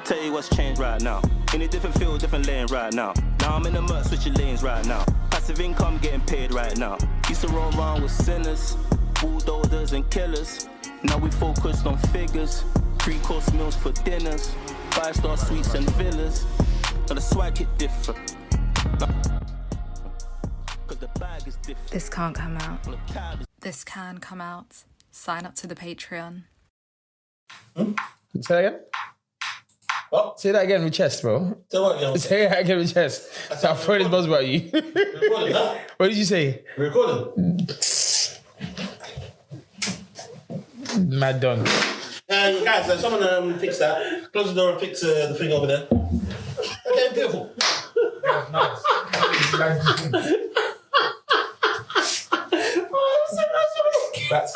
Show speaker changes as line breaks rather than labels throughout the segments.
Tell you what's changed right now. In a different field, different lane right now. Now I'm in the mud, switching lanes right now. Passive income getting paid right now. Used to roll around with sinners, bulldozers and killers. Now we focused on figures. 3-course meals for dinners. 5-star suites and villas. Now the swag hit different. Cause the bag is different.
This can't come out. This can come out. Sign up to the Patreon.
Say that again?
What?
Say that again with chest, bro.
Say what again?
Say that again with chest. So I've heard this buzz about you.
Recording, huh?
What did you say?
Recording.
Mad done.
Guys, someone fix that. Close the door and fix the thing over there. Okay, beautiful.
Nice. That's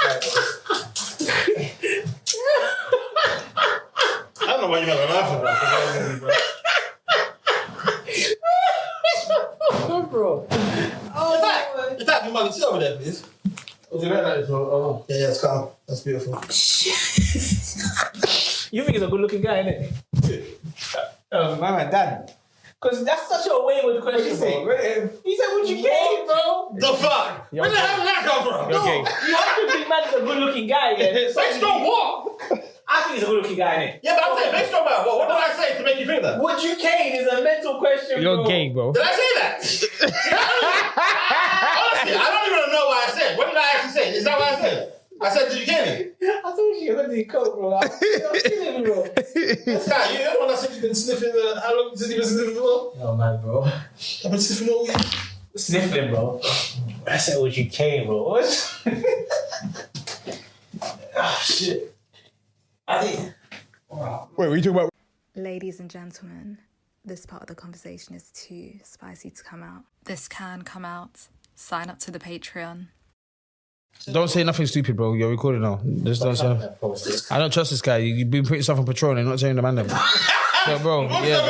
I don't know why you're not laughing about that.
bro.
In fact, you might sit over there, please.
Was it like that? Oh.
Yeah, it's calm. That's beautiful.
You think he's a good-looking guy, innit? My man, Dan. Because that's such a wayward question, bro. He said, "Would you gay, bro?"
The fuck? Where the hell did that come from?
You're gay.
You have to think man's a good-looking guy, yeah.
Based on what?
I think he's a good-looking guy, innit?
Yeah, but I'm saying based on what? What did I say to make you think that?
Would you cane is a mental question,
You're
bro.
gay, bro.
Did I say that? Honestly, I don't even know what I said. What did I actually say? Is that what I said? I said, did you get it?
I told you you're going to coke, bro. I'm kidding, bro.
This guy, you're the one that said you've been sniffing how long since you've been sniffing for?
Oh, man, bro.
I've been sniffing all week.
Sniffing, bro. I said, would you cane, bro? What? Oh, shit. I think...
Wait, what are you talking about?
Ladies and gentlemen, this part of the conversation is too spicy to come out. This can come out. Sign up to the Patreon.
Don't say nothing stupid, bro. You're recording now. Just don't say nothing. I don't trust this guy. You've been putting stuff on Patron and not saying the man them. So, bro. Yeah,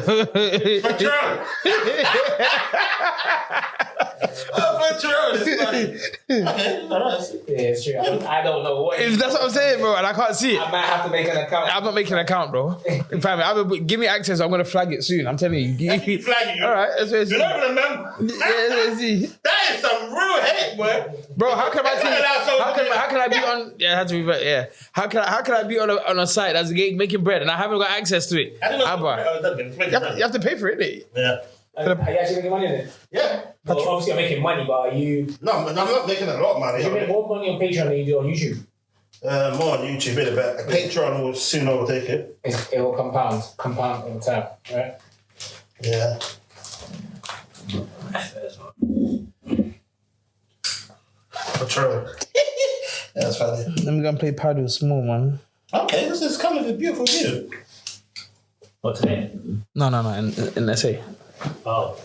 bro.
Patron. It's funny. Okay, alright.
Yeah, it's true. I don't know what...
That's what I'm saying, bro, and I can't see it.
I might have to make an account.
I'm not making an account, bro. In fact, give me access. I'm gonna flag it soon. I'm telling you.
Flagging you.
All right, that's what it's.
You don't even remember. That is some real hate, boy.
Bro, how can I be on? Yeah, I had to revert. Yeah, how can I be on a site that's making bread and I haven't got access to it?
I don't know.
You have to pay for it, innit?
Yeah.
Are you actually making money in it?
Yeah.
Well, obviously you're making money, but are you...
No, I'm not making a lot of money.
You make more money on Patreon than you do on YouTube?
More on YouTube, bit better. Patreon will soon overtake it.
It will compound over time, right?
Yeah. Patron. Yeah, that's funny.
Let me go and play paddle small, man.
Okay, this is kind of a beautiful view.
What, today?
No, in SA.
Oh.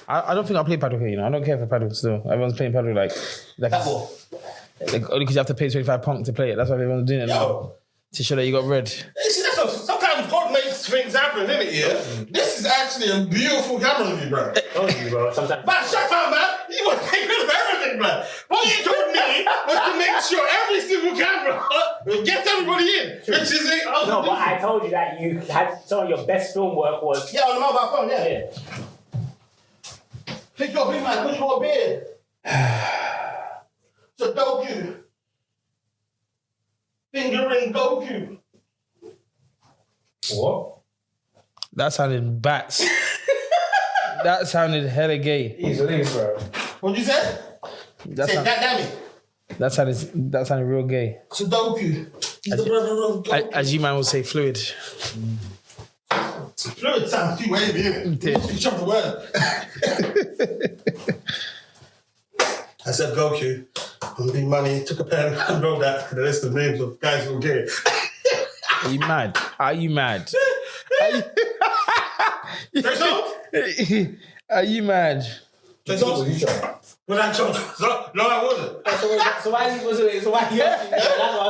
I don't think I'll play paddle here, you know. I don't care for paddle still. Everyone's playing paddle like
Apple.
only because you have to pay 25 punk to play it. That's why everyone's doing it now. To show that you got red.
See, that's what, sometimes God makes things happen, innit? Yeah. This is actually a beautiful camera of you, bro.
Told you, bro. Sometimes.
Man, shut up, man. You want to take rid of everything, man. What you told me was to make sure every single camera gets everybody in. Which is it.
No, but I told you that you had some of your best film work was...
Yeah, on the mobile phone, yeah. Think your big man, push your beard. So Goku. Fingering Goku.
What?
That sounded bats. That sounded hella gay.
Easily, bro.
What'd you say?
That sounded real gay.
Sudoku. He's the brother of Goku.
As you man would say, fluid.
Fluid sounds too wavy, innit? You jumped the word. I said Goku. And Big Money took a pen and wrote that to the list of names of guys who were gay.
Are you mad? Are you mad? Are you mad?
Was that Trey? No, I wasn't.
So why you asking me?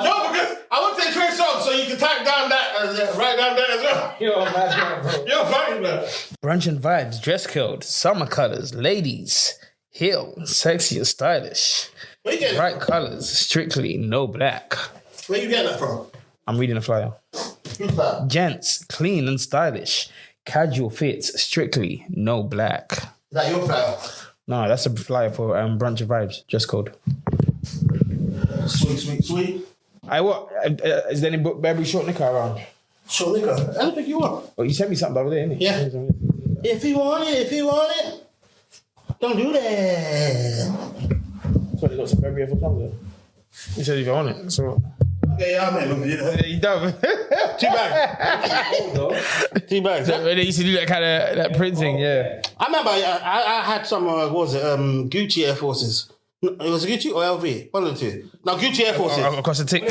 No, because I would say Trey Songz, so you can type down that, write down that as well.
You're a mad man, bro.
You're funny, man.
Brunch and vibes, dress code, summer colors, ladies, heel, sexy and stylish.
Where you getting
Bright colors, strictly no black.
Where you getting that from?
I'm reading the flyer.
Who's that?
Gents, clean and stylish. Casual fits, strictly no black.
Is that your flyer?
No, that's a flyer for Brunch of Vibes. Dress code.
Sweet.
I what? Is there any Burberry short knicker around?
Short nigga. Anything you want.
Oh, you sent me something over there, innit?
Yeah. If you want it, don't do that.
So you got some Burberry for something. You said if you want it, so.
Okay, yeah, I made it.
You dumb.
2 bags. 2 bags.
So they used to do that kind of that printing, yeah.
I remember I had some, what was it, Gucci Air Forces. It was Gucci or LV? One of the two. No, Gucci Air Forces.
Across the tick.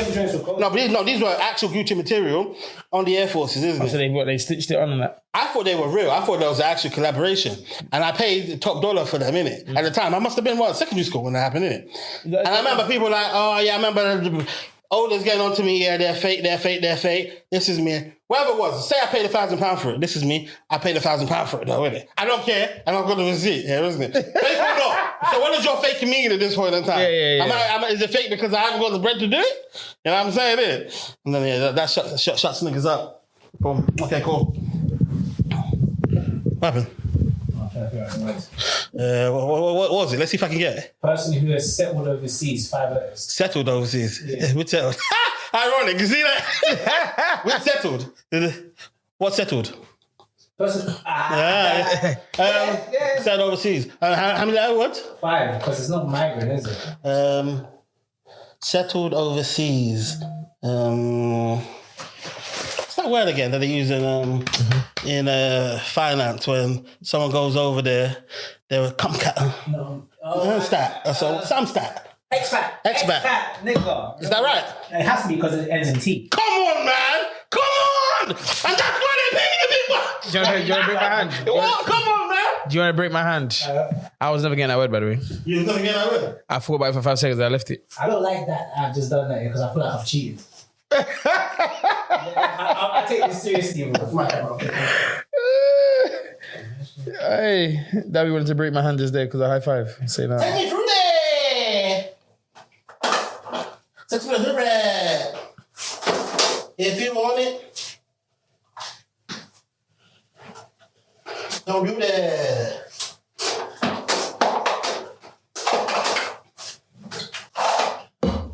No, these were actual Gucci material on the Air Forces, isn't it?
So they stitched it on and that.
I thought they were real. I thought that was an actual collaboration. And I paid the top dollar for them, innit? At the time, I must have been, secondary school when that happened, innit? And I remember people like, oh, yeah, I remember olders getting on to me, yeah, they're fake. This is me. Whatever it was, say I paid £1,000 for it. This is me. I paid £1,000 for it, though, innit? I don't care. And I've got the receipt, isn't it? Fake or not? So what does your faking mean at this point in time?
Yeah.
Is it fake because I haven't got the bread to do it? You know what I'm saying, innit? And then, that shuts niggas up. Boom. Okay, cool. What happened? What was it? Let's see if I can get it.
Person who has settled overseas, 5 letters.
Settled overseas. Yeah. We're settled. Ironic, you see that? We're settled. What settled?
Person.
Settled overseas. How many words?
5, because it's not migrant, is it?
Settled overseas. What's that word again that they use in finance when someone goes over there? They're a stat. So some stat.
Expat, nigga.
Is that right?
It has to be because it ends in T.
Come on, man. Come on. And that's why they pay me the big bucks.
Do you want to break my hand?
What? Come on, man.
Do you want to break my hand? I was never getting that word, by the way.
You was never getting that word?
I thought about it for 5 seconds. I left it.
I don't like that. I've just done that because I feel like I've cheated. I take this seriously.
Hey, Dabby wanted to break my hand just there because I high five. Say that.
Take me through there. Take me through there. If you want it, don't do that.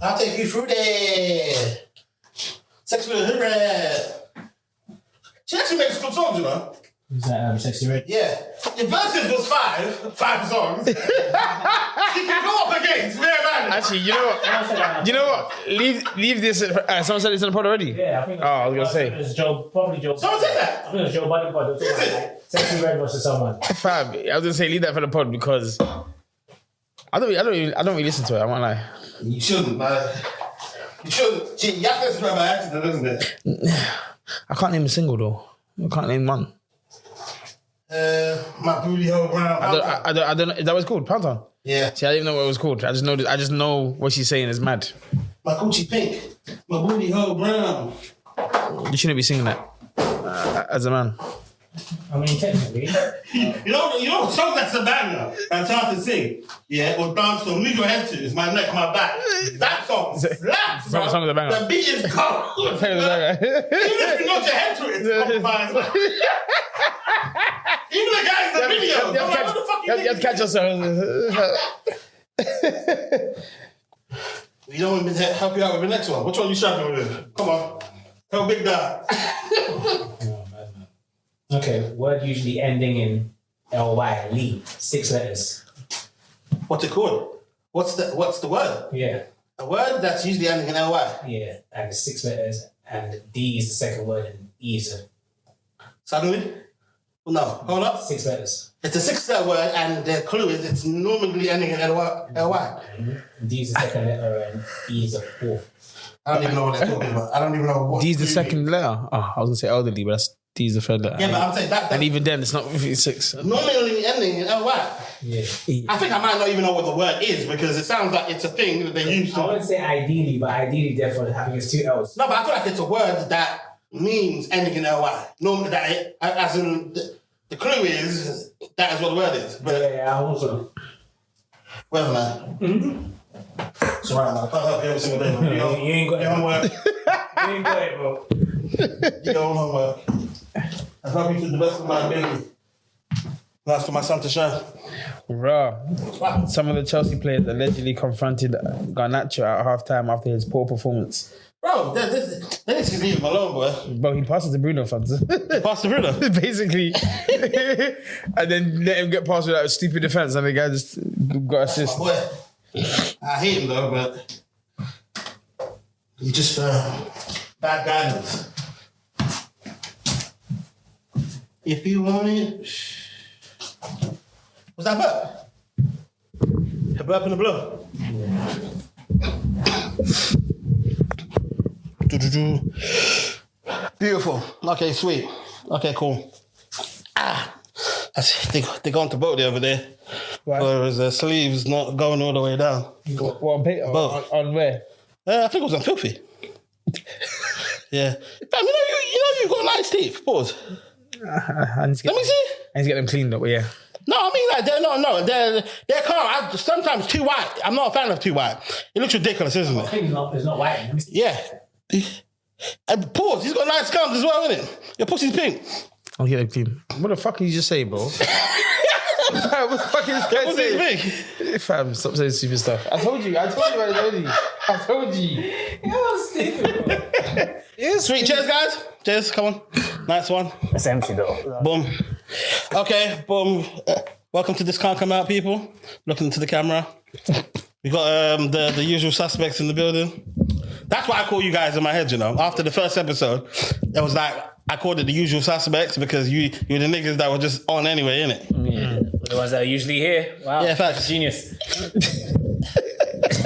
I'll take you through there. Sex with a hood rat. She actually makes good songs, you know.
Is that Sexy Red?
Yeah. The verses was 5 songs. She can go up against Mary Man.
Actually, you know what? Leave this. Someone said this in the pod already.
Yeah, I think.
I was gonna say.
It was probably Joe.
Someone said that.
I think it was Joe Budden pod.
Is it?
Sexy Red versus someone.
Fab. I was gonna say leave that for the pod because I don't really listen to it. I won't lie.
You shouldn't, man. You shouldn't. You have to listen to her by accident, isn't it?
I can't name a single though. I can't name one.
My booty hole brown.
I don't know. Is that what it's called? Pound Town?
Yeah.
See, I didn't even know what it was called. I just know what she's saying is mad.
My coochie pink. My booty hole brown.
You shouldn't be singing that as a man.
I mean, technically.
You know songs that's a banger that's hard to sing. Yeah, or dance to. Move your head to. It's my neck, my back. That song slaps, bro.
Song is a banger.
The beat is cold. Even if you nod your head to it, it's compromised. Even the guys in the video.
You have to catch yourself.
You don't want me to help you out with the next one. Which one are you struggling with? Come on. Help Big Dog.
Okay, word usually ending in L-Y, Lee, 6 letters.
What's it called? What's the word?
Yeah.
A word that's usually ending in L-Y.
Yeah, and it's 6 letters, and D is the second word, and E is a...
Suddenly? No, hold up.
6 letters.
It's a 6-letter word, and the clue is it's normally ending in L-Y.
Mm-hmm. D is the second letter, and E is the fourth.
I don't even know what they're talking about. I don't even know what...
D's the second letter? Oh, I was going to say elderly, but that's D's the third letter.
Yeah, but I'm saying that...
And even then, it's not 56.
Normally ending in L-Y.
Yeah.
I think I might not even know what the word is, because it sounds like it's a thing that they use to...
I wouldn't say ideally, but ideally, therefore, having it's 2 L's.
No, but I feel like it's a word that means ending in L-Y. Normally, that as in... The clue is that is what the word is. But
yeah, I also.
Whatever, man. Mm-hmm. It's alright, man. I can't help you every single day, man.
You ain't got it.
You don't work.
You ain't got it, bro.
Your own homework. I've helped you to the best of my ability. That's for my son to shine.
Raw. Some of the Chelsea players allegedly confronted Garnacho at halftime after his poor performance.
Bro, they need to leave him alone, boy.
But he passes to Bruno, fam.
Pass to Bruno.
Basically. And then let him get past with that stupid defence and the guy just got assist.
Boy, I hate him though, but he just bad guidance. If you want it, was that burp? A burp in the blue. Beautiful. Okay, sweet. Okay, cool. They're going to boat over there.
Right.
Whereas the sleeves not going all the way down.
What, on where?
I think it was on Filthy. Yeah. Damn, you know you've got nice teeth. Pause.
Let me
see.
I need to get them cleaned up, yeah.
No, I mean like they're calm. Sometimes too white. I'm not a fan of too white. It looks ridiculous, isn't it?
It's not white. Let me see.
Yeah. And pause. He's got nice gums as well, isn't it? Your pussy's pink.
I'll get them clean. What the fuck did you just say, bro? What the fuck is this guy saying? Fam, stop saying stupid stuff. I told you.
You're stupid, bro.
Sweet. Cheers, guys. Cheers. Come on. Nice one.
It's empty though.
Boom. Okay, boom. Welcome to This Can't Come Out, people. Looking into the camera. We got the usual suspects in the building. That's what I call you guys in my head, you know. After the first episode, it was like, I called it the usual suspects because you're the niggas that were just on anyway, innit?
Yeah. The ones that are usually here. Wow.
Yeah, facts.
Genius.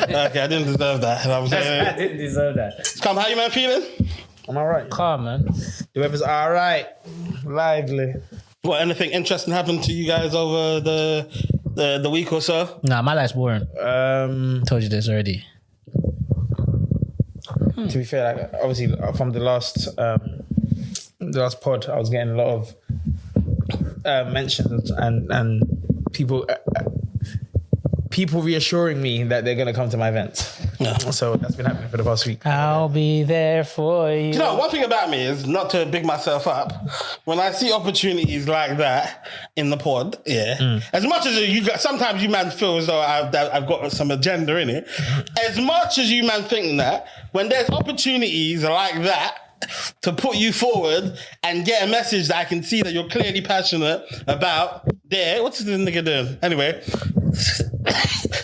Okay, I didn't deserve that.
I didn't deserve that.
Come, how you man feeling?
I'm alright.
Calm, man.
The weather's alright. Lively.
What, anything interesting happened to you guys over the week or so?
Nah, my life's boring. Told you this already.
To be fair, like, obviously from the last pod, I was getting a lot of mentions and people reassuring me that they're going to come to my event. Yeah. So that's been happening for the past week.
I'll be there for you.
You know, one thing about me is not to big myself up. When I see opportunities like that in the pod, as much as you got, sometimes you man feel as though I've got some agenda in it. As much as you man think that, when there's opportunities like that to put you forward and get a message that I can see that you're clearly passionate about, what's this nigga doing? Anyway.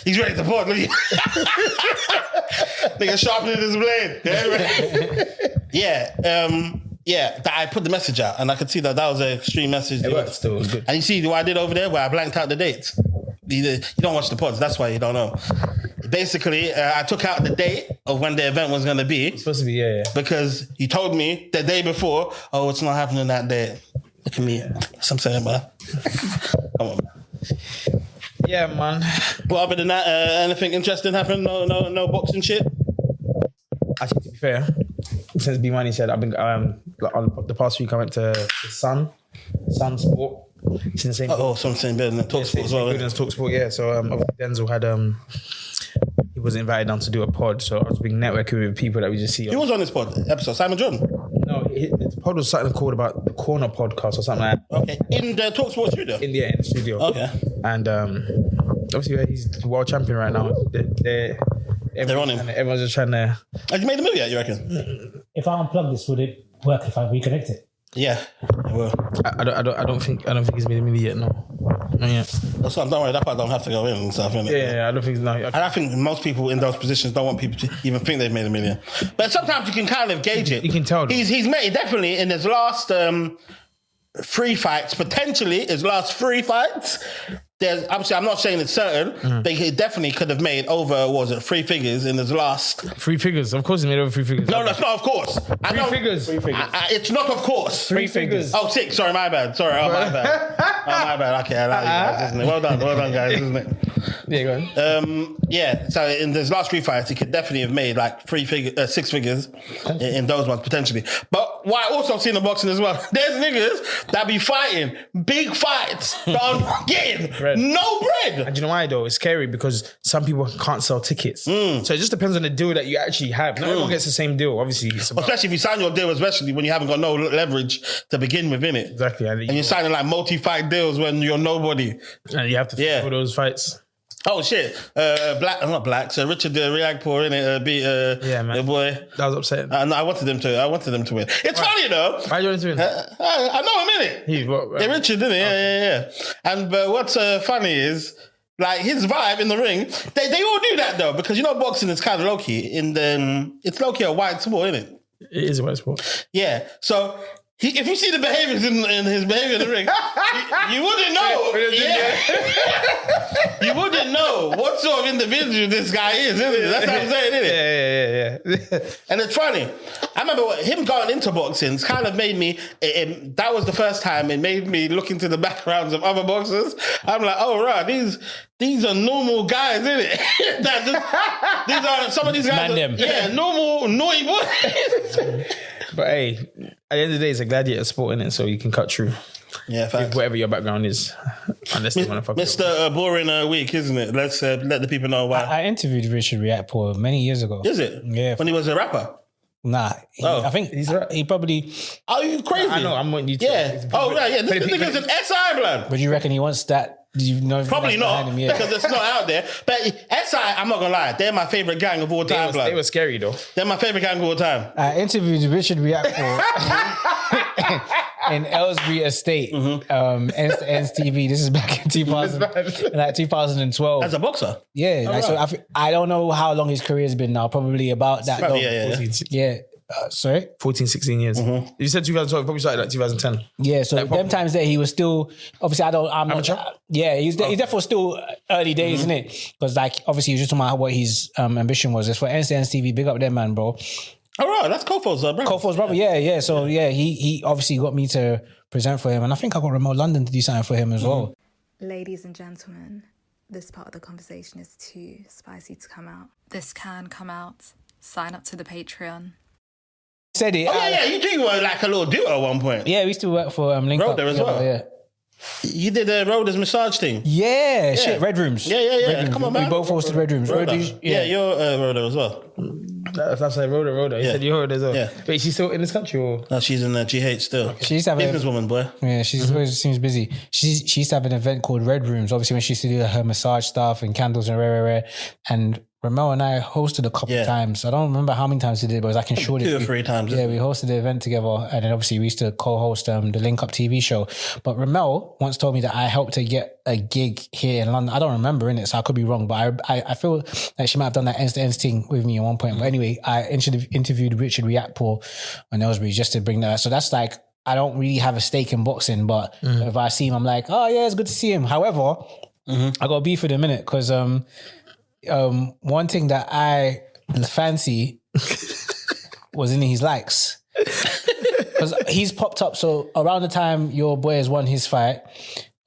He's ready to pod, look at you. Nigga sharpening his blade. That I put the message out and I could see that was an extreme message.
It was still good.
And you see what I did over there where I blanked out the dates? You don't watch the pods, that's why you don't know. Basically, I took out the date of when the event was going to be.
It's supposed to be, yeah.
Because he told me the day before, oh, it's not happening that day. Look at me. That's what I'm saying, man. Come on.
Yeah, man.
But other than that, anything interesting happened? No boxing shit?
Actually, to be fair, since B Moni said, I've been on the past week I went to Sun Sport. It's in the same.
Something better than Talk Sport as well.
Talk Sport, yeah. So obviously Denzel had he was invited down to do a pod, so I was being networking with people that we just see.
Who was on this pod episode? Simon Jordan?
No, the pod was something called about the Corner podcast or something like that.
Okay, in the Talk Sport studio?
In the studio.
Okay.
And obviously he's the world champion right now. They're
on him.
Everyone's just trying to...
Have you made the movie yet, you reckon?
If I unplug this, would it work if I reconnect it?
Yeah, it will.
I don't think he's made a movie yet, no. Not yet.
That's what, don't worry, that part don't have to go in and stuff, innit?
Yeah, I don't think... No.
And I think most people in those positions don't want people to even think they've made $1 million. But sometimes you can kind of gauge it.
You can tell them.
He's made, definitely, in his last 3 fights, potentially his last 3 fights, there's, obviously I'm not saying it's certain, but he definitely could have made over, 3 figures in his last...
3 figures? Of course he made over 3 figures.
No, that's not of course.
3 figures.
It's not of course.
3 figures.
Oh, 6, sorry, my bad. Sorry, my bad. My bad, okay, I like you guys, isn't it? Well done guys, isn't it?
Yeah, go on.
So in his last 3 fights, he could definitely have made like 6 figures in those ones, potentially. But what I also seen in boxing as well, there's niggas that be fighting big fights that are getting no bread.
And do you know why though? It's scary because some people can't sell tickets. So it just depends on the deal that you actually have. Not everyone gets the same deal. Obviously, it's about...
especially if you sign your deal, especially when you haven't got no leverage to begin with, innit?
Exactly. And
you're signing like multi-fight deals when you're nobody.
And you have to fulfill those fights.
Oh shit! Not black. So Richard Riakpour in it beat the boy.
That was upsetting.
I wanted them to win. It's funny though.
Why do you want to win?
I know him, innit? Yeah, Richard, didn't he? Yeah. And what's funny is like his vibe in the ring. They all do that though because you know boxing is kind of low key. It's low key a white sport, isn't it?
It is a white sport.
Yeah. So. If you see the behaviors in his behavior in the ring, you wouldn't know. You wouldn't know what sort of individual this guy is, isn't it? That's what I'm saying, isn't it?
Yeah.
And it's funny. I remember him going into boxing kind of made me, that was the first time it made me look into the backgrounds of other boxers. I'm like, oh, right, these are normal guys, isn't it? These are some of these guys. Normal, naughty boys.
But hey, at the end of the day, it's a gladiator sport, innit? So you can cut through.
Yeah, facts.
Whatever your background is. Unless they want to fuck
Mr. Boring Week, isn't it? Let's let the people know why.
I interviewed Richard Riakpour many years ago.
Is it?
Yeah.
When he was a rapper?
Nah. I think he probably...
Are you crazy?
I know, I'm wanting you to...
Yeah. Oh, right, yeah. This nigga's an SI, blood.
But you reckon he wants that...
Probably not, because it's not out there. But SI, I'm not gonna lie, they're my favorite gang of all time.
They were scary though.
They're my favorite gang of all time.
I interviewed Richard Riakpour in Ellesbury Estate, Ends TV. This is back in 2012.
As a boxer?
Yeah. So I don't know how long his career has been now. Probably about that long. Yeah. Sorry?
14, 16 years. You said 2012, probably started like 2010.
Yeah, so them times there he was still, obviously I'm not, he's definitely still early days, isn't it? Because like, obviously he was just talking about what his ambition was. It's for Ends TV, big up them, man, bro.
All right, that's Kofo's brother.
Kofo's brother, yeah. So yeah, he obviously got me to present for him, and I think I got Remote London to do something for him as well.
Ladies and gentlemen, this part of the conversation is too spicy to come out. This can come out. Sign up to the Patreon.
Said it.
Oh, yeah, you do were like a little duo at one point.
Yeah, we used to work for Link
Roder as well.
Yeah.
You did a Roder's massage thing.
Yeah, shit, Red Rooms.
Yeah.
Red Rooms.
Come on, man.
We both hosted Red Rooms.
Roder. Yeah, you're Roder as well.
That's like Roder. You said you heard as well.
Yeah.
Wait, she's still in this country or?
No, she's in GH still.
She used to have
businesswoman, boy.
Yeah, she always seems busy. She used to have an event called Red Rooms. Obviously, when she used to do her massage stuff and candles and rare. And Ramel and I hosted a couple of times. I don't remember how many times we did, but I can show it.
2 or 3 times.
Yeah, we hosted the event together, and then obviously we used to co-host the Link Up TV show. But Ramel once told me that I helped her get a gig here in London. I don't remember in it, so I could be wrong. But I feel like she might have done that ends to ends thing with me at one point. But anyway, I interviewed Richard Riakpour on Ellesbury just to bring that. So that's like, I don't really have a stake in boxing, but if I see him, I'm like, oh yeah, it's good to see him. However, I got beef for the minute because one thing that I fancy was in his likes. Because he's popped up, so around the time your boy has won his fight,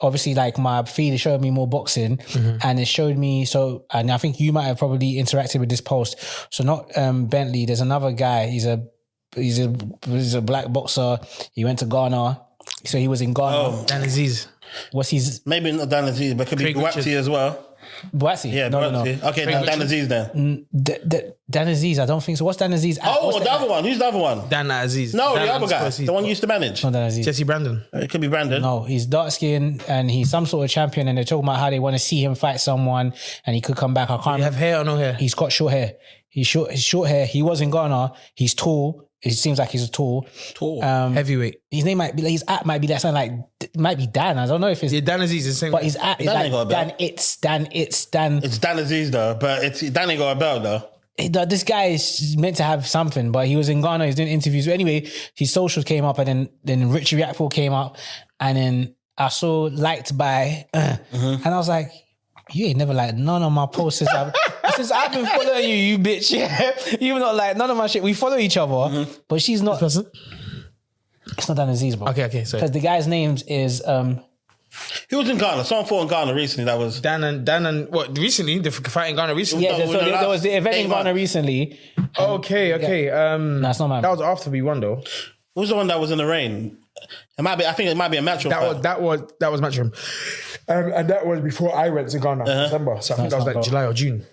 obviously like my feed showed me more boxing and it showed me, and I think you might have probably interacted with this post. So not Bentley, there's another guy, he's a black boxer, he went to Ghana, so he was in Ghana.
Dan Aziz.
What's his...
Maybe not Dan Aziz, but could be Guapti as well.
Boissy?
Yeah,
no.
Okay, Dan Aziz then.
Dan Aziz, I don't think so. What's Dan Aziz?
The other one. Who's the other one?
Dan Aziz.
No, the other guy. The one you used to manage.
Not Dan Aziz.
Jesse Brandon.
It could be Brandon.
No, he's dark skinned and he's some sort of champion, and they're talking about how they want to see him fight someone and he could come back. I can't.
You have hair or no hair?
He's got short hair. He's short hair. He was in Ghana. He's tall. It seems like he's tall.
Heavyweight.
His name might be, his app might be that something like, might be Dan. I don't know if it's...
Yeah, Dan Aziz is the same.
But his app is like Dan. It's Dan.
It's Dan Aziz though, but Dan ain't got a belt though.
This guy is meant to have something, but he was in Ghana. He's doing interviews. Anyway, his socials came up, and then Richard Riakpour came up, and then I saw liked by, and I was like, you ain't never liked none of my posts since I've been following you bitch. Yeah, you not like none of my shit. We follow each other, but she's not. It's not Dan Aziz, bro.
Okay, sorry.
Because the guy's name is.
He was in Ghana. Someone fought in Ghana recently. That was
Dan and what recently? The fight in Ghana recently.
Yeah, there was the event in Ghana recently.
Okay.
No, it's not mine.
That was after we won though.
What was the one that was in the rain? It might be. I think it might be a Matchroom.
That was Matchroom, and that was before I went to Ghana in December. So I think that was like July or June.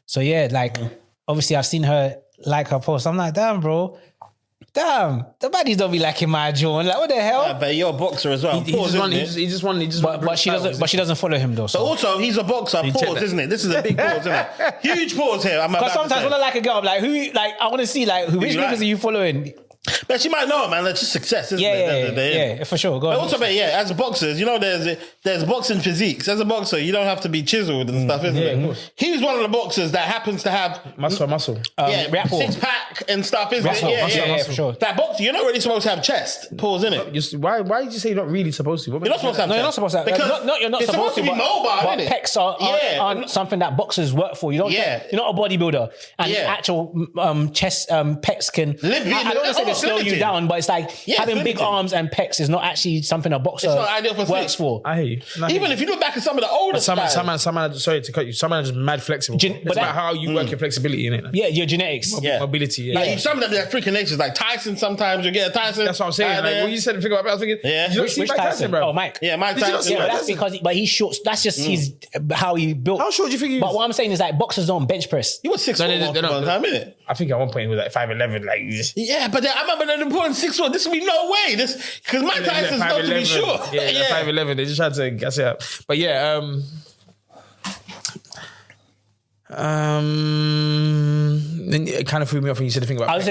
So yeah, like obviously I've seen her like her post. I'm like, damn, bro. Damn, the baddies don't be liking my John. Like, what the hell?
Yeah, but you're a boxer as well.
He just won.
But she doesn't. But she doesn't follow him though.
So also, he's a boxer. Pause, isn't it? This is a big pause, isn't it? Huge pause here.
Because sometimes when I like a girl, I'm like, I want to see like which niggas are you following?
But she might know, man. That's just success, isn't
it? Yeah, for sure. Go on.
Also, but yeah, as boxers, you know, there's boxing physiques. As a boxer, you don't have to be chiseled and stuff, isn't it? He's one of the boxers that happens to have
muscle.
Six pack and stuff, isn't it?
Yeah, for sure.
That boxer, you're not really supposed to have chest. Pause, innit?
Why did you say you're not really supposed to?
You're not supposed to have.
No, you're not supposed to have.
Because
you're not
it's supposed to be mobile,
but
innit?
pecs aren't something that boxers work for. You don't.
Yeah.
You're not a bodybuilder, and actual chest pecs can. I don't want to say they slow you down, but it's like having big arms and pecs is not actually something a boxer works for.
I hear you.
Even if you look back at some of the older
sorry to cut you. Some are just mad flexible. It's about how you work your flexibility in it.
Yeah, your genetics,
mobility. Yeah.
Like some of them, they're freaking natures. Like Tyson, sometimes you get a Tyson.
That's what I'm saying. Like, when you said figure out, I was thinking,
which Tyson, bro? Oh, Mike.
Yeah, Mike Tyson.
Yeah, but that's because he's short. That's just how he built.
How short do you think he is?
But what I'm saying is like boxers don't bench press.
He was 6'4" one time, innit?
I think at one point he was like 5'11", like
yeah, but I remember them putting 6'4". This would be no way. This because Mike Tyson's not to be sure.
Yeah, 5'11". They just tried to guess it up. But yeah, then it kind of threw me off when you said the thing about.
I was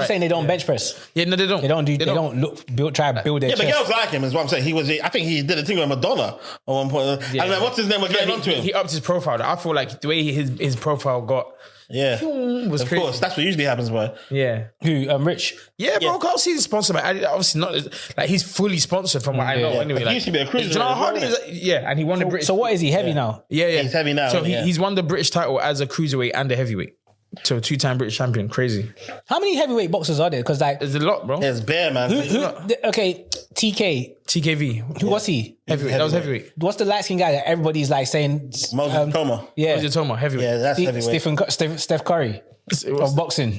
saying they don't bench press.
Yeah, no, they don't.
They don't try to build their chest.
But girls like him is what I'm saying. I think he did a thing with Madonna at one point. Yeah. And then what's his name was getting onto him.
He upped his profile. I feel like the way his profile got.
Yeah,
was
of
crazy.
course. That's what usually happens, bro.
Yeah.
Who? Rich?
Yeah, bro. Can't see the sponsor, man. Obviously not. Like he's fully sponsored from what I know. Anyway,
he used to be a cruiser.
Do you know how hard it is? Yeah, and he won the British.
So what is he heavy now?
Yeah.
He's heavy now.
So he's won the British title as a cruiserweight and a heavyweight. So 2-time British champion. Crazy.
How many heavyweight boxers are there? Because like
there's a lot, bro.
There's bare, man.
TKV. Who was he?
Heavyweight. That was heavyweight.
What's the light skin guy that everybody's like saying?
Moses Toma.
Yeah.
Moses Toma. Heavyweight.
Yeah, that's heavyweight.
Steph Curry. Of boxing,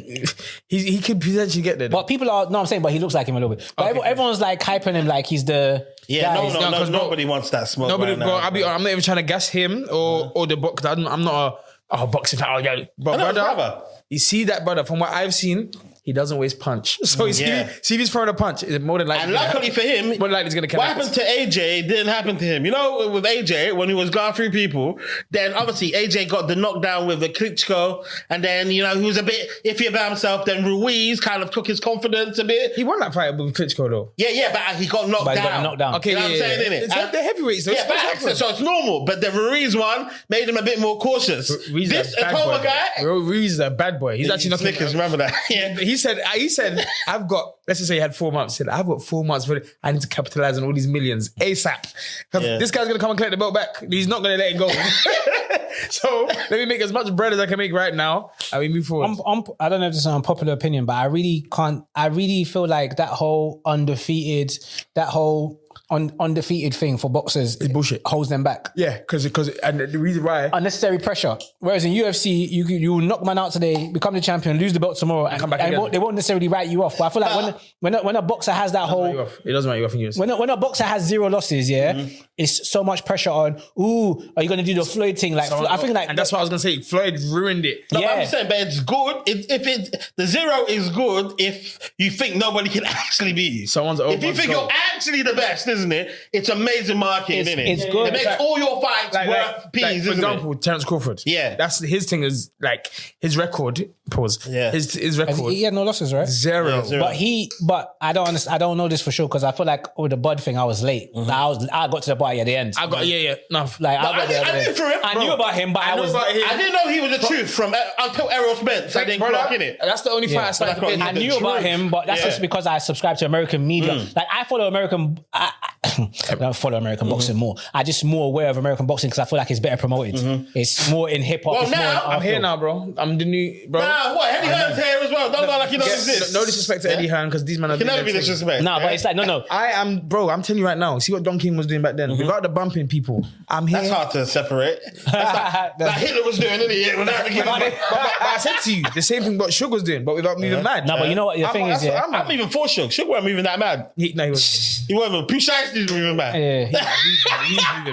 he could potentially get there.
But people are I'm saying, but he looks like him a little bit. But everyone's like hyping him like he's the
nobody wants that smoke.
Nobody,
right
bro.
now,
I'm not even trying to gas him or the box. I'm not a boxing fan. Oh yeah, but brother, you see that brother from what I've seen. He doesn't waste punch. So see if he's throwing a punch, it's more than likely.
And luckily for him,
more likely he's going to connect.
What happened to AJ didn't happen to him. You know, with AJ, when he was going through people, then obviously AJ got the knockdown with the Klitschko, and then, you know, he was a bit iffy about himself. Then Ruiz kind of took his confidence a bit.
He won that fight with Klitschko, though.
Yeah, but he got knocked down.
Okay,
you know what I'm saying, innit?
It's like the heavyweights, though.
Yeah, so it's normal. But the Ruiz one made him a bit more cautious.
This Atoma guy, Ruiz is a bad boy. He's actually not.
Snickers, remember that? Yeah.
He said, I've got, let's just say he had 4 months. He said, I've got 4 months for it. I need to capitalize on all these millions ASAP. This guy's going to come and collect the belt back. He's not going to let it go. So let me make as much bread as I can make right now and we move forward.
I don't know if this is an unpopular opinion, but I really feel like that whole undefeated thing for boxers
is bullshit.
Holds them back.
Yeah, because and the reason why
unnecessary pressure. Whereas in UFC, you will knock man out today, become the champion, lose the belt tomorrow, and come back again. They won't necessarily write you off. But I feel like when a boxer has that whole,
it doesn't write you off in UFC.
When a boxer has 0 losses, it's so much pressure on. Ooh, are you going to do the Floyd thing? Like I think like,
and that's what I was going to say. Floyd ruined it.
No, but I'm saying, but it's good the 0 is good if you think nobody can actually beat you. If you think you're actually the best, isn't it? It's amazing marketing, isn't it?
It's good.
It makes all your fights worth peas,
for
isn't
example, Terence Crawford.
Yeah.
That's his thing is like his record. Pause.
Yeah.
His record.
He had no losses, right?
0.
Yeah, 0.
But I don't understand. I don't know this for sure because I feel like with the Bud thing, I was late.
Mm-hmm.
I got to the party at the end.
No.
Like I knew about him, but
I didn't know he was the truth until Errol Spence. I didn't clock in it.
That's the only fight I started.
I knew about him, but that's just because I subscribe to American media. Like I follow American. I don't follow American boxing more. I'm just more aware of American boxing because I feel like it's better promoted. It's more in hip hop.
Well,
it's
now-
more in
I'm here now, bro. I'm the new bro.
Nah, what? Eddie Hearn's here as well. Don't go like you don't exist.
No disrespect to Eddie Hearn because these men are
Can
doing
never be
their thing.
disrespect.
Nah, but it's like no.
I am, bro. I'm telling you right now. See what Don King was doing back then. Without the bumping people, I'm here.
That's hard to separate. That's like Hitler was doing, isn't it? Without the
but I said to you the same thing what Suge was doing, but without moving mad.
No, but you know what the thing is, yeah.
I'm even for Suge. Suge wasn't moving that mad.
He was.
He wasn't. Pusha T was moving mad.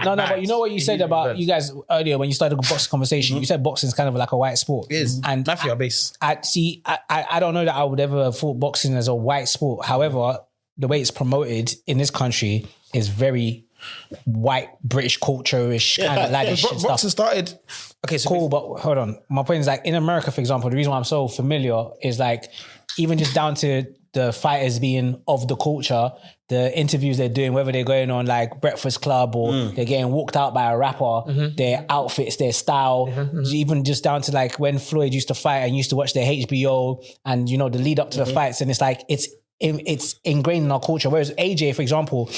No, but you know what you said about you guys earlier when you started the boxing conversation. You said boxing is kind of like a white sport.
It is.
And
Mafia base.
I don't know that I would ever have thought boxing as a white sport. However, the way it's promoted in this country is very white British culture-ish kind of laddish and stuff.
Boxing started. Okay, so
Cool, but hold on. My point is like in America, for example, the reason why I'm so familiar is like even just down to the fighters being of the culture, the interviews they're doing, whether they're going on like Breakfast Club or they're getting walked out by a rapper, their outfits, their style, even just down to like when Floyd used to fight and used to watch their HBO and you know the lead up to the fights, and it's like it's ingrained in our culture. Whereas AJ, for example,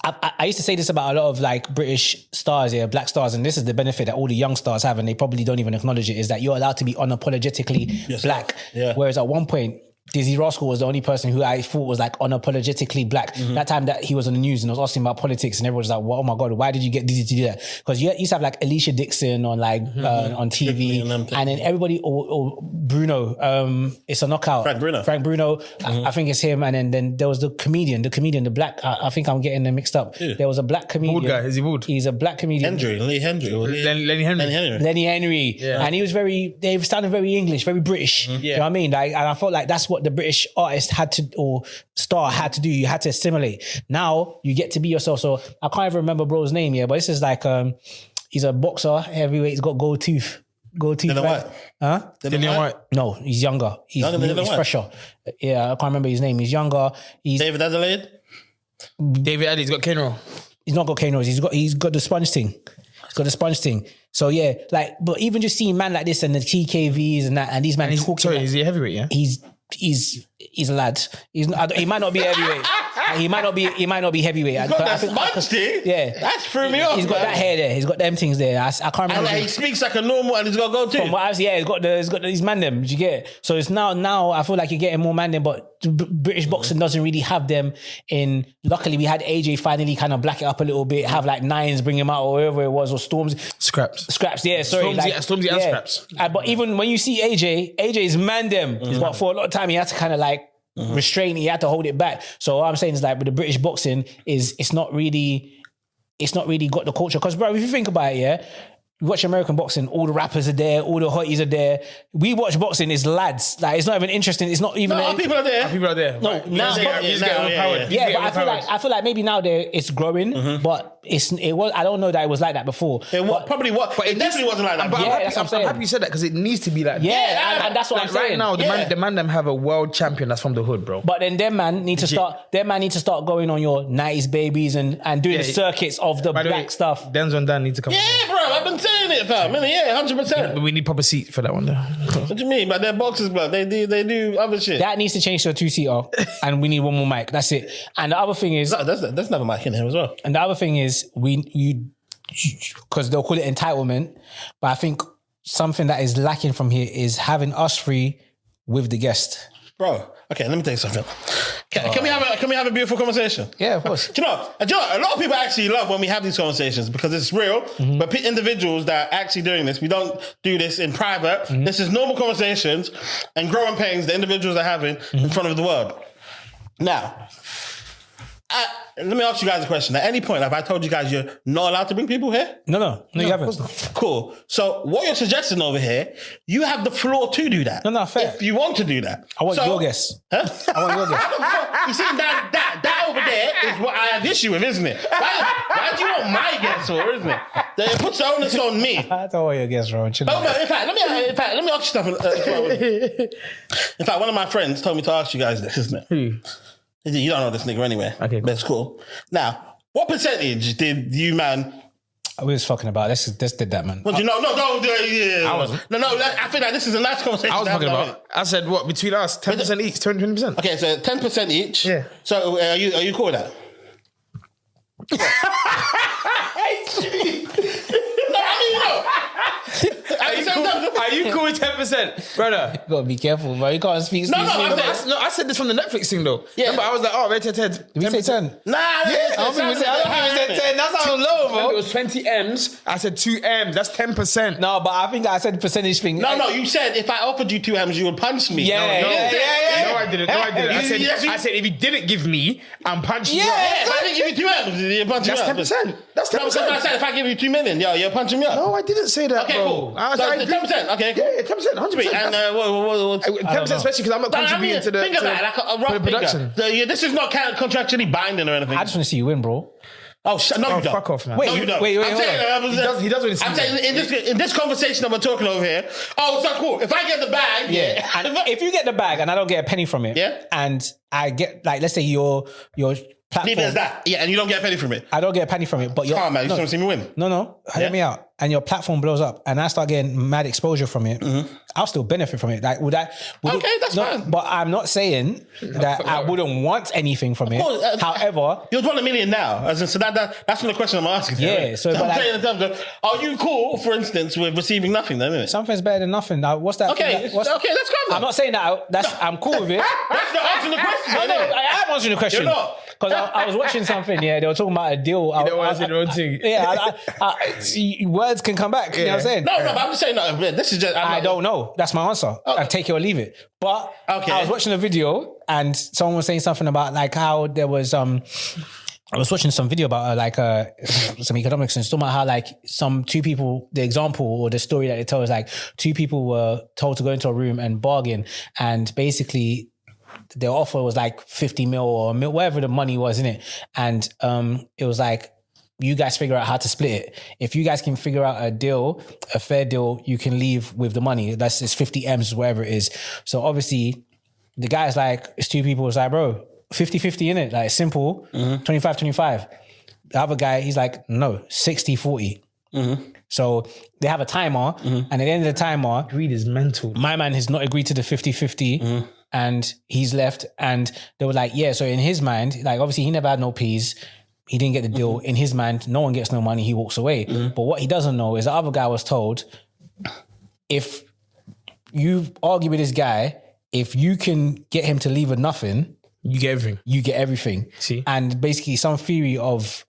I used to say this about a lot of like British stars here, black stars, and this is the benefit that all the young stars have, and they probably don't even acknowledge it, is that you're allowed to be unapologetically black.
Yeah.
Whereas at one point, Dizzy Rascal was the only person who I thought was like unapologetically black. That time that he was on the news and I was asking about politics and everyone was like, well, oh my God, why did you get Dizzy to do that? Because you used to have like Alicia Dixon on like on TV and then everybody, or Bruno, it's a knockout. Frank Bruno, I think it's him. And then there was the black, I think I'm getting them mixed up.
Yeah.
There was a black comedian.
Wood guy, is he Wood?
He's a black comedian.
Lenny Henry.
Lenny Henry.
Lenny Henry.
Yeah.
And he was they sounded very English, very British. You know what I mean? Like, and I felt like that's what the British artist had to, or star had to do. You had to assimilate. Now you get to be yourself. So I can't even remember bro's name, but this is like, he's a boxer, heavyweight, he's got gold teeth.
Dylan White.
Huh?
Dylan White.
No, he's younger. He's fresher. Yeah, I can't remember his name. He's younger.
David Adelaide?
David Addy's got Kane Roll.
He's not got Kane Rose. He's got the sponge thing. He's got the sponge thing. So yeah, like, but even just seeing man like this and the TKVs and that, and these men talking.
Sorry,
like,
is he a heavyweight? Yeah.
He's a lad. He might not be heavyweight. He might not be heavyweight.
He's got that sponge thing?
Yeah.
That threw me off.
He's got that hair there. He's got them things there. I can't remember.
And like, he speaks like a normal and he's got gold too.
From what I was, yeah, he's got these man them. Did you get it? So it's now I feel like you're getting more man them, but British boxing doesn't really have them in. Luckily, we had AJ finally kind of black it up a little bit, have like Nines bring him out or whatever it was, or Scraps, yeah, sorry.
Stormzy and Scraps.
But even when you see AJ's man them, but for a lot of time he had to kind of like restrain, he had to hold it back. So what I'm saying is like with the British boxing is it's not really got the culture. Because bro, if you think about it, yeah, you watch American boxing, all the rappers are there, all the hotties are there. We watch boxing, it's lads. Like it's not even interesting. It's not even.
No, people are there.
People are there.
No, now, but I feel like maybe now it's growing, but it was. I don't know that it was like that before.
But it definitely wasn't like that.
But
Yeah, that's what I'm saying.
I'm happy you said that because it needs to be like that.
Yeah, and that's what I'm saying.
Right now, the man them have a world champion that's from the hood, bro.
But then them man need to start going on your 90s babiys and doing the circuits of the black stuff.
Denzel and Dan need to come.
Yeah, bro, I've been saying it, fam. Yeah, 100%.
But we need proper seat for that one, though.
What do you mean? But they're boxers, bro. They do other shit.
That needs to change to a 2-seater, and we need one more mic. That's it. And the other thing is,
There's another mic in here as well.
and the other thing is, because they'll call it entitlement, but I think something that is lacking from here is having us three with the guest.
Bro, okay, let me tell you something. Can we have a beautiful conversation?
Yeah, of course.
Do you know, a lot of people actually love when we have these conversations because it's real, but individuals that are actually doing this, we don't do this in private. This is normal conversations and growing pains the individuals are having in front of the world. Now, let me ask you guys a question. At any point, have I told you guys you're not allowed to bring people here?
No, you haven't.
Cool. So what you're suggesting over here, you have the floor to do that.
No, fair.
If you want to do that.
I want your guess.
Huh?
I want your guess.
You see, that over there is what I have issue with, isn't it? Why do you want my guess for, isn't it? It puts the onus on me.
I don't want your guess, bro.
In fact, let me ask you something. In fact, one of my friends told me to ask you guys this, isn't it?
Who?
You don't know this nigga anyway.
Okay, cool.
That's cool. Now, what percentage did you, man?
We was fucking about. Let's did that, man.
What do you know? No, yeah.
I wasn't.
No, I think that this is a nice conversation.
I was talking about. I said what between us, 10% each, 20%.
Okay, so 10% each.
Yeah.
So are you cool with that?
Are you cool with 10%, brother?
You gotta be careful, bro. You can't speak.
I said this from the Netflix thing though. Yeah, remember I was like, oh, rate 10.
Did we say 10?
Nah,
I don't think we said 10. That's how low, bro. It was 20 M's. I said 2 M's. That's 10%.
No, but I think I said percentage thing.
No, you said if I offered you 2 M's, you would punch me.
Yeah.
No, I didn't. I said if you didn't give me, I'm punching you.
Yeah, if I didn't give you 2 M's, you're punching me up.
That's 10%. That's 10%.
No, because I said if I give you 2 million, you're punching me up.
No, I didn't say that,
Okay,
bro.
cool.
I
So
agree.
10%. Okay, cool.
Yeah, 10%, 100%.
And what?
10%, especially because I'm not contributing to the
Think about it, like a rough
production.
figure. This is not contractually binding or anything.
I just want to see you win, bro.
Oh, no, you don't.
Fuck off, man.
Wait,
No, you don't.
wait,
I'm saying,
He does what he
I'm
sees.
saying in this conversation that we're talking over here. Oh, so cool. If I get the bag,
Yeah. And if you get the bag and I don't get a penny from it,
Yeah.
and I get, like, let's say your platform.
leave it as that. Yeah, and you don't get a penny from it.
I don't get a penny from it, but
Come on, man. You just want to see me win.
No, hear me out. And your platform blows up, and I start getting mad exposure from it. I'll still benefit from it. Like, would
Okay, that's
no,
fine.
But I'm not saying that I wouldn't want anything from it.
course,
However,
You're $1 million now. As in, so that's not the question I'm asking.
Yeah,
Right?
so, but
I'm
like-
saying in terms of, are you cool, for instance, with receiving nothing then, isn't it?
something's better than nothing. Now, what's that?
Okay,
that's
let's go.
I'm not saying that. I'm cool with it.
That's not answering the question.
No,
innit?
I am answering the question.
You're not.
Because I was watching something, they were talking about a deal.
You don't want to say the wrong thing.
Words can come back, you know what I'm saying?
No, but I'm just saying, no, this is just...
I don't know. That's my answer. I take it or leave it. But
Okay.
I was watching a video and someone was saying something about like how there was I was watching some video about some economics and it's talking about how like two people, the example or the story that they tell is like 2 people were told to go into a room and bargain, and basically their offer was like 50 mil or a mil, whatever the money was in it. And it was like, you guys figure out how to split it. If you guys can figure out a fair deal, you can leave with the money. It's 50 M's, whatever it is. So obviously the guy's like, it's 2 people. It's like, bro, 50-50 in it. Like, it's simple, 25-25. The other guy, he's like, no, 60-40. So they have a timer, and at the end of the timer,
Greed is mental.
my man has not agreed to the 50-50 and he's left. And they were like, yeah, so in his mind, like obviously he never had no P's. He didn't get the deal. In his mind, no one gets no money. He walks away. But what he doesn't know is the other guy was told, if you argue with this guy, if you can get him to leave with nothing,
You get everything.
you get everything.
See?
And basically some theory of,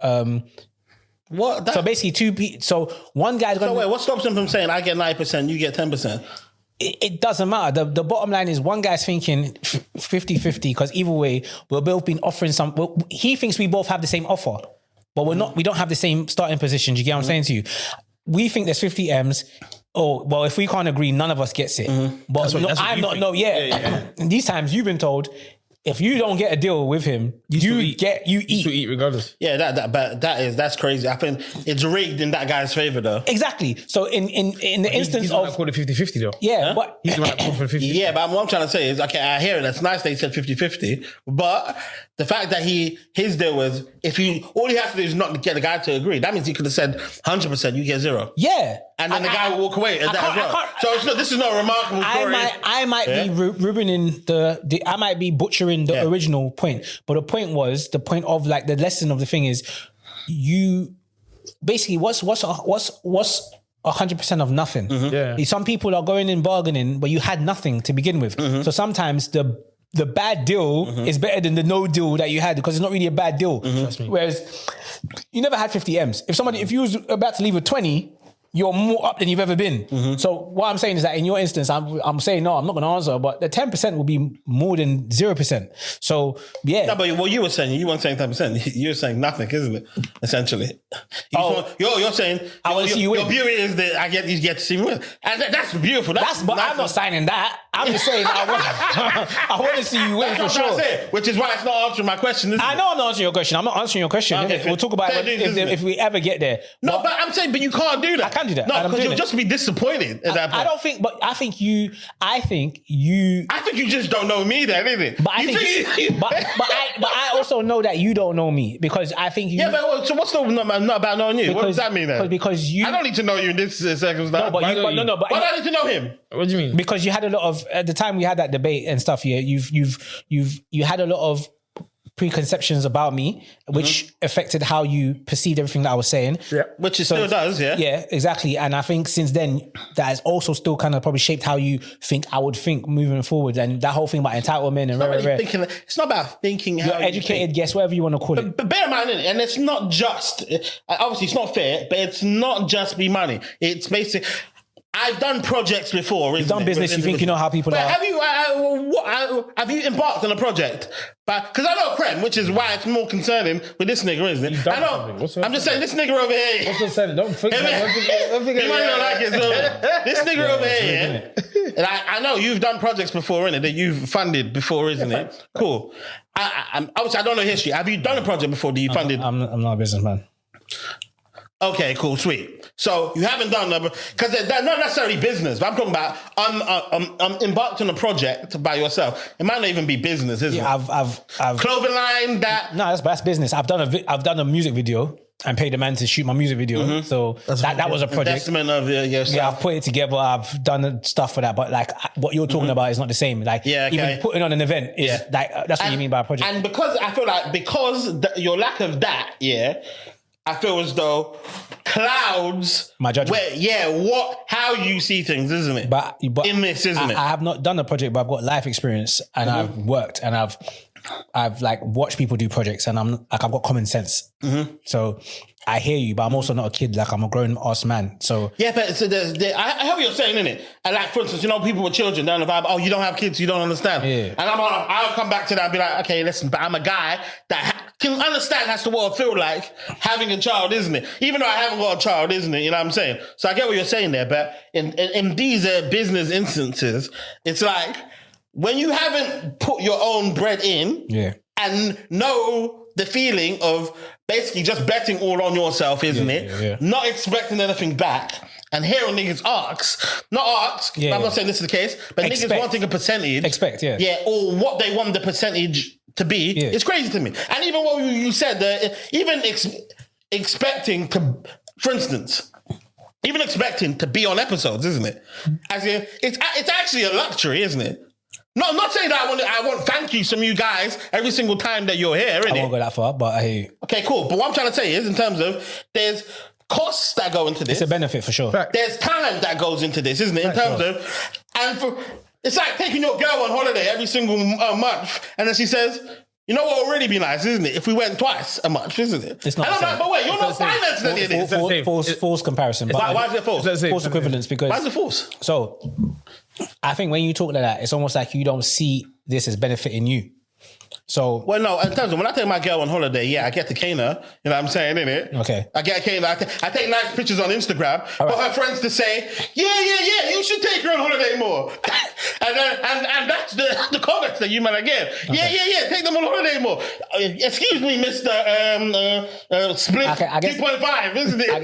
What?
so basically so one guy's
So
going
wait, what stops him from saying I get 9%, you get 10%?
it doesn't matter. The bottom line is one guy's thinking 50-50 because either way, we're both been offering he thinks we both have the same offer, but we don't have the same starting positions. You get what I'm saying to you? We think there's 50 M's. Oh, well, if we can't agree, none of us gets it. But
that's what
I'm
you
not,
think.
no, yeah. These times you've been told, if you don't get a deal with him, you eat.
You eat regardless.
Yeah, that's crazy. I think it's rigged in that guy's favor though.
Exactly. So in the instance
He's the one
of,
that called it 50-50 though.
yeah, but
He's the one that called for 50.
Yeah, but what I'm trying to say is, okay, I hear it. That's nice that he said 50-50, but the fact that his deal was, all he has to do is not get the guy to agree. That means he could have said 100%, you get 0.
yeah.
And then the guy will walk away as that as well. So this is not a remarkable story.
I might be ruining I might be butchering the original point, but the point of like the lesson of the thing is, you basically what's 100% of nothing.
Yeah.
Some people are going in bargaining, but you had nothing to begin with. So sometimes the bad deal is better than the no deal that you had because it's not really a bad deal. Whereas you never had 50 M's. If you was about to leave with 20, you're more up than you've ever been. So what I'm saying is that in your instance, I'm saying, no, I'm not going to answer, but the 10% will be more than 0%. So, yeah.
No, but what you were saying, you weren't saying 10%. You were saying nothing, isn't it? Essentially. You're saying,
I want to see you win.
Your beauty is that you get to see me win. And that's beautiful.
But
nice.
I'm not signing that. I'm just saying I want to see you win
That's
for
what I'm
sure.
saying, which is why it's not answering my question, isn't
I
it?
know I'm not answering your question. I'm not answering your question.
Okay,
We'll talk about it if we ever get there.
No, but I'm saying, but you can't do that.
I can't do that.
No,
And I'm
because
doing
you'll
it.
just be disappointed at that point.
I don't think, but I think you.
I think you just don't know me then, isn't it?
But I also know that you don't know me because I think you.
Yeah, but so what's not about knowing you? What does that mean then?
Because you.
I don't need to know you in this circumstance.
No, but
Why
you.
do
But
I need to know him?
What do you mean?
Because you had a lot of at the time we had that debate and stuff. Yeah, you had a lot of preconceptions about me, which affected how you perceived everything that I was saying.
Yeah.
Which it still does, yeah.
Yeah, exactly. And I think since then, that has also still kind of probably shaped how you think I would think moving forward. And that whole thing about entitlement and
It's not about thinking how
you're educated, guess whatever you want to call it.
But bear in mind, innit? And it's not just, obviously it's not fair, but it's not just be money. It's basically, I've done projects before.
You've done business, you think you know how people are.
Have you embarked on a project? Because I know Creme, which is why it's more concerning with this nigga, isn't it? I know. I'm just saying, this nigga over here.
What's the saying? Don't think.
You might not like it, so this nigga over here. And I know you've done projects before, innit? That you've funded before, isn't it? Cool. Obviously, I don't know history. Have you done a project before that you funded?
I'm not a businessman.
Okay, cool, sweet. So you haven't done them because they're not necessarily business. But I'm talking about I'm embarked on a project by yourself. It might not even be business, is it?
I've
clothing line that.
No, that's business. I've done a music video and paid a man to shoot my music video. So that was a project.
Investment of yourself.
Yeah, I've put it together. I've done stuff for that. But like what you're talking about is not the same. Like even putting on an event is like that's what you mean by a project.
And because I feel like your lack of that, I feel as though clouds
my judgment.
How you see things, isn't it?
But
in this, isn't it?
I have not done a project, but I've got life experience and I've worked and I've like watched people do projects and I've got common sense. So I hear you, but I'm also not a kid. Like I'm a grown ass man. So
yeah, but I hear what you're saying, innit? And like for instance, people with children down the vibe. Oh, you don't have kids, you don't understand.
Yeah.
And I'll come back to that and be like, okay, listen, but I'm a guy that can understand has to what I feel like having a child, isn't it? Even though I haven't got a child, isn't it? You know what I'm saying? So I get what you're saying there, but in these business instances, it's like when you haven't put your own bread in and know the feeling of basically just betting all on yourself, isn't it?
Yeah.
Not expecting anything back and hearing niggas I'm not saying this is the case, but niggas wanting a percentage. Or what they want the percentage to be. It's crazy to me. And even what you said, even expecting to, for instance, even expecting to be on episodes, isn't it? As in, it's actually a luxury, isn't it? No, I'm not saying that I want thank yous from you guys every single time that you're here, innit?
I won't go that far, but I hear you.
Okay, cool. But what I'm trying to say is, in terms of, there's costs that go into this.
It's a benefit for sure.
There's time that goes into this, isn't it? In terms of, it's like taking your girl on holiday every single month, and then she says, you know what would really be nice, isn't it? If we went twice a month, isn't it?
It's not.
And I'm like, but wait, you're not financing any of this.
False comparison.
Why is it false?
False equivalence because.
Why is it false?
So, I think when you talk like that, it's almost like you don't see this as benefiting you. So
well, no. In terms of when I take my girl on holiday, I get to cane her. You know what I'm saying, innit?
Okay.
I get cane her. I take nice pictures on Instagram for her friends to say, yeah, you should take her on holiday more. and that's the comments that you might get. Okay. Yeah, take them on holiday more. Excuse me, Mr. Split 2.5, isn't it?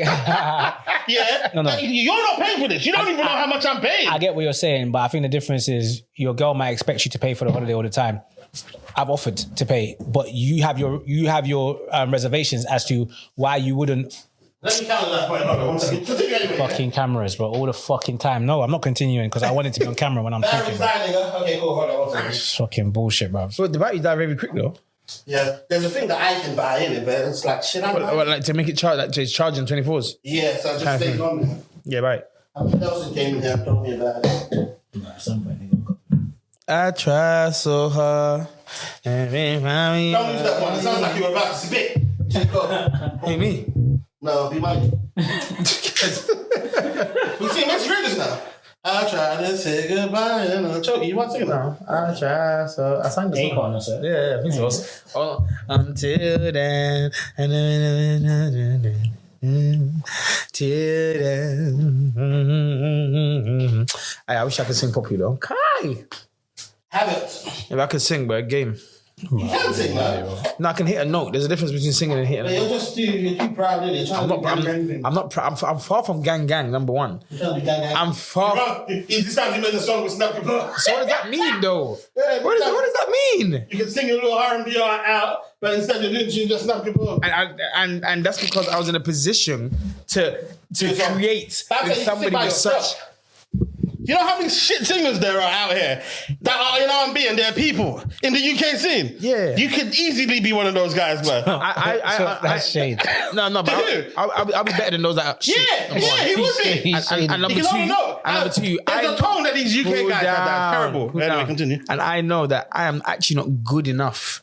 Yeah. No. You're not paying for this. You don't even know how much I'm paying.
I get what you're saying, but I think the difference is your girl might expect you to pay for the holiday all the time. I've offered to pay, but you have your reservations as to why you wouldn't.
Let me counter that point. Hold on 1 second.
Fucking cameras, bro, all the fucking time. No, I'm not continuing because I wanted to be on camera when I'm talking.
Okay, cool. Hold on 1 second.
It's fucking bullshit, bro.
So the battery die very quick though.
Yeah, there's a thing that I can buy in it, but it's like shit.
Like to make it charge, like it's charging 24s.
Yeah, so it just stays on there.
Yeah, right.
What else came in here and told me about it?
I try so hard.
Don't use that one. It sounds like you were about to spit.
Hey, me?
No, be mine. We see much greatness now. I try to say goodbye and I'll choke you. You want to sing it now?
I try so. I sang the song. Yeah, I think so. Oh, until then. Till then. I wish I could sing properly though. Kai!
Have it.
If I could sing, but game.
You can sing, man.
No, I can hit a note. There's a difference between singing and hitting a note.
You're too proud, innit?
I'm far from gang, number one. I'm far.
This time you made the song with Snap Your Butt.
So what does that mean, though? What does that mean?
You can sing a little R&B out, but instead you just Snap Your Butt.
And that's because I was in a position to create with somebody with such.
You know how many shit singers there are out here that are in R&B and there are people in the UK scene?
Yeah.
You could easily be one of those guys, man.
That's shade.
No, but I'll be better than those that.
Yeah, he would be.
And number two,
there's a tone that these UK guys have that's terrible. Anyway, continue.
And I know that I am actually not good enough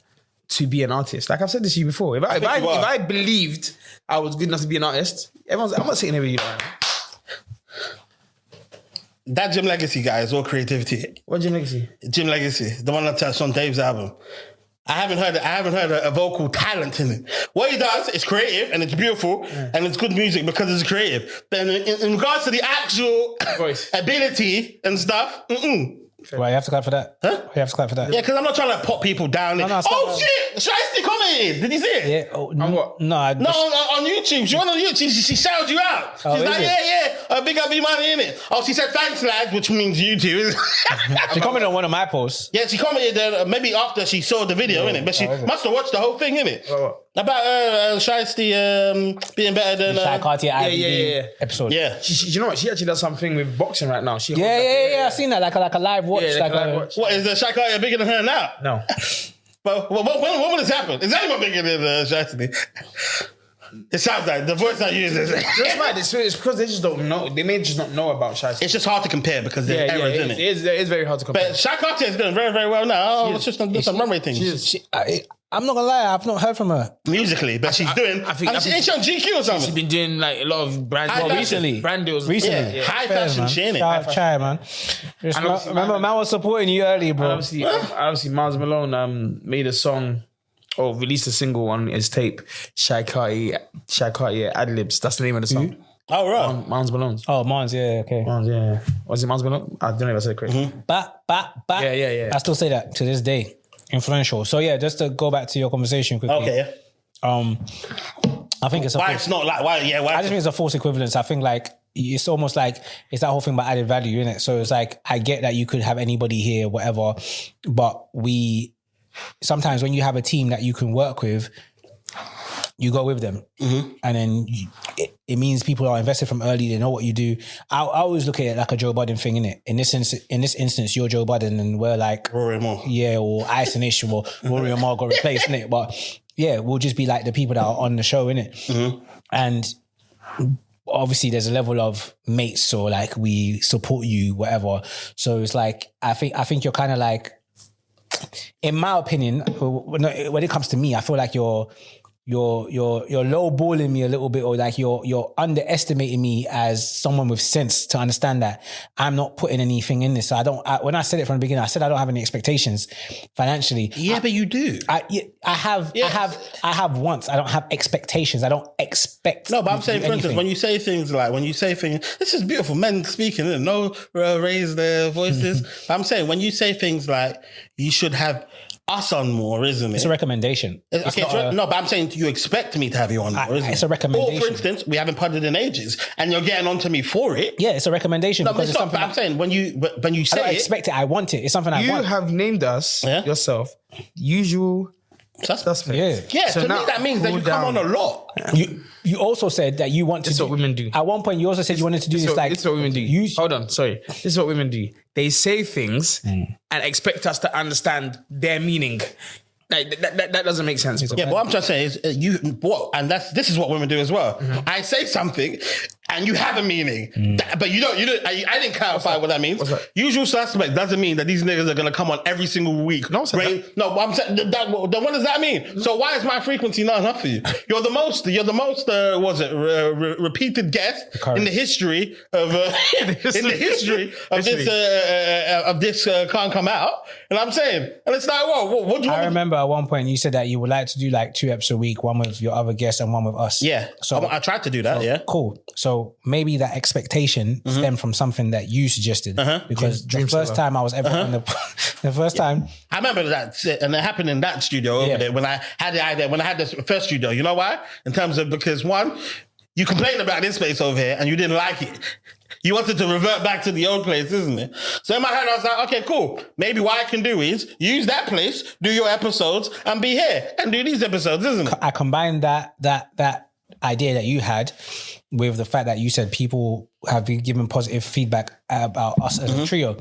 to be an artist. Like I've said this to you before. If I believed I was good enough to be an artist, I'm not sitting here with you right now.
That Jim Legacy guy is all creativity.
What Jim Legacy?
Jim Legacy, the one that's on Dave's album. I haven't heard a vocal talent in it. What he does is creative and it's beautiful and it's good music because it's creative. But in regards to the actual
voice,
ability and stuff,
Why you have to clap for that?
Huh?
You have to clap for that?
Yeah, because I'm not trying to pop people down. Shit! Shiesty commented. Did you see it?
Yeah. Oh, no,
what?
No,
on YouTube. She went on YouTube. She shouted you out. She's like, yeah. Big up, B Moni in it. Oh, she said thanks, lads, which means you too.
She commented on one of my posts.
Yeah, she commented maybe after she saw the video in it, but she must have watched the whole thing in it. About Shiesty being better than
Shy Cartier episode.
Yeah.
You know what? She actually does something with boxing right now.
Yeah. I've seen that like a live watch.
Yeah, like a live watch.
What is the Shy Cartier bigger than her now?
No.
But when will this happen? Is anyone bigger than Shiesty? It sounds like the voice I use is.
It's because they just don't know. They may just not know about Shiesty.
It's just hard to compare because there's errors in it.
It is very hard to compare.
But Shy Cartier is doing very, very well now. It's just some runway things.
I'm not gonna lie, I've not heard from her
musically, but she's doing. I think she's on GQ or something.
She's been doing like a lot of brand deals.
Recently. High fashion shit, innit?
Try, man. Remember, man was supporting you early, bro.
Obviously, Miles Malone made a song or released a single on his tape. Shy Cartier ad-libs. That's the name of the song.
Oh, right.
Miles Malone.
Oh, Miles, yeah, okay.
Miles, yeah. Was it Miles Malone? I don't know if I said it correctly.
Back.
Yeah.
I still say that to this day. Influential. So yeah, just to go back to your conversation quickly.
Okay.
I think it's a
why it's not like why
I just think it's a false equivalence. I think like it's almost like it's that whole thing about added value in it. So it's like I get that you could have anybody here, whatever, but sometimes when you have a team that you can work with, you go with them, and then it means people are invested from early. They know what you do. I always look at it like a Joe Budden thing, innit? In this instance, you're Joe Budden, and we're like
Rory Moore,
or Ice or Rory Moore got replaced, innit? But yeah, we'll just be like the people that are on the show, innit? And obviously, there's a level of mates, or like we support you, whatever. So it's like I think you're kind of like, in my opinion, when it comes to me, I feel like you're lowballing me a little bit, or like you're underestimating me as someone with sense to understand that I'm not putting anything in this. So when I said it from the beginning, I said I don't have any expectations financially.
Yeah, but you do.
I have wants. I don't have expectations. I don't expect.
No, but I'm saying, for instance, when you say things, this is beautiful. Men speaking, isn't it? No raise their voices. I'm saying when you say things like you should have us on more, isn't it?
It's a recommendation.
No, but I'm saying you expect me to have you on more, isn't it?
It's a recommendation.
Or, for instance, we haven't podded in ages, and you're getting onto me for it.
Yeah, it's a recommendation.
No,
because
it's not. But I'm saying when you say
I don't expect it. I want it. It's something I want.
You have named us yourself usual suspects.
Yeah. So to me, that means that you come on a lot.
You also said that you want to.
This is what women do.
At one point, you also said you wanted to do this.
This is what women do. Hold on, sorry. This is what women do. They say things and expect us to understand their meaning. Like that doesn't make sense.
Yeah, but what I'm trying to say is this is what women do as well. I say something and you have a meaning, but you don't. I didn't clarify what that means. Usual suspect doesn't mean that these niggas are gonna come on every single week. No, but I'm saying then what does that mean? So why is my frequency not enough for you? You're the most. Repeated guest in the history of this can't come out. And I'm saying, and it's like, what do you?
I remember at one point you said that you would like to do like 2 episodes a week, one with your other guests and one with us.
Yeah, so I tried to do that. Yeah,
cool. So maybe that expectation stemmed from something that you suggested, because the first time I was ever on the first time,
I remember that, and it happened in that studio over there when I had the idea, when I had this first studio. You know why? In terms of, because one, you complained about this place over here and you didn't like it. You wanted to revert back to the old place, isn't it? So in my head, I was like, okay, cool. Maybe what I can do is use that place, do your episodes, and be here and do these episodes, isn't it?
I combined that idea that you had with the fact that you said people have been given positive feedback about us as a trio.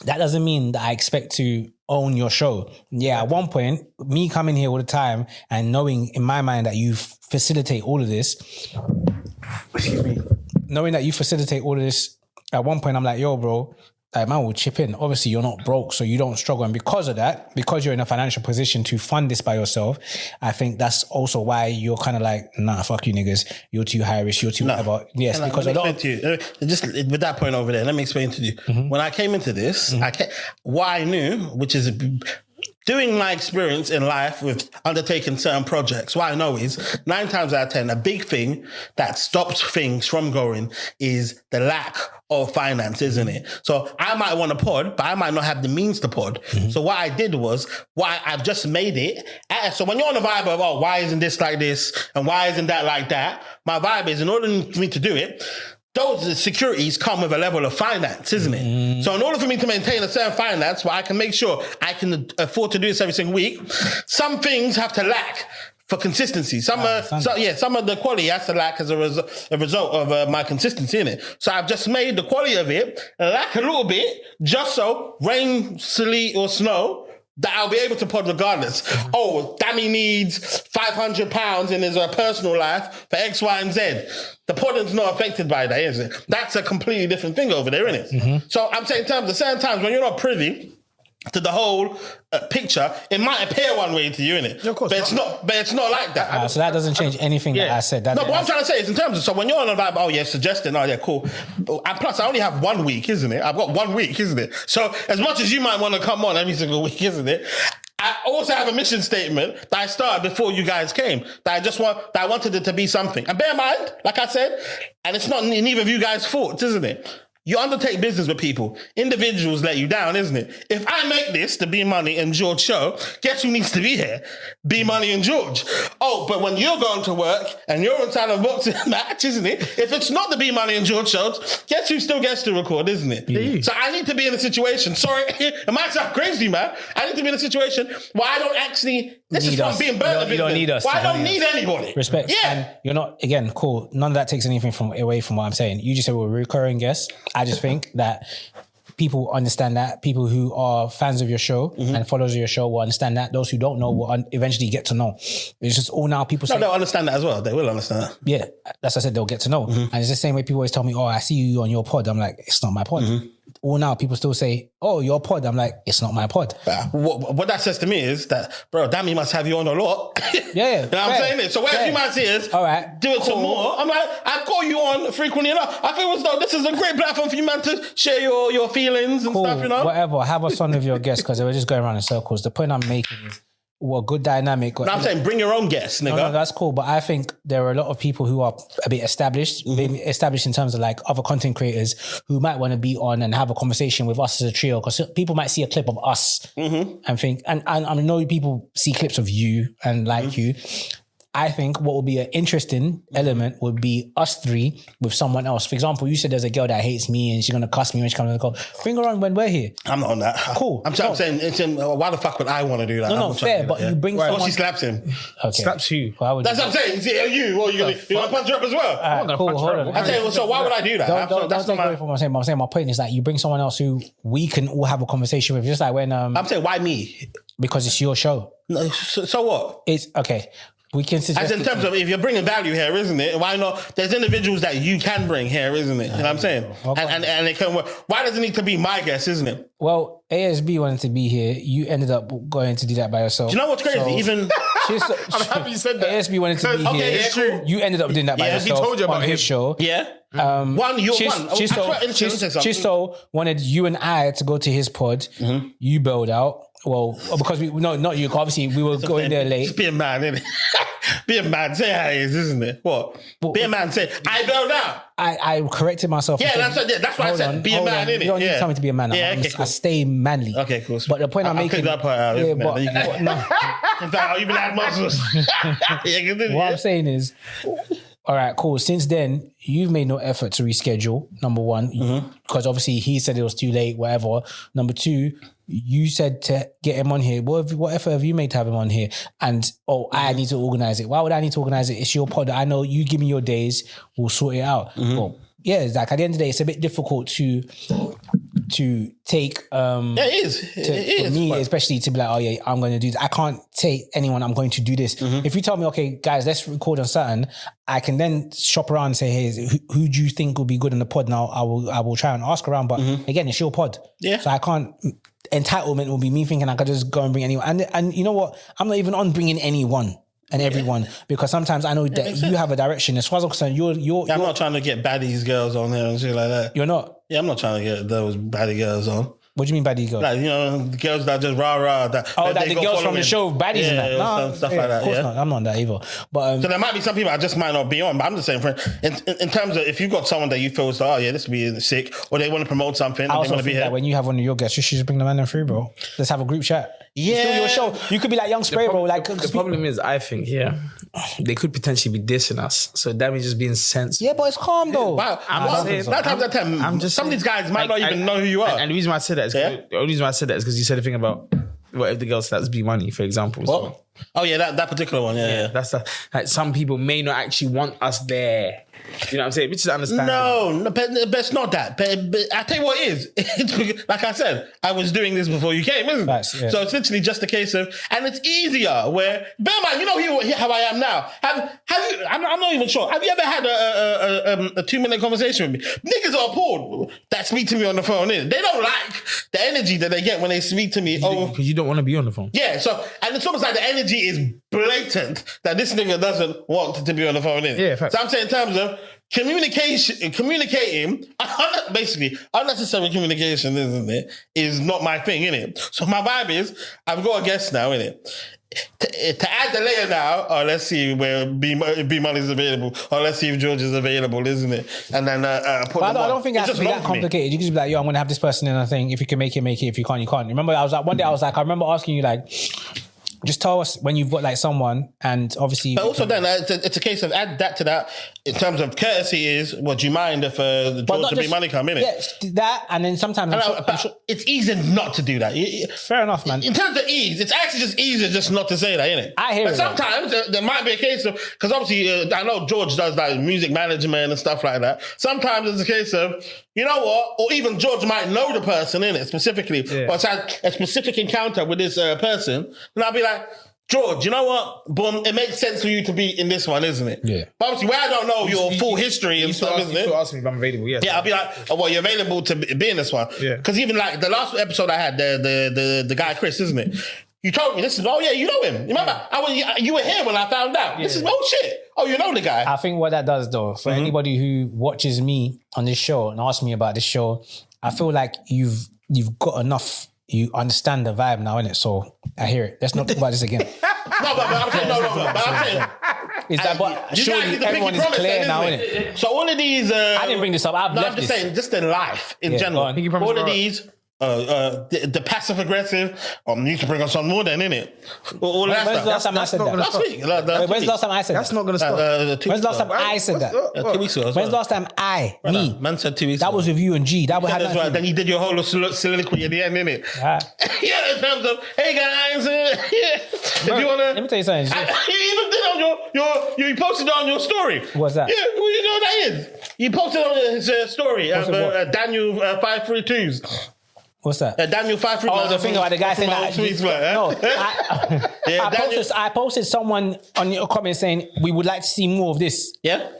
That doesn't mean that I expect to own your show. Yeah, at one point, me coming here all the time and knowing in my mind that you facilitate all of this, knowing that you facilitate all of this, at one point I'm like, yo, bro, like, man will chip in. Obviously, you're not broke, so you don't struggle. And because of that, because you're in a financial position to fund this by yourself, I think that's also why you're kind of like, nah, fuck you niggas. You're too high risk, you're too whatever. Yes, because a lot of...
Just with that point over there, let me explain to you. When I came into this, what I knew, which is... doing my experience in life with undertaking certain projects, what I know is 9 times out of 10, a big thing that stops things from going is the lack of finance, isn't it? So I might want to pod, but I might not have the means to pod. So what I did was, I've just made it. So when you're on the vibe of, oh, why isn't this like this? And why isn't that like that? My vibe is, in order for me to do it, those securities come with a level of finance, isn't it? So in order for me to maintain a certain finance where I can make sure I can afford to do this every single week, some things have to lack for consistency. Some of the quality has to lack as a result of my consistency in it. So I've just made the quality of it lack a little bit, just so rain, sleet or snow, that I'll be able to pod regardless. Oh, Dammy needs £500 in his personal life for X, Y, and Z. The podding's not affected by that, is it? That's a completely different thing over there, isn't it? So I'm saying in terms of certain times when you're not privy to the whole picture, it might appear one way to you, innit?
Yeah, of course.
But it's not like that.
So that doesn't change anything that I said.
What I'm trying to say is in terms of, so when you're on a vibe, oh yeah, suggesting, oh yeah, cool. And plus I only have 1 week, isn't it? I've got 1 week, isn't it? So as much as you might want to come on every single week, isn't it? I also have a mission statement that I started before you guys came, that I wanted it to be something. And bear in mind, like I said, and it's not neither of you guys' fault, isn't it? You undertake business with people. Individuals let you down, isn't it? If I make this the B Money and George show, guess who needs to be here? B Money and George. Oh, but when you're going to work and you're inside a boxing match, isn't it? If it's not the B Money and George shows, guess who still gets to record, isn't it? Yeah. So I need to be in a situation, sorry, it might sound crazy, man. I need to be in a situation where I don't actually, this is from being burnt.
You don't need us.
Why I don't need anybody.
Respect.
Yeah.
And you're not, again, cool. None of that takes anything away from what I'm saying. You just said we're recurring guests. I just think that people understand that. People who are fans of your show and followers of your show will understand that. Those who don't know will eventually get to know. It's just all now people say...
No, they'll understand that as well. They will understand that.
Yeah, that's what I said. They'll get to know. And it's the same way people always tell me, oh, I see you on your pod. I'm like, it's not my pod. All now people still say, oh, your pod. I'm like, it's not my pod.
What that says to me is that, bro, Dammy must have you on a lot.
Yeah.
You know what I'm saying? It. So where you might see is,
all right,
do it some more. I'm like, I call you on frequently enough. I feel as though this is a great platform for you, man, to share your feelings and stuff, you know?
Whatever. Have us on with your guests because they were just going around in circles. The point I'm making is, well, good dynamic.
No, I'm saying bring your own guests, nigga.
No, that's cool. But I think there are a lot of people who are a bit established, maybe established in terms of like other content creators who might want to be on and have a conversation with us as a trio. Because people might see a clip of us and think, and I know people see clips of you and like you. I think what would be an interesting element would be us three with someone else. For example, you said there's a girl that hates me and she's going to cuss me when she comes on the call. Bring her on when we're here.
I'm not on that.
Cool.
I'm saying, why the fuck would I want to do that?
No, fair, but you bring someone...
Or she slaps him.
Okay.
Slaps you.
That's what I'm saying. Is it you? Or you going to punch her up as well?
Cool, hold on.
I'm saying, so why would I do that?
Don't take away from what I'm saying. I'm saying my point is that you bring someone else who we can all have a conversation with. Just like when...
I'm saying, why me?
Because it's your show.
No, so what?
It's... Okay. We can suggest...
As in terms of if you're bringing value here, isn't it? Why not? There's individuals that you can bring here, isn't it? You know what I'm saying? And it can work. Why does it need to be my guest, isn't it?
Well, ASB wanted to be here. You ended up going to do that by yourself.
Do you know what's crazy?
I'm happy you said that.
ASB wanted to be here.
Yeah, true.
You ended up doing that by yourself.
He told you about
on his show.
Yeah.
Chiso wanted you and I to go to his pod. You bailed out. Well, because not you. Obviously, we were going there late.
Just be a man, innit? Be a man. Say how it is, isn't it? What? Be a man. Say, I bailed out.
I corrected myself.
Yeah, that's what I said. Be a man, innit?
You don't need to tell me to be a man.
Yeah, okay, cool.
I stay manly.
Okay, cool.
But the point I'm making...
I'll click that part out.
Yeah,
but no. In fact, you been had muscles.
What I'm saying is... all right, cool. Since then, you've made no effort to reschedule, number one, because obviously he said it was too late, whatever. Number two, you said to get him on here. What effort have you made to have him on here? And, I need to organize it. Why would I need to organize it? It's your pod. I know you give me your days, we'll sort it out. Well, yeah, it's like at the end of the day, it's a bit difficult to take
it is.
For me, especially to be like, oh yeah, I'm going to do this. I can't take anyone, I'm going to do this. If you tell me, okay, guys, let's record on something, I can then shop around and say, hey, who do you think will be good in the pod? Now I will try and ask around, but again, it's your pod.
Yeah.
So I can't, entitlement will be me thinking I could just go and bring anyone. And you know what? I'm not even on bringing anyone and everyone, because sometimes I know that you have a direction. As far as I'm concerned,
I'm not trying to get baddies girls on there and shit like that.
You're not?
Yeah, I'm not trying to get those baddie girls on.
What do you mean baddie girls?
Like, the girls that just rah-rah. That
the girls from the show, baddies and that. No,
stuff like that.
Of course not. I'm not on that either. But
so there might be some people I just might not be on, but I'm just saying, in terms of if you've got someone that you feel is like, oh yeah, this would be sick, or they want to promote something,
I
and they
also
want to be
think
here.
that when you have one of your guests, you should just bring the man in through, bro. Let's have a group chat.
Yeah.
It's still your show. You could be like Young Spray, bro. Like
The problem is, I think, they could potentially be dissing us. So that means just being sensible.
yeah, but it's calm though.
Wow,
I'm just saying,
I'm just some of these guys might not even know who you are.
And the reason why I said that is the only reason why I said that is because you said the thing about what if the girl starts B Moni, for example.
What? Oh yeah, that particular one. Yeah.
That's like some people may not actually want us there. You know what I'm saying? Which is understandable.
No, but it's not that. But I tell you what it is. It's because, like I said, I was doing this before you came, isn't it?
Facts, yeah.
So it's literally just a case of, and it's easier where, bear in mind, you know how I am now. Have you? I'm not even sure. Have you ever had a 2-minute conversation with me? Niggas are appalled that speak to me on the phone. They don't like the energy that they get when they speak to me.
Because you don't want to be on the phone.
Yeah. So, and it's almost like the energy is blatant that this nigga doesn't want to be on the phone.
Yeah, facts.
So I'm saying in terms of communicating, basically, unnecessary communication, isn't it, is not my thing, innit? So my vibe is, I've got a guest now, innit? To add the layer now, let's see where B Money is available, or let's see if George is available, isn't it? And then put
But
them
I
on.
don't think it has to be that complicated. You can just be like, yo, I'm going to have this person in a thing. If you can make it, make it. If you can't, you can't. Remember, one day I was like, I remember asking you like, just tell us when you've got like someone, and obviously. But
also, then it's a case of add that to that in terms of courtesy. Is what do you mind if George and B Money come in?
Yeah, that, and then sometimes I'm sure,
it's easy not to do that.
Fair enough, man.
In terms of ease, it's actually just easier just not to say that, innit?
I hear
but
it.
Sometimes there might be a case of, because obviously I know George does like music management and stuff like that. Sometimes it's a case of, you know what, or even George might know the person, innit, specifically, or it's had a specific encounter with this person, and I'll be like, George, you know what? Boom, it makes sense for you to be in this one, isn't it?
Yeah.
But obviously, where I don't know your full history and stuff, isn't it?
You ask me if I'm available, yes.
Yeah, I'll be like, oh, well, you're available to be in this one.
Yeah.
Because even like the last episode I had, the guy Chris, isn't it? You told me this is, oh yeah, you know him. Remember, you were here when I found out. This is, oh shit. Oh, you know the guy.
I think what that does though, for anybody who watches me on this show and asks me about this show, I feel like you've got enough. You understand the vibe now, innit? So I hear it. Let's not talk about this again.
But I'm saying,
Is that, but
you
surely
guys need to
everyone
pick
is
your
clear
promise
now,
then,
innit?
So all of these...
I didn't bring this up. I've left
I'm just
this.
saying, just in life, in
Yeah,
general.
go on.
All of these... the passive aggressive, need to bring us on more then, innit? All of that
When's the last
stuff.
time I said that?
Last week.
When's the last time I said that?
That's not going to stop.
When's the last time I said that?
2 weeks ago.
When's the last time me?
Man said 2 weeks
That
ago.
was with you and G. That was
That's right. Then you did your whole soliloquy at the end, innit? Yeah, in terms of, hey guys, if you want to...
Let me tell you something.
You even did on you posted it on your story.
What's that?
Yeah, well, you know what that is. You posted on his story, Daniel 532's.
What's that?
Daniel 532.
Oh, the thing about the guy saying that. No, I posted someone on your comment saying we would like to see more of this.
Yeah.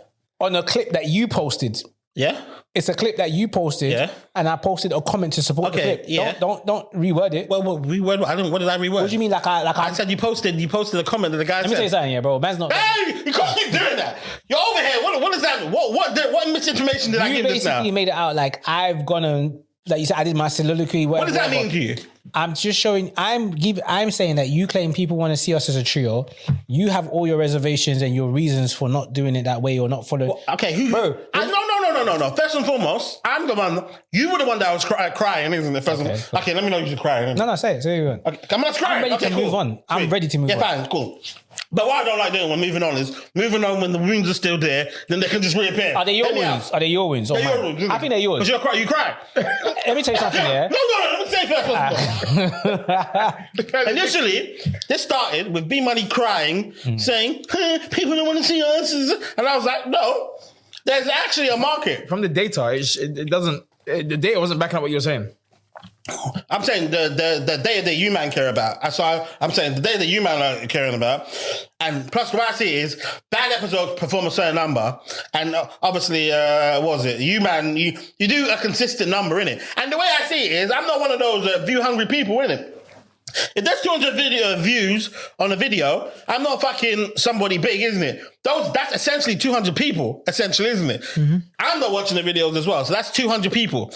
On a clip that you posted.
Yeah.
It's a clip that you posted, and I posted a comment to support the clip.
Yeah.
Don't reword it.
Well, reword. I didn't. What did I reword?
What do you mean? I
said you posted a comment that the guy said.
Let me tell you something, yeah, bro. Man's not.
Hey, you can't keep doing that. You're over here. What is that? What misinformation did I give this now?
You basically made it out like I've gone and, like you said, I did my soliloquy.
What does that mean to you?
I'm just showing. I'm saying that you claim people want to see us as a trio. You have all your reservations and your reasons for not doing it that way or not following.
Well, okay, bro. No. First and foremost, I'm the one. You were the one that was crying, isn't it? Okay, let me know you should cry.
No, say it. Okay, I'm
not crying.
I'm ready to move on. I'm ready to move on.
Yeah, fine, cool. But what I don't like doing when moving on is moving on when the wounds are still there, then they can just reappear.
Are they your wounds? Are they your wounds?
They're your wounds.
I think they're yours.
Because you cry.
Let me tell you something, yeah?
No, let me say first. Initially, this started with B Money crying, saying, people don't want to see us. And I was like, no, there's actually a market.
From the data, it doesn't, the data wasn't backing up what you were saying.
I'm saying the data that you man care about. So I'm saying the data that you man are caring about. And plus what I see is bad episodes perform a certain number. And obviously, what was it? You man, you do a consistent number, innit? And the way I see it is I'm not one of those view hungry people, innit? If there's 200 views on a video, I'm not fucking somebody big, isn't it? That's essentially 200 people, essentially, isn't it? Mm-hmm. I'm not watching the videos as well, so that's 200 people.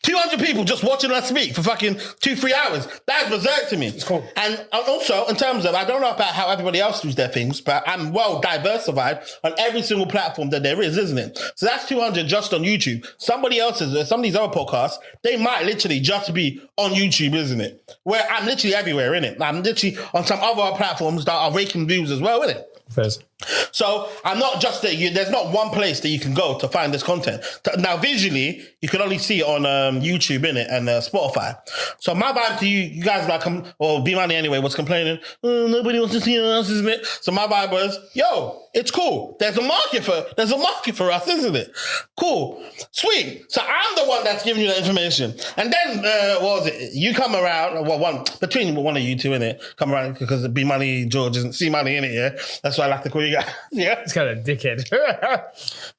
200 people just watching us speak for fucking 2-3 hours. That's berserk to me.
It's cool.
And also, in terms of, I don't know about how everybody else does their things, but I'm well diversified on every single platform that there is, isn't it? So that's 200 just on YouTube. Some of these other podcasts, they might literally just be on YouTube, isn't it? Where I'm literally everywhere, innit? I'm literally on some other platforms that are raking views as well, innit?
First.
So I'm not just that there's not one place that you can go to find this content. Now visually, you can only see it on YouTube, innit, and Spotify. So my vibe to you guys like, or B Money anyway, was complaining, nobody wants to see us, isn't it? So my vibe was, yo, it's cool. There's a market for us, isn't it? Cool. Sweet. So I'm the one that's giving you the information. And then, what was it? You come around, between one of you two, innit? Come around because B Money, George, isn't C Money, innit, yeah? That's why I like to call you guys. Yeah.
It's kind of dickhead.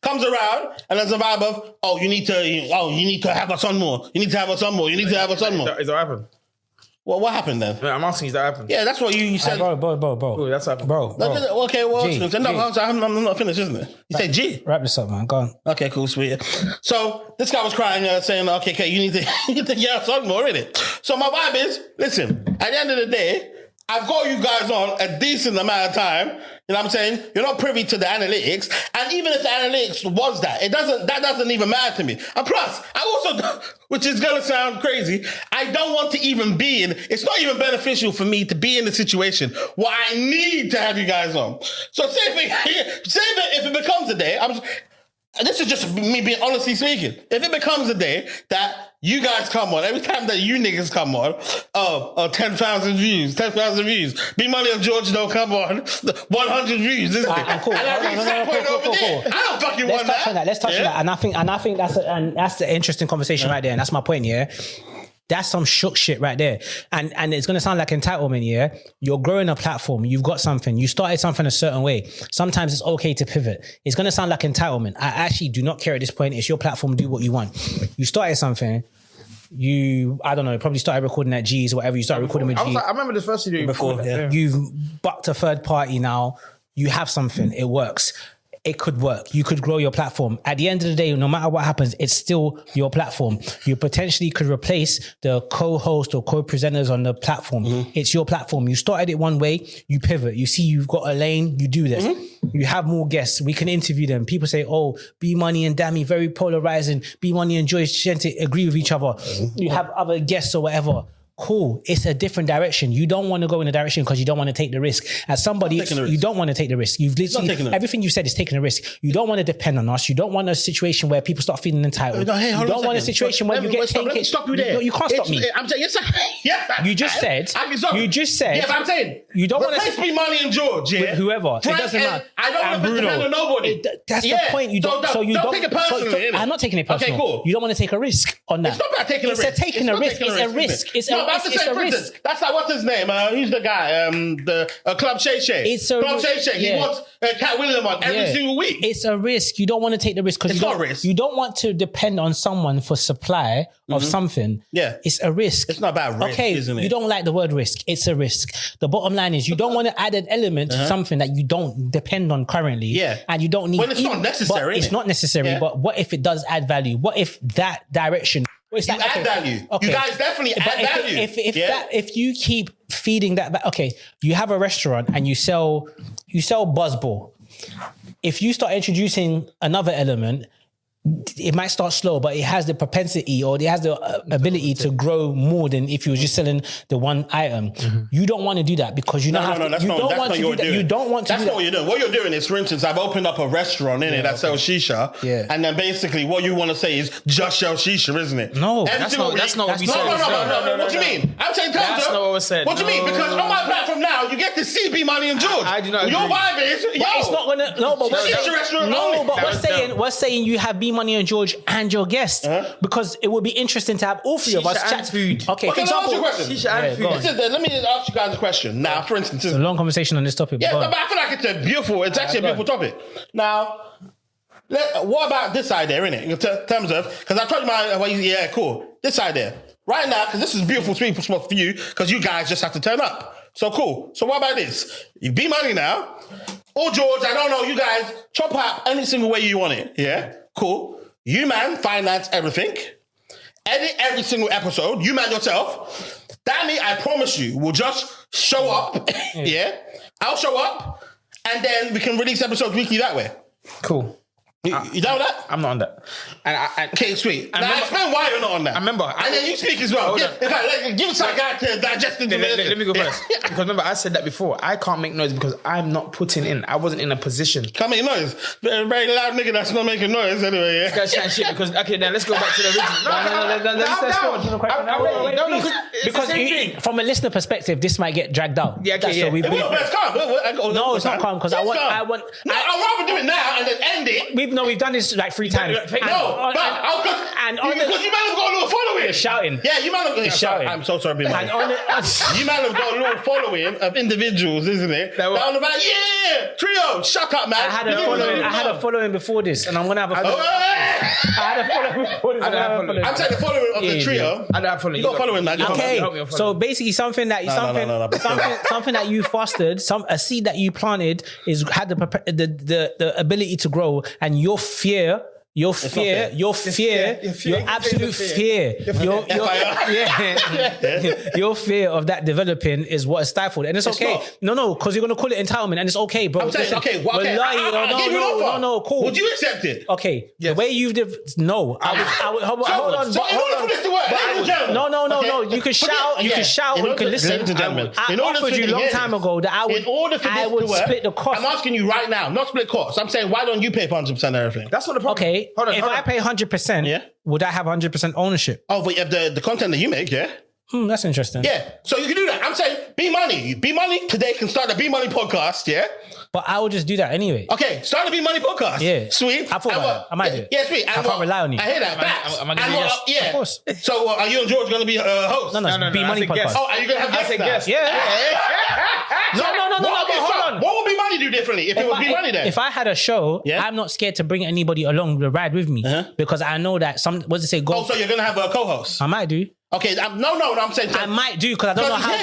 Comes around and there's a vibe of, you need to have us on more. You need to have us on more. You need to have us on more.
Is that what happened?
Well, what happened then?
Yeah, I'm asking, is that happened?
Yeah, that's what you said.
Bro.
Ooh, that's happened.
Bro.
Okay, well,
G.
I'm not finished, isn't it? You said G.
Wrap this up, man. Go on.
Okay, cool, sweet. So this guy was crying, saying, okay, you need to get us on more, innit? So my vibe is, listen, at the end of the day, I've got you guys on a decent amount of time. You know what I'm saying? You're not privy to the analytics. And even if the analytics was that doesn't even matter to me. And plus, I also, which is going to sound crazy, I don't want to even be in, it's not even beneficial for me to be in the situation where I need to have you guys on. So say if it becomes a day, this is just me being honestly speaking. If it becomes a day that you guys come on, every time that you niggas come on, 10,000 views. B Money and George don't come on, 100 views, isn't it?
Cool.
And I reach that point over there. I don't fucking want that.
Let's touch on that. And I think that's the interesting conversation right there. And that's my point, yeah. That's some shook shit right there. And it's going to sound like entitlement, yeah? You're growing a platform. You've got something. You started something a certain way. Sometimes it's okay to pivot. It's going to sound like entitlement. I actually do not care at this point. It's your platform. Do what you want. You started something. I don't know, probably started recording at G's or whatever. You started recording with G.
I remember the first video
before. Yeah.
You've bucked a third party now. You have something. It works. It could work. You could grow your platform. At the end of the day, no matter what happens, it's still your platform. You potentially could replace the co-host or co-presenters on the platform. Mm-hmm. It's your platform. You started it one way, you pivot. You see you've got a lane, you do this. Mm-hmm. You have more guests. We can interview them. People say, B Money and Dammy, very polarizing. B Money and Joyce Shente agree with each other. Mm-hmm. You have other guests or whatever. Cool. It's a different direction. You don't want to go in a direction because you don't want to take the risk. As somebody, you don't want to take the risk. You've literally, everything you said is taking a risk. You don't want to depend on us. You don't want a situation where people start feeling entitled.
No, hey,
you don't want a situation where you get taken.
Let me stop you there.
No, you can't stop me.
I'm saying, yes,
you just said. Yeah,
but I'm saying.
You don't want to.
Replace B Money and George, yeah?
Whoever. It doesn't matter.
I don't want to depend on nobody.
That's the point. You don't. So you don't
take it personally.
I'm not taking it personally.
Okay, cool.
You don't want to take a risk on that.
It's not about taking a risk.
It's taking a risk. It's a risk. It's a risk.
That's like, what's his name? Who's the guy? Club Shay Shay. Club Shay Shay. He wants Cat William on every single week.
It's a risk. You don't want to take the risk because you don't want to depend on someone for supply of something.
Yeah.
It's a risk.
It's not about risk, isn't it?
You don't like the word risk. It's a risk. The bottom line is you don't want to add an element to something that you don't depend on currently.
Yeah.
And you don't need...
When it's not necessary.
It's not necessary, but what if it does add value? What if that direction...
add value. Okay. You guys definitely add value.
If you keep feeding that, okay, you have a restaurant and you sell buzzball. If you start introducing another element, it might start slow, but it has the propensity or it has the ability to grow more than if you were just selling the one item. You don't want to do that because you don't want to do that. You don't want to do that.
That's not what you're doing. What you're doing is, for instance, I've opened up a restaurant in it that sells shisha.
Yeah.
And then basically what you want to say is just sell shisha, isn't it?
No,
that's not what we said.
No. What do you mean? I'm saying
That's not what we said.
What do you mean? Because on my platform now, you get to see B Money and George.
I do not
Your
agree.
vibe is,
But it's not gonna. No, but
shisha restaurant only.
we're saying you have B Money and George and your guest because it would be interesting to have all three of us
Shisha
chat.
and food.
Okay, for
Let me ask
example,
you a question.
Shisha and food.
go on.
Let me ask you guys a question. Now, for instance,
It's a long conversation on this topic.
yeah,
Go
but
on.
I feel like it's actually a beautiful topic. Now, what about this idea, innit? In terms of, because I told you cool. This idea. Right now, because this is a beautiful sweet spot for you, because you guys just have to turn up. So cool. So what about this? You be Money now, or George, I don't know, you guys chop up any single way you want it. Yeah? Cool. You man finance everything. Edit every single episode. You man yourself. Danny, I promise you, will just show up. Yeah? I'll show up. And then we can release episodes weekly that way.
Cool.
You down with that?
I'm not on that.
Okay, sweet. Now explain why you're not on that.
I remember.
And then you speak as well. Give us a guy to digest into
Let me go first. Because remember, I said that before. I can't make noise because I'm not putting in. I wasn't in a position.
Can't make noise. Very, very loud nigga that's not making noise anyway, yeah?
This guy's chatting shit because, okay, now let's go back to the original.
Because from a listener perspective, this might get dragged out.
Yeah, okay,
So
yeah.
it's
calm.
No, it's not calm because I want.
No, I'd rather do it now and then end it.
We've done this like 3 times.
Because you might have got a little following.
Shouting.
Yeah, you might have got
shouting.
I'm so sorry,
And on
you might have got a little following of individuals, isn't it? Down about, trio, shut up, man.
I had a following before this, and I'm gonna have a following. I had a following before this.
I'm saying the following of the trio.
I don't have following.
You got following, man.
Okay, so basically something that something that you fostered, a seed that you planted had the ability to grow, and your fear, your absolute fear, your fear of that developing is what is stifled, and it's okay. No, because you're gonna call it entitlement, and it's okay, bro.
I'm saying, okay, cool. Would you accept it?
Okay, the way you've no, I would hold on.
So in order for this to work, ladies and gentlemen,
no, you can shout, you can listen.
Ladies and gentlemen,
I offered you a long time ago that I would split the cost.
I'm asking you right now, not split costs. I'm saying, why don't you pay 100% of everything?
That's not the problem.
Okay, if I pay 100%, would I have 100% ownership?
Oh, but the content that you make, yeah?
That's interesting.
Yeah, so you can do that. I'm saying, B Money today can start a B Money podcast, yeah?
But I would just do that anyway.
Okay, start a B Money podcast.
Yeah.
Sweet.
I thought about it. I might do it.
Yeah, sweet.
I can't rely on you.
I hear that. Facts.
Am I gonna be a guest?
Yeah.
Of course.
So are you and George going to be hosts?
No, B Money podcast.
Oh, are you going to have guests now?
guest. Yeah. No, hold on.
What would B Money do differently if it was B Money then?
If I had a show, I'm not scared to bring anybody along the ride with me because I know that so you're
going to have a co-host?
I might do.
Okay, I'm saying...
I might do because I don't know how...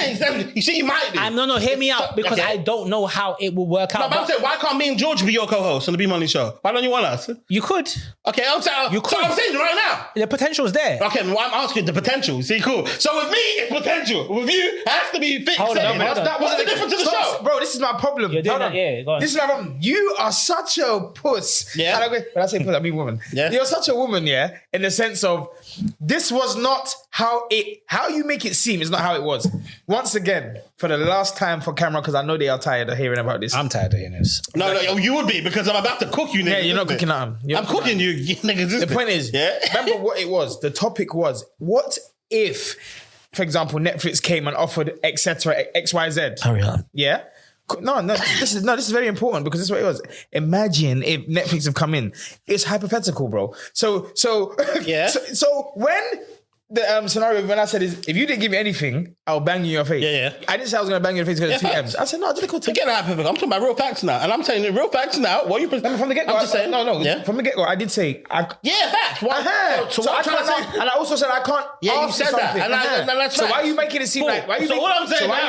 You see, you might do.
Hear me out because I don't know how it will work out.
No, but I'm saying, why can't me and George be your co-host on the B Money show? Why don't you want us?
You could.
Okay, I'm saying...
You could.
So I'm saying right now.
The potential is there.
Okay, well, I'm asking the potential. See, cool. So with me, it's potential. With you, it has to be fixed.
Hold on.
What's the difference to the show?
Bro, this is my problem.
You're doing that, go on.
This is my problem. You are such a puss.
Yeah.
When I say puss, I mean woman.
Yeah.
You're such a woman, yeah, in the sense of this was not how you make it seem is not how it was. Once again, for the last time for camera, because I know they are tired of hearing about this.
I'm tired of hearing this.
No, you would be because I'm about to cook you niggas.
Yeah, you're not cooking at him.
I'm cooking you niggas.
The point is, remember what it was? The topic was, what if, for example, Netflix came and offered etc. XYZ?
Hurry up.
Yeah? No, this is very important because this is what it was. Imagine if Netflix have come in. It's hypothetical, bro. So
yeah.
So when the scenario when I said is if you didn't give me anything, I'll bang you in your face.
Yeah.
I didn't say I was gonna bang you in your face because of 2 M's. I said no, I did a
Forget that hypothetical. I'm talking about real facts now, and I'm saying the real facts now. What you
from the get go?
I'm just saying.
No.
Yeah?
From the get go, I did say
facts. What?
So what I'm trying to say, and I also said I can't.
Yeah, you
ask
said
for
that,
something.
and that's
so
facts.
why are you making it seem like? Why are you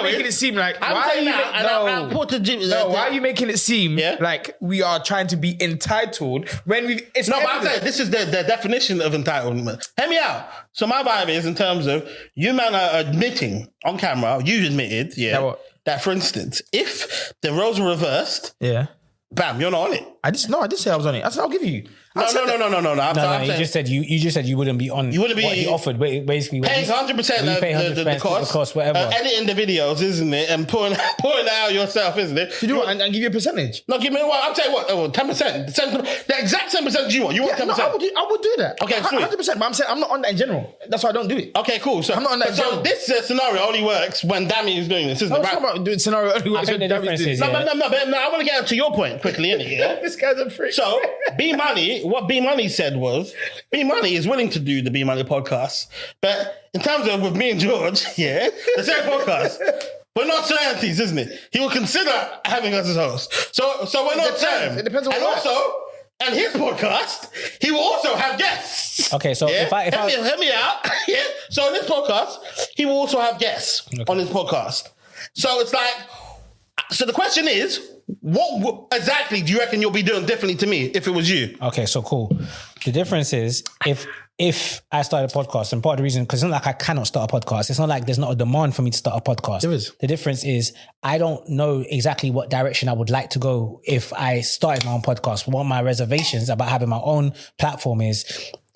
making it seem like?
I'm saying now, and I put the
no. Why are you making it seem like we are trying to be entitled when we? It's
no, but I'm saying this is the definition of entitlement. Hear me out. So my vibe is in terms of you man are admitting on camera, you admitted, that for instance, if the roles were reversed, bam, you're not on it.
I did say I was on it. I said I'll give you.
No.
You just said you wouldn't be on.
You wouldn't be.
What he offered, basically.
Paying 100% of the cost,
whatever.
Editing the videos, isn't it? And pouring it out yourself, isn't it?
You do what? And give you a percentage?
No, give me what? I'm saying what? 10%. The exact 10% you want. You want 10%?
No, I would do that.
Okay, sweet.
100%. But I'm saying I'm not on that in general. That's why I don't do it.
Okay, cool. So
I'm not on that in general.
this scenario only works when Dammy is doing this, isn't
I
it?
was
Right?
talking about doing scenario only works
think
when
the
Dammy's
difference
doing it.
is,
No, I want to get to your point quickly, innit? Yeah.
This guy's a freak.
So, B Money, what B Money said was, B Money is willing to do the B Money podcast, but in terms of with me and George, yeah, the same podcast. We're not certainties, isn't it? He will consider having us as hosts. So we're not certain.
It depends on
and
what
also, and his podcast, he will also have guests.
Okay, so
Yeah?
if
Hear me out. Yeah. So on this podcast, he will also have guests on his podcast. So it's like, so the question is, what exactly do you reckon you'll be doing differently to me if it was you?
Okay, so cool. The difference is if I started a podcast, and part of the reason, because it's not like I cannot start a podcast. It's not like there's not a demand for me to start a podcast.
There is.
The difference is I don't know exactly what direction I would like to go if I started my own podcast. One of my reservations about having my own platform is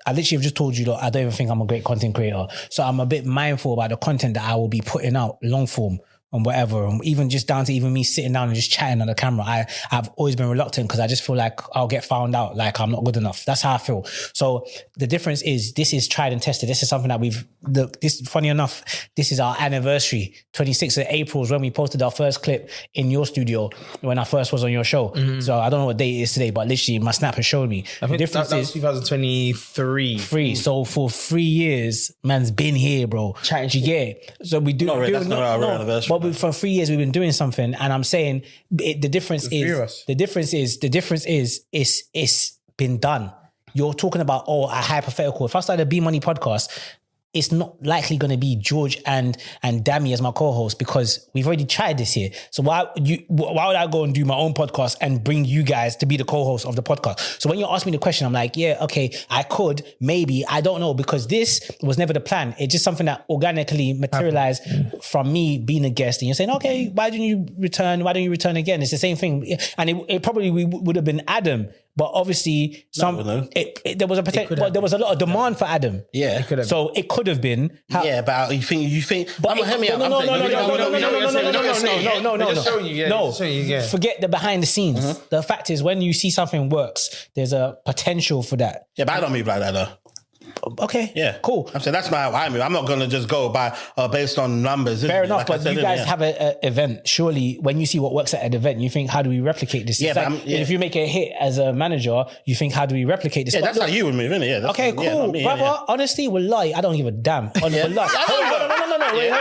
I literally have just told you that I don't even think I'm a great content creator. So I'm a bit mindful about the content that I will be putting out long form and whatever, and even just down to even me sitting down and just chatting on the camera. I've always been reluctant because I just feel like I'll get found out, like I'm not good enough. That's how I feel. So the difference is this is tried and tested. This is something that funny enough, this is our anniversary. 26th of April is when we posted our first clip in your studio when I first was on your show. Mm-hmm. So I don't know what date it is today, but literally my snap has showed me.
I think the difference is 2023.
So for 3 years, man's been here, bro.
Chatting
you get it? So we do.
Not really, that's not our real anniversary.
But for 3 years we've been doing something, and I'm saying the difference is it's been done. You're talking about a hypothetical. If I started a B Money podcast, it's not likely going to be George and Dammy as my co-host because we've already tried this here. So why would I go and do my own podcast and bring you guys to be the co-host of the podcast? So when you ask me the question, I'm like, yeah, okay, I could, maybe, I don't know, because this was never the plan. It's just something that organically materialized from me being a guest. And you're saying, okay, why don't you return? Why don't you return again? It's the same thing. And it probably would have been Adam. But obviously, there was a lot of demand for Adam.
Yeah,
so it could have been.
But you think? But hear me out.
No. Forget the behind the scenes. Mm-hmm. The fact is, when you see something works, there's a potential for that.
Yeah, but I don't move like that though.
Okay.
Yeah.
Cool.
I'm saying that's not how I move. I'm not going to just go by based on numbers.
Fair enough, but you guys have an event. Surely, when you see what works at an event, you think, how do we replicate this?
Yeah,
if you make a hit as a manager, you think, how do we replicate this?
Yeah, that's how you would move, isn't it? Yeah.
Okay, cool. Brother, honestly, wallahi, I don't give a damn. No.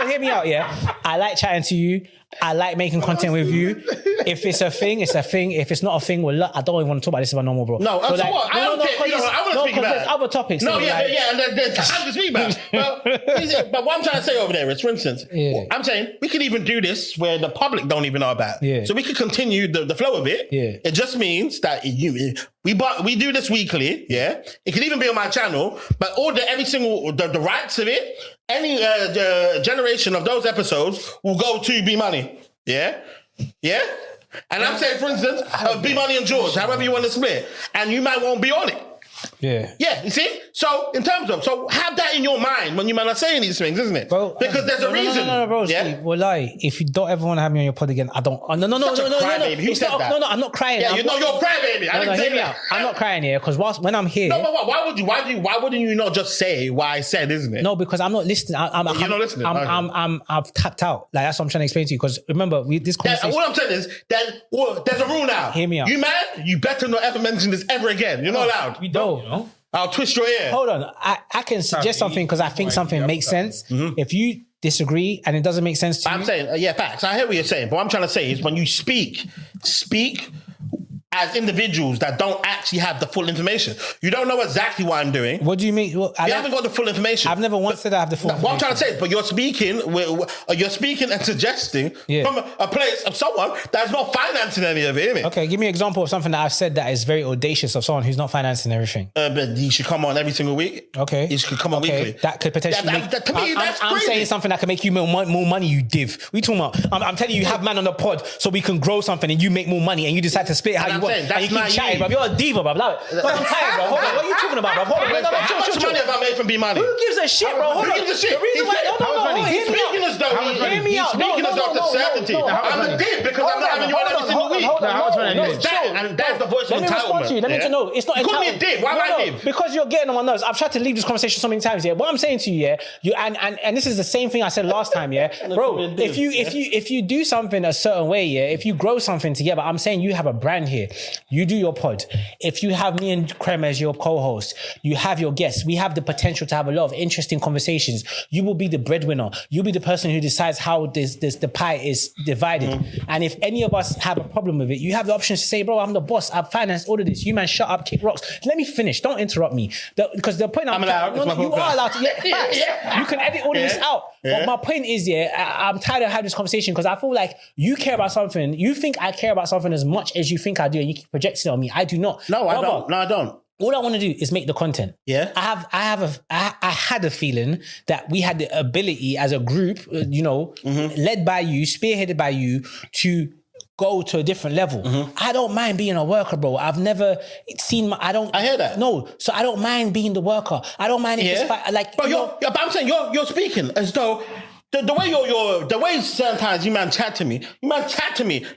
Hear me out, yeah. I like chatting to you. I like making content with you. If it's a thing, it's a thing. If it's not a thing, well, I don't even want to talk about this with my normal bro.
No, so what? I don't care. I want to speak about
there's other topics.
No, and there's time to speak about. But what I'm trying to say over there is, for instance, I'm saying we could even do this where the public don't even know about. Yeah. So we could continue the flow of it. Yeah. It just means that we do this weekly. Yeah. It could even be on my channel, but every single the rights of it, any generation of those episodes will go to B Money. Yeah. Yeah. And I'm saying, for instance, B Money and George, however you want to split, and you might won't be on it.
Yeah.
Yeah, you see? So, in terms of, have that in your mind when you man are saying these things, isn't it?
Bro,
because there's a reason.
No, bro.
Yeah?
Steve, well, if you don't ever want to have me on your pod again, I don't. No.
Crybaby. Who said that?
No, I'm not crying.
Yeah, you're crybaby. I didn't say that.
I'm not crying here because when I'm here.
No, but why wouldn't you not just say what I said, isn't it?
No, because I'm not listening.
You're not listening.
I've tapped out. Like, that's what I'm trying to explain to you. Because remember, this conversation.
What I'm saying is, there's a rule now.
Hear me out.
You man, you better not ever mention this ever again. You're not allowed.
We don't, you know?
I'll twist your ear.
Hold on. I can suggest something because I think something makes sense. Mm-hmm. If you disagree and it doesn't make sense to you.
I'm saying, facts. I hear what you're saying. But what I'm trying to say is when you speak as individuals that don't actually have the full information. You don't know exactly what I'm doing.
What do you mean? Well,
you haven't got the full information.
I've never once said I have the full information.
What I'm trying to say is, but you're speaking and suggesting from a place of someone that's not financing any of it, innit?
Okay, give me an example of something that I've said that is very audacious of someone who's not financing everything.
But he should come on every single week.
Okay.
He should come on weekly.
That could potentially
to me, that's
I'm
crazy.
saying something that can make you more money, you div. What are you talking about? I'm telling you, have man on the pod so we can grow something and you make more money and you decide to split how you want want.
saying,
And
that's
you keep
naive.
chatting, bro. You're a diva, bro. Like, but I'm tired, bro. Hold on, what are you talking about, bro? Hold on,
How much money have I made from B Moni?
Who gives a shit, bro? Hold
Who
on.
gives a shit?
The reason why,
He's speaking as though
Hear me out.
speaking as though to certainty. I'm a div because I'm not having you on every single week. And that's the voice of
Let me respond
entitlement.
to you. Let me know. It's not
You call me a
entitlement.
div. Why am I div?
Because you're getting on my nerves. I've tried to leave this conversation so many times. Yeah, what I'm saying to you, yeah, you and this is the same thing I said last time. Yeah, bro. If you do something a certain way, yeah, if you grow something together, I'm saying you have a brand here. You do your pod. If you have me and Creme as your co-host, you have your guests. We have the potential to have a lot of interesting conversations. You will be the breadwinner. You'll be the person who decides how the pie is divided. And if any of us have a problem with it, you have the option to say, bro, I'm the boss. I've financed all of this. You man, shut up, kick rocks. Let me finish. Don't interrupt me. Because the point
I'm allowed.
you are allowed to. Yeah, facts. You can edit all of this out.
Yeah.
But my point is, I'm tired of having this conversation because I feel like you care about something. You think I care about something as much as you think I do, and you keep projecting it on me. I do not.
No, I don't. No, I don't.
All I want to do is make the content.
Yeah.
I had a feeling that we had the ability as a group, led by you, spearheaded by you, to go to a different level. I don't mind being a worker, bro. I've never seen I
hear that.
No, so I don't mind being the worker. I don't mind if it's like.
But but I'm saying you're speaking as though. The way certain times you man chat to me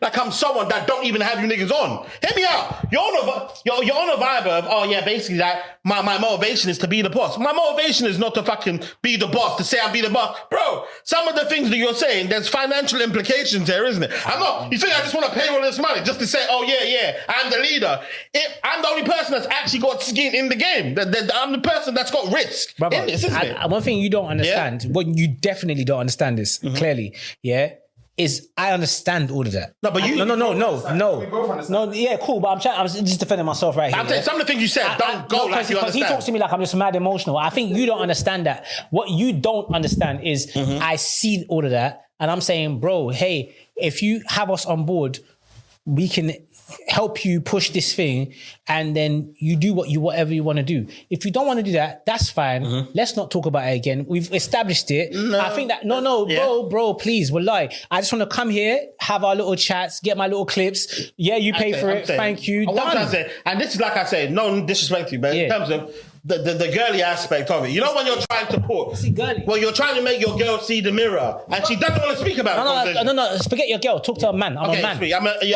like I'm someone that don't even have you niggas on. Hear me out. You're on a vibe of basically that my motivation is to be the boss. My motivation is not to fucking be the boss, to say I'll be the boss. Bro, some of the things that you're saying, there's financial implications there, isn't it? You think I just want to pay all this money just to say, oh yeah, I'm the leader. I'm the only person that's actually got skin in the game. I'm the person that's got risk in this, isn't it?
One thing you don't understand, what you definitely don't understand this clearly, is I understand all of that.
No, but
no. Yeah, cool. But I was just defending myself right here.
I'm saying some of the things you said don't go like you understand.
Because he talks to me like I'm just mad emotional. I think you don't understand that. What you don't understand is I see all of that, and I'm saying, bro, hey, if you have us on board, we can help you push this thing, and then you do whatever you want to do. If you don't want to do that, that's fine. Let's not talk about it again. We've established it.
No.
I think that bro, please, wallahi. I just want to come here, have our little chats, get my little clips. Yeah, you pay for it. Thank you.
What I'm trying to say, and this is like I say, no disrespect to you, but in terms of the girly aspect of it. You know when you're trying to put, well, you're trying to make your girl see the mirror, and she doesn't want to speak about it.
No, forget your girl. Talk to a man. I'm a man. Go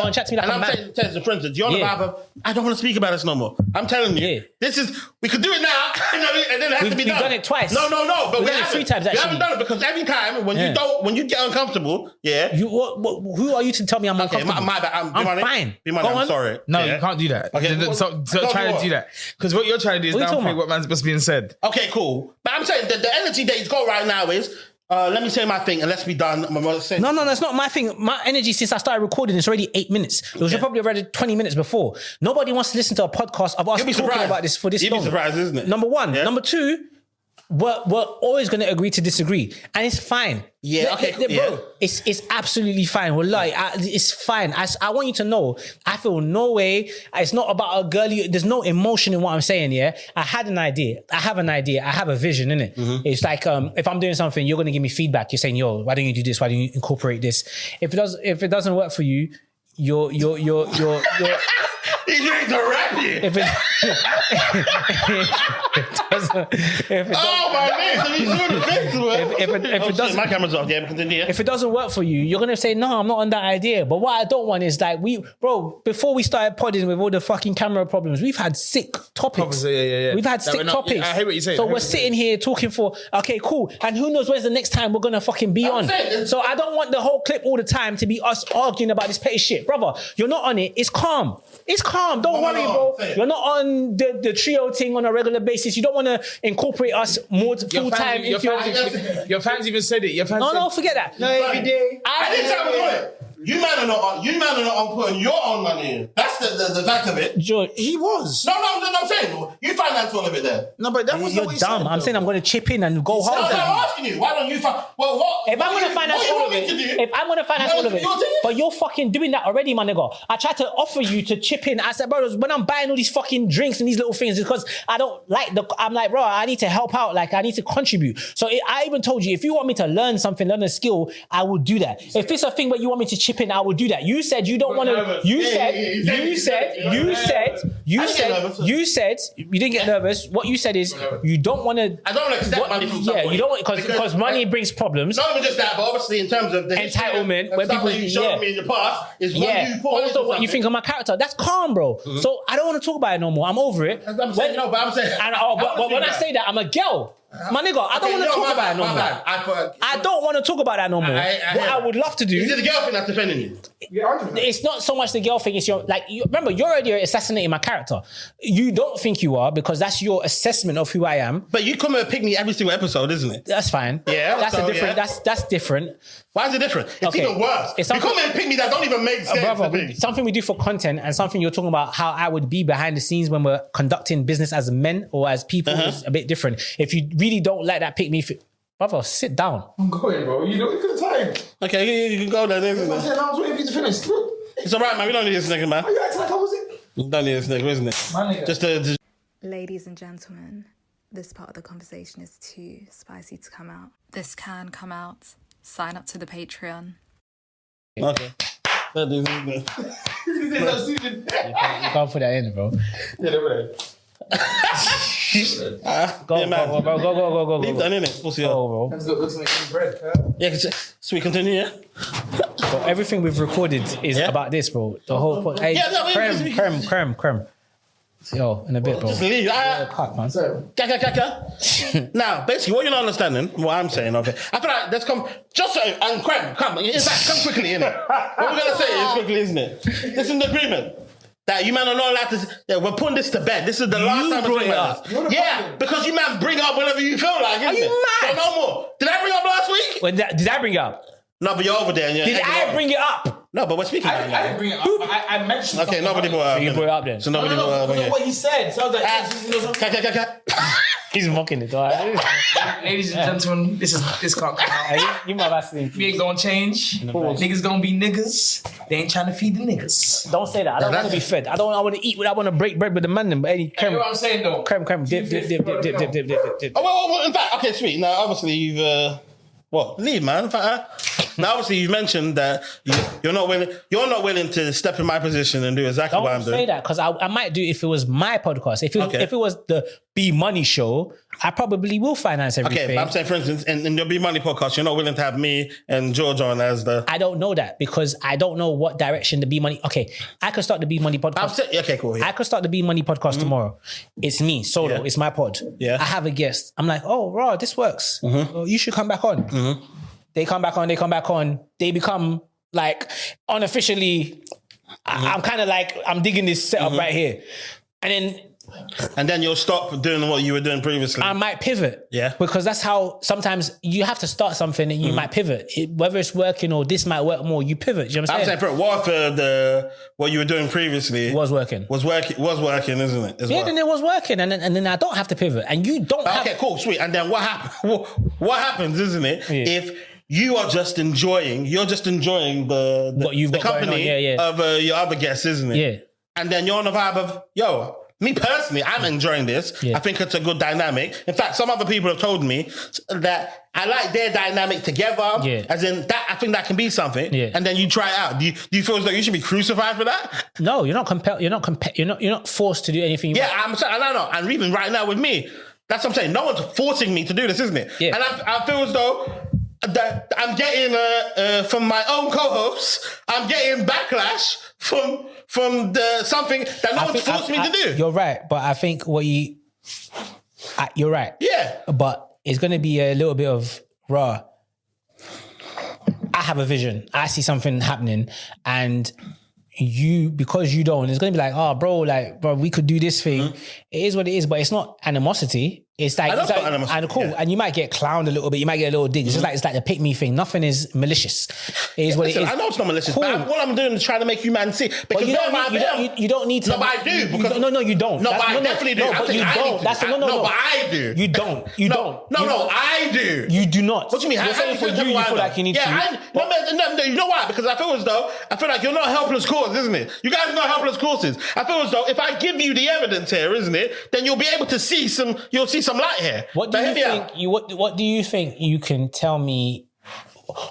and chat to me like a man.
And I'm saying, for instance, you're on the vibe of, I don't want to speak about this no more. I'm telling you, this is, we could do it now, and then it has to be done.
We've done it twice.
No, but
we've done it 3 times, actually.
We haven't done it because every time when you get uncomfortable,
who are you to tell me I'm uncomfortable?
My bad.
I'm fine.
I'm sorry.
No, you can't do that.
Okay.
So try to do that. Because what you're trying to do is downplay what man's being said.
Okay, cool. But I'm saying the energy that he's got right now is, let me say my thing and let's be done.
No, that's not my thing. My energy since I started recording is already 8 minutes. It was probably already 20 minutes before. Nobody wants to listen to a podcast of us talking about this for this long.
You'll be surprised, isn't it?
Number one. Yeah. Number two, we're always going to agree to disagree. And it's fine.
Yeah, okay,
bro, it's absolutely fine. Wallahi, it's fine. I want you to know, I feel no way. It's not about a girly. There's no emotion in what I'm saying, yeah? I had an idea. I have an idea. I have a vision, innit? It's like, if I'm doing something, you're going to give me feedback. You're saying, yo, why don't you do this? Why don't you incorporate this? If it doesn't work for you, you're
He's ready to rap you.
If it doesn't,
my camera's off. Yeah, continue.
If it doesn't work for you, you're gonna say no. I'm not on that idea. But what I don't want is like before we started podding with all the fucking camera problems, we've had sick topics.
Yeah.
We've had sick topics.
I hate what you're saying.
So we're sitting here talking for okay, cool. And who knows when's the next time we're gonna fucking be on? So I don't want the whole clip all the time to be us arguing about this petty shit, brother. You're not on it. It's calm. It's calm. Don't worry, bro. You're not on the trio thing on a regular basis. You don't want to incorporate us more full time.
Your fans even said it.
No, forget that.
No, every day.
I didn't tell you it. You man are not on putting your own money in. That's the fact of it.
George,
he was.
No, I'm saying you finance all of it there.
No, but that was
you're dumb. I'm saying I'm going to chip in and go hard.
No, I'm asking you. Why don't you what?
If I'm going to finance all of it, but you're fucking doing that already, my nigga. I tried to offer you to chip in. I said, bro, when I'm buying all these fucking drinks and these little things, it's because I don't like I'm like, bro, I need to help out. Like, I need to contribute. So I even told you, if you want me to learn something, learn a skill, I will do that. If it's a thing where you want me to chip chip in, I would do that. You said you don't want to. You said you didn't get nervous. What you said is you don't want to.
I don't want to accept money from somebody.
Yeah, you don't want because money brings problems.
Not even just that, but obviously in terms of the
entitlement, when people
you showed me in the past is when you put
also what you think of my character. That's calm, bro. So I don't want to talk about it no more. I'm over it.
I'm saying.
But when I say that, I'm a girl. My nigga, I don't want to talk about it no more. I don't want to talk about that no more. What I would love to do.
Is it the girl thing that's defending you?
It's not so much the girl thing. It's remember, you're already assassinating my character. You don't think you are because that's your assessment of who I am.
But you come and pick me every single episode, isn't it?
That's fine.
Yeah,
that's a different. Yeah. That's different.
Why is it different? It's even worse. You come and pick me that don't even make sense.
Brother, something we do for content and something you're talking about how I would be behind the scenes when we're conducting business as men or as people is a bit different. If you really don't like that, pick me. Brother, sit down.
I'm going, bro. You don't get time.
Okay, you can go there.
I was waiting for you to finish.
It's all right, man. We don't need this nigga, man.
Are you acting like I was it?
We don't need this nigga, isn't it?
My nigga.
Just
Ladies and gentlemen, this part of the conversation is too spicy to come out. This can come out. Sign up to the Patreon.
Okay.
You can't put that in, bro. Go.
Leave that in it. We'll see.
Bro.
Let's go to make some bread.
Yeah, so we continue, yeah?
Bro, everything we've recorded is about this, bro. The whole hey, creme. Yo, in a bit, bro.
Just leave. Now, basically, what you're not understanding, what I'm saying, okay? I feel like let's come, just and creme, come quickly, innit? What we're gonna say is quickly, isn't it? This is an agreement. That you man are not allowed to. We're putting this to bed. This is the last time
brought it up.
Yeah, because you man bring it up whenever you feel like.
Are you mad?
No more. Did I bring it up last week?
Did I bring it up?
No, but you're over there. And
Did I bring it up?
No, but we're speaking.
I didn't bring it up. I mentioned.
Okay, nobody brought it up.
So you brought it up then.
So nobody brought it up.
No, what he said. So I was like,
He's mocking it, alright.
ladies and gentlemen, this can't come out.
You might have to.
We ain't gonna change. Niggas gonna be niggas. They ain't trying to feed the niggas.
Don't say that. I don't want to be fed. I want to eat. I want to break bread with the man. But any creme.
You know what I'm saying though?
Creme. Dip.
Oh, well, in fact, okay, sweet. Now, obviously, you've leave, man. In fact, now, obviously, you mentioned that you're not willing to step in my position and do exactly what I'm doing.
Don't say that because I might do if it was my podcast. If it was the B Money show, I probably will finance everything.
Okay, but I'm saying, for instance, in your B Money podcast, you're not willing to have me and George on as the.
I don't know that because I don't know what direction the B Money. Okay, I could start the B Money podcast.
Okay, cool. Yeah.
I could start the B Money podcast tomorrow. It's me solo.
Yeah.
It's my pod.
Yeah.
I have a guest. I'm like, oh, raw, this works. Well, you should come back on. They come back on. They become like unofficially. I'm kind of like I'm digging this setup right here, and then
you'll stop doing what you were doing previously.
I might pivot.
Yeah.
Because that's how sometimes you have to start something and you might pivot. Whether it's working or this might work more, you pivot. Do you know what I'm saying?
What if what you were doing previously
was working,
isn't it?
Then it was working, and then I don't have to pivot, and you don't.
Okay, cool, sweet. And then what happens? What happens, isn't it? Yeah. If you are just enjoying, the company of your other guests, isn't it?
Yeah.
And then you're on the vibe of, yo, me personally, I'm enjoying this.
Yeah.
I think it's a good dynamic. In fact, some other people have told me that I like their dynamic together.
Yeah.
As in that, I think that can be something.
Yeah.
And then you try it out. Do you feel as though you should be crucified for that?
No, you're not compelled. You're not forced to do anything. You want.
I'm saying, I know. And even right now with me, that's what I'm saying. No one's forcing me to do this, isn't it?
Yeah.
And I feel as though that I'm getting from my own co-hosts, I'm getting backlash from something that no one's forced me to do.
You're right, but I think you're right.
Yeah.
But it's going to be a little bit of raw. I have a vision. I see something happening, and because you don't, it's going to be like, oh, bro, we could do this thing. It is what it is, but it's not animosity. It's like, and cool. Yeah. And you might get clowned a little bit. You might get a little dig. It's just like the pick me thing. Nothing is malicious. It is what it is.
I know it's not malicious,
cool.
but what I'm doing is trying to make you man see. Because
you don't need to.
No, but I do. Because
no, you don't.
No, but I definitely do.
No, but you don't. No,
but I do.
You don't.
No, I do.
You do not.
What do you mean?
You're saying for you feel like you need to.
No, you know why? Because I feel like you're not a helpless cause, isn't it? You guys are not helpless causes. I feel as though if I give you the evidence here, isn't it? Then you'll be able to see some light here.
What do you think you can tell me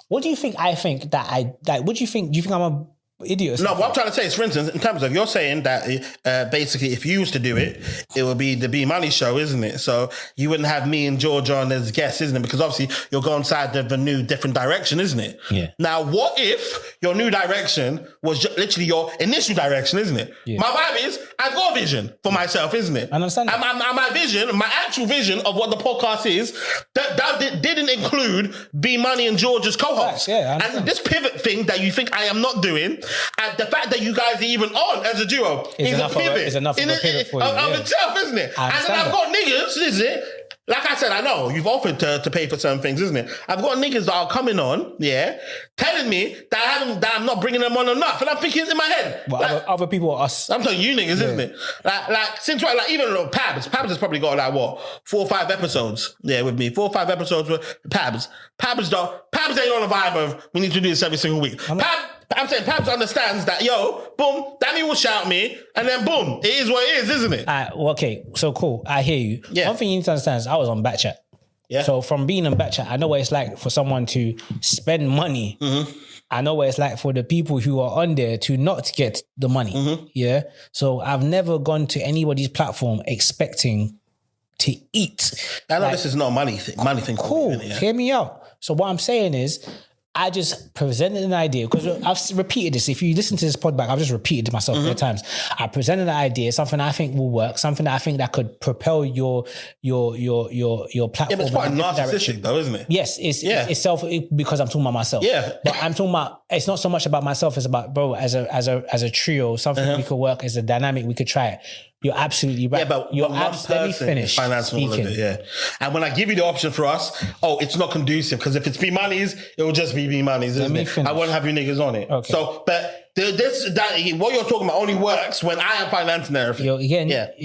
what do you think I think that what do you think? Do you think I'm a idiot?
No, what I'm trying to say is, for instance, in terms of you're saying that basically if you used to do it, it would be the B Money show, isn't it? So you wouldn't have me and George on as guests, isn't it? Because obviously you're going inside of a new, different direction, isn't it?
Yeah.
Now, what if your new direction was literally your initial direction, isn't it?
Yeah.
My vibe is, I've got a vision for myself, isn't it?
I understand that.
And my vision, my actual vision of what the podcast is, that didn't include B Money and George's co-host.
Yeah,
and this pivot thing that you think I am not doing, and the fact that you guys are even on as a duo is a pivot.
Is enough of a pivot for you.
Of itself, isn't it? And then I've got niggas, isn't it? Like I said, I know you've offered to pay for certain things, isn't it? I've got niggas that are coming on, telling me that I'm not bringing them on enough, and I'm thinking in my head.
Well,
like,
other people are us.
I'm telling you niggas, isn't it? Like even Pabs has probably got 4 or 5 episodes, with me. 4 or 5 episodes with Pabs. Pabs ain't on the vibe of we need to do this every single week. I'm saying Pabs understands that, boom, Danny will shout me, and then boom, it is what it is, isn't it?
Okay, so cool. I hear you.
Yeah.
One thing you need to understand is I was on Backchat.
Yeah.
So from being on Backchat, I know what it's like for someone to spend money. Mm-hmm. I know what it's like for the people who are on there to not get the money. Mm-hmm. Yeah. So I've never gone to anybody's platform expecting to eat.
I know this is not a money thing.
Cool. Hear me out. So what I'm saying is, I just presented an idea because I've repeated this. If you listen to this pod back, I've just repeated it myself 3 times. I presented an idea, something I think will work, something that I think that could propel your platform.
Yeah, but it's quite narcissistic though, isn't it?
Yes, it's self because I'm talking about myself.
Yeah,
but I'm talking about it's not so much about myself. It's about as a trio, something we could work as a dynamic. We could try it. You're absolutely right.
Yeah, but
let me finish
financing all of it, yeah. And when I give you the option for us, it's not conducive because if it's B Money's, it will just be B Money's, isn't it? I won't have you niggas on it. Okay. So, but what you're talking about only works when I am financing everything.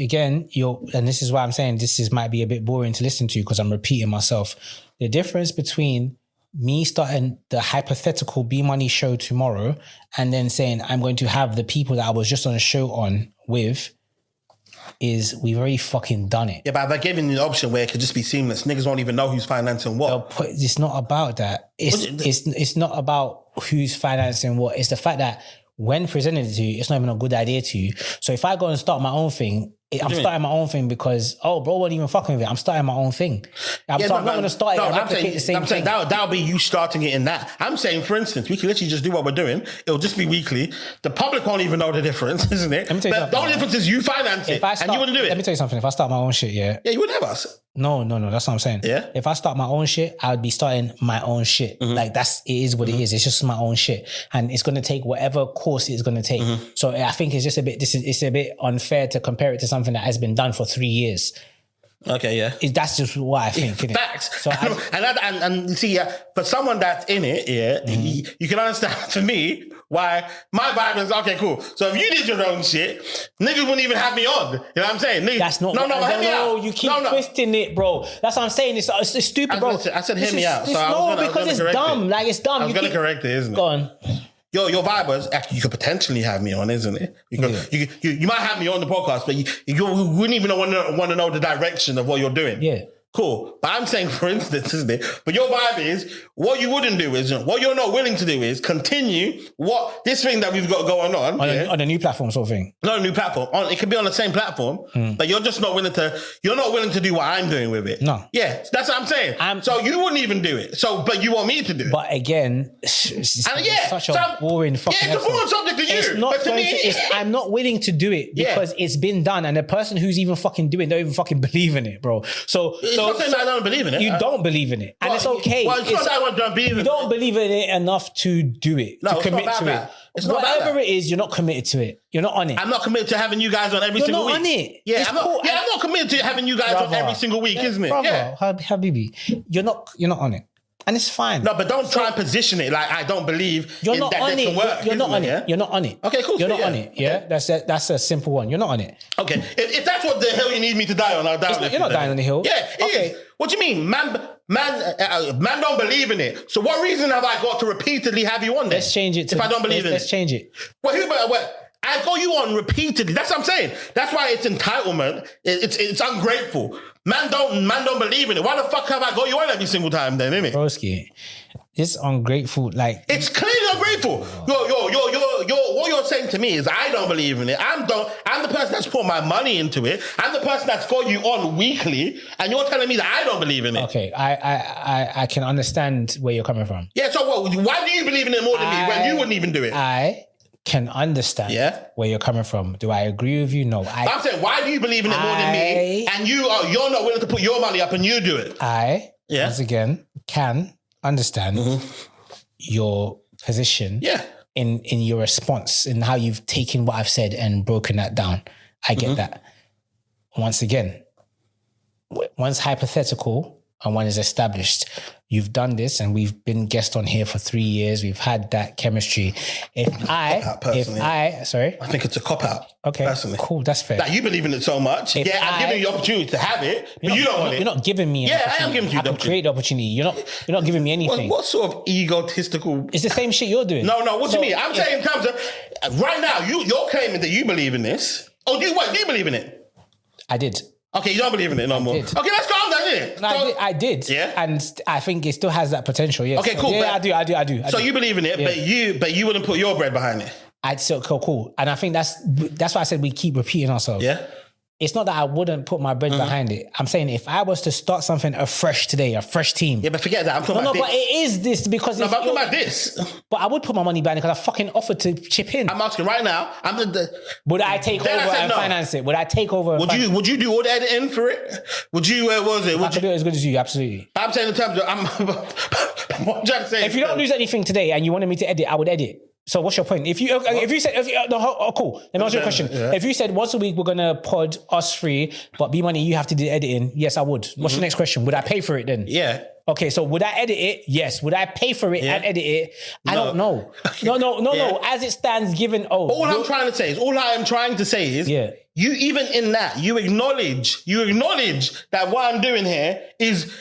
Again, and this is why I'm saying this might be a bit boring to listen to because I'm repeating myself. The difference between me starting the hypothetical B Money show tomorrow and then saying I'm going to have the people that I was just on a show on with is we've already fucking done it.
Yeah, but they're giving you the option where it could just be seamless. Niggas won't even know who's financing what.
It's not about that. It's not about who's financing what. It's the fact that when presented to you, it's not even a good idea to you. So if I go and start my own thing, I'm starting my own thing because, bro wasn't even fucking with it. I'm starting my own thing. I'm not going to start it and replicate the same thing.
That'll be you starting it in that. I'm saying, for instance, we can literally just do what we're doing. It'll just be weekly. The public won't even know the difference, isn't it? But the only difference is you finance it and you wouldn't do it.
Let me tell you something. If I start my own shit,
Yeah, you wouldn't have us.
No, that's what I'm saying.
Yeah.
If I start my own shit, I would be starting my own shit. Mm-hmm. Like it is what it is. It's just my own shit. And it's going to take whatever course it's going to take. Mm-hmm. So I think it's just it's a bit unfair to compare it to something that has been done for 3 years.
Okay, yeah.
That's just what I think.
Facts.
So
and see, for someone that's in it, you can understand for me why my vibe is okay, cool. So if you did your own shit, niggas wouldn't even have me on. You know what I'm saying? Niggas,
that's not.
No,
you keep twisting it, bro. That's what I'm saying. It's stupid, bro.
I said, hear me out.
Because it's dumb. Like it's dumb.
I was gonna correct it, isn't it?
Go on.
Your vibe was actually you could potentially have me on, isn't it? You might have me on the podcast, but you wouldn't even want to know the direction of what you're doing.
Yeah.
Cool. But I'm saying, for instance, isn't it? But your vibe is, what you wouldn't do is, what you're not willing to do is continue this thing that we've got going on.
On a new platform sort of thing.
Not a new platform. It could be on the same platform, but you're just not willing to do what I'm doing with it.
No.
Yeah, that's what I'm saying. So you wouldn't even do it. But you want me to do it.
But again, it's such a boring fucking
it's a boring subject to you.
It's not
to me,
I'm not willing to do it because it's been done and the person who's even fucking doing it don't even fucking believe in it, bro.
Not saying that I don't believe in it.
You don't believe in it. And it's okay.
Well, it's not that I don't believe in it.
You don't believe in it enough to do it, to commit to it.
It's not
whatever it is, you're not committed to it. You're not on it.
I'm not committed to having you guys on every single week.
You're not on it.
Yeah, I'm not committed to having you guys on every single week, isn't it?
Brother, Habibi, you're not on it. And it's fine.
No, but don't try and position it like I don't believe
you're not on it.
Work,
you're not on it. You're not on it.
Okay, cool.
You're not on it. Yeah, that's a simple one. You're not on it.
Okay, if that's what the hell you need me to die on, I'll die on it.
You're not dying on the hill.
Yeah, it is. What do you mean, man don't believe in it. So what reason have I got to repeatedly have you on there?
Let's change it.
If I don't believe in it,
let's change it.
I got you on repeatedly. That's what I'm saying. That's why it's entitlement. It's ungrateful. Man don't believe in it. Why the fuck have I got you on every single time then, innit?
Broski, It's ungrateful. Like,
it's clearly ungrateful. What you're saying to me is I don't believe in it. I'm the person that's put my money into it. I'm the person that's got you on weekly, and you're telling me that I don't believe in it.
Okay, I can understand where you're coming from.
Yeah, so what? Why do you believe in it more than me when you wouldn't even do it?
I can understand where you're coming from. Do I agree with you? No.
I'm saying, why do you believe in it more than me, and you're not willing to put your money up and you do it?
Once again, can understand your position in your response and how you've taken what I've said and broken that down. I get that. Once again, one's hypothetical and one is established. You've done this and we've been guests on here for 3 years. We've had that chemistry.
I think it's a cop-out.
Okay,
personally.
Cool, that's fair.
Like, you believe in it so much. I'm giving you the opportunity to have it, but you don't want it.
You're not giving me an
I am giving you the opportunity.
Create the opportunity. You're not giving me anything.
What sort of egotistical...
It's the same shit you're doing.
No, what do you mean? I'm saying in terms of... Right now, you're claiming that you believe in this. Oh, do you believe in it?
I did.
Okay, you don't believe in it no more. Okay, let's go on then, innit?
No, I did.
Yeah?
And I think it still has that potential, yes.
Okay, cool.
Yeah, I do.
So you believe in it, but you wouldn't put your bread behind it?
I'd still cool. And I think that's why I said we keep repeating ourselves.
Yeah?
It's not that I wouldn't put my bread behind it. I'm saying if I was to start something afresh today, a fresh team.
Yeah, but forget that. I'm talking about this.
But it is this because...
No, but I'm talking about this.
But I would put my money behind it because I fucking offered to chip in.
I'm asking right now.
Would I take over and finance it? Would I take over?
Would you do all the editing for it? Would you, what was it?
I could do it as good as you, absolutely.
I'm saying in terms of... what I'm trying to say...
If you don't lose anything today and you wanted me to edit, I would edit. So what's your point? If you said, cool. Let me ask you a question. Yeah. If you said once a week we're gonna pod us free, but B Moni you have to do the editing, yes, I would. What's your next question? Would I pay for it then?
Yeah.
Okay, so would I edit it? Yes. Would I pay for it and edit it? I don't know. No. As it stands, given
all I'm trying to say is, you even in that you acknowledge that what I'm doing here is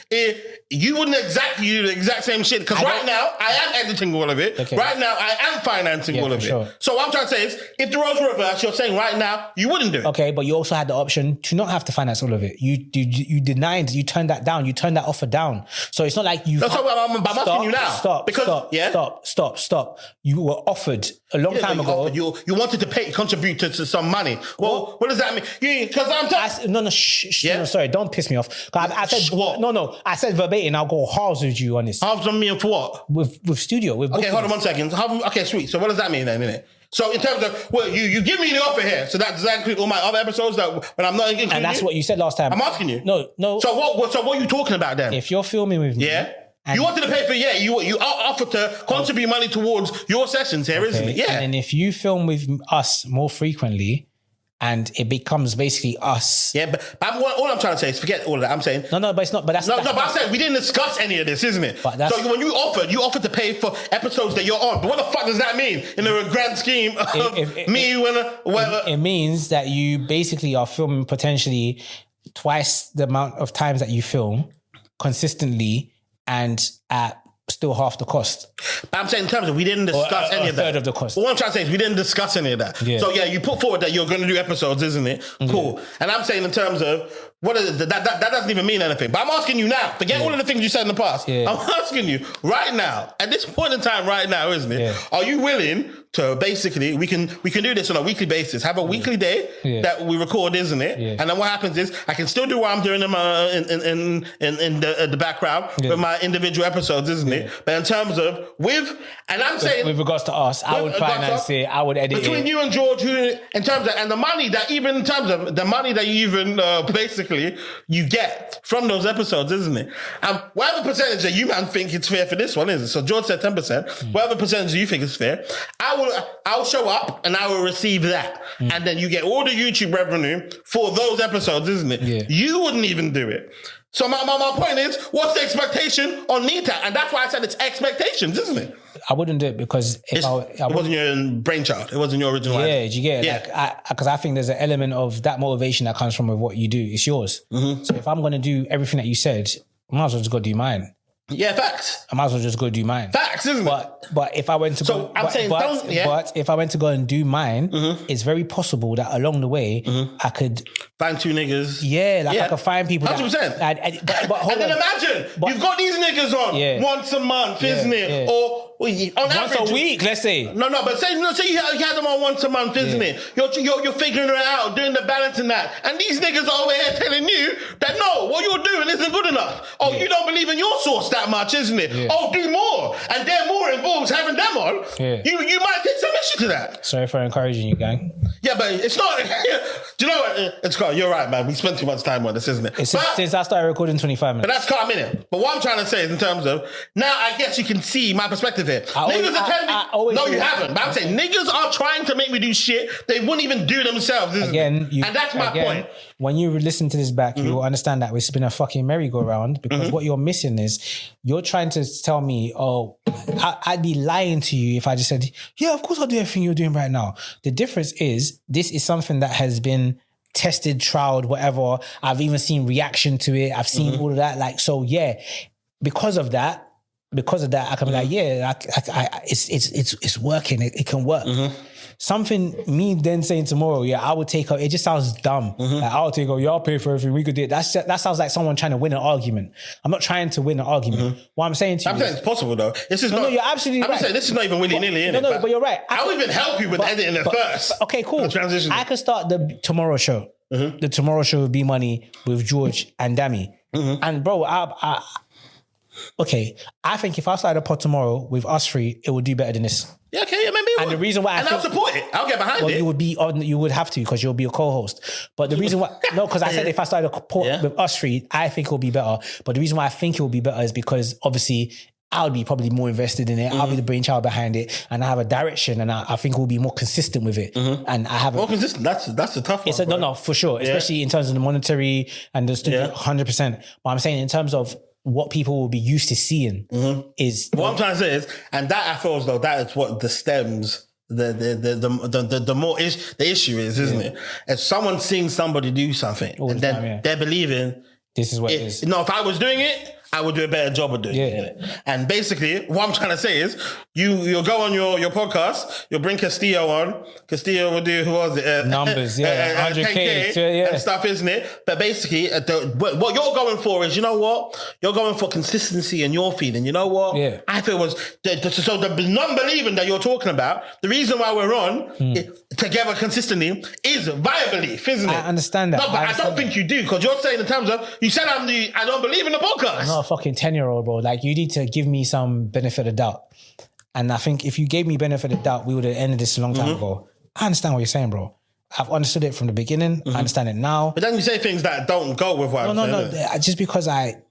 you wouldn't exactly do the exact same shit because right now I am editing all of it. Okay. Right now I am financing all of it. Sure. So what I'm trying to say is, if the roles were reversed, you're saying right now you wouldn't do it.
Okay, but you also had the option to not have to finance all of it. You denied. You turned that down. You turned that offer down. So it's not like you.
That's what I'm asking you now.
Stop. You were offered a long time ago.
You wanted to contribute to some money. Well, what does that mean? Because
No, sorry, don't piss me off. I said what? No. I said verbatim. I'll go halves with you on this.
Halves on me for what?
With studio. With
okay, hold on 1 second. Okay, sweet. So what does that mean then, innit? So in terms of, well, you give me the offer here, so does that include all my other episodes that when I'm not including
and that's what you said last time.
I'm asking you.
No.
So what are you talking about then?
If you're filming with me,
you wanted to pay for you offered to contribute money towards your sessions here, isn't it? Yeah.
And then if you film with us more frequently, and it becomes basically us.
Yeah, but all I'm trying to say is forget all of that. I'm saying
but it's not. But that's
but I'm saying we didn't discuss any of this, isn't it? So when you offered to pay for episodes that you're on. But what the fuck does that mean in the grand scheme of
It means that you basically are filming potentially twice the amount of times that you film consistently and at still half the cost.
But I'm saying in terms of we didn't discuss any of that.
A third of the cost.
What I'm trying to say is we didn't discuss any of that. Yeah. So you put forward that you're going to do episodes, isn't it? Cool. And I'm saying in terms of that doesn't even mean anything. But I'm asking you now. Forget all of the things you said in the past. Yeah. I'm asking you right now, at this point in time, right now, isn't it? Yeah. Are you willing to basically we can do this on a weekly basis? Have a weekly day that we record, isn't it? Yeah. And then what happens is I can still do what I'm doing in the background with my individual episodes, isn't it? But in terms of with
regards to us, I would finance it. I would edit
between you and George, in terms of and the money that even in terms of the money that you even basically you get from those episodes, isn't it? And whatever percentage that you man think it's fair for this one, is it? So George said 10%. Whatever percentage you think is fair, I'll show up and I will receive that. And then you get all the YouTube revenue for those episodes, isn't it? Yeah. You wouldn't even do it. So my point is, what's the expectation on Nita? And that's why I said it's expectations, isn't it?
I wouldn't do it because it
wasn't your brainchild. It wasn't your original idea.
Yeah, did you get it? Yeah. Because I think there's an element of that motivation that comes from with what you do. It's yours. Mm-hmm. So if I'm going to do everything that you said, I might as well just go do mine.
Yeah, facts.
I might as well just go do mine.
Facts, isn't it?
But if I went to
So,
go,
I'm saying don't, yeah.
But if I went to go and do mine, it's very possible that along the way I could
Find 2 niggas.
I could find people.
100%.
But hold
And then
on.
imagine you've got these niggas on once a month, isn't it?
Yeah.
Or on average,
Once a week, let's say.
No, but say you had them on once a month, isn't it? You're figuring it out, doing the balance and that. And these niggas are over here telling you that no, what you're doing isn't good enough. Oh, you don't believe in your source that much, isn't it?
Yeah.
Oh, do more. And they're more involved having them on.
Yeah.
You might take some issue to that.
Sorry for encouraging you, gang.
Yeah, but it's not. Do you know what? It's got. You're right, man. We spent too much time on this, isn't it?
Since I started recording 25 minutes.
But that's calm, innit? But what I'm trying to say is in terms of, now I guess you can see my perspective here. Niggas are telling me, no, you haven't. But I'm saying niggas are trying to make me do shit they wouldn't even do themselves, isn't it? And that's my point.
When you listen to this back, you will understand that it's been a fucking merry-go-round because what you're missing is you're trying to tell me, oh, I'd be lying to you if I just said, yeah, of course I'll do everything you're doing right now. The difference is this is something that has been tested, trialed, whatever. I've even seen reaction to it. I've seen all of that. Like, so yeah, because of that, I can be like, yeah, it's working. It can work. Something, me then saying tomorrow, yeah, I would take her. It just sounds dumb. Like, I'll take her. Y'all pay for everything. We could do it. That sounds like someone trying to win an argument. I'm not trying to win an argument. What I'm saying to you,
I'm saying it's possible though. This is
no, you're absolutely right.
I'm saying this is not even willy-nilly, innit?
No, but you're right.
I'll even help you with editing it first.
Okay, cool.
The transition.
I can start the Tomorrow Show. The Tomorrow Show with B Money with George and Dami. And bro, okay, I think if I started a pod tomorrow with us three, it would do better than this.
Yeah, okay, yeah, maybe.
And the reason why
I'll support it. I'll get behind it.
You would have to because you'll be a co-host. But the reason why, because I said if I started a pod with us three, I think it'll be better. But the reason why I think it will be better is because obviously I'll be probably more invested in it. I'll be the brainchild behind it, and I have a direction, and I think we'll be more consistent with it. And I have
more consistent. That's a tough one.
No, for sure. Especially in terms of the monetary and the studio, 100%. But I'm saying in terms of what people will be used to seeing is
what I'm trying to say is, and that I feel as though that is what the stems. The more the issue is, isn't it? If someone's seeing somebody do something and then they're believing
this is what it is.
No, if I was doing it, I would do a better job of doing it. And basically, what I'm trying to say is, you'll go on your podcast, you'll bring Castillo on. Castillo will do, who was it?
Numbers, 100K
and stuff, isn't it? But basically, what you're going for is, you know what? You're going for consistency in your feed. And you know what?
Yeah.
I feel was, so the non-believing that you're talking about, the reason why we're on together consistently is via belief, isn't it?
I understand that.
No, but I don't think you do, because you're saying in terms of, you said I don't believe in the podcast.
I'm not a fucking 10-year-old, bro. Like, you need to give me some benefit of doubt. And I think if you gave me benefit of doubt, we would have ended this a long time ago. I understand what you're saying, bro. I've understood it from the beginning. I understand it now.
But then you say things that don't go with what I'm saying.
No. Just because I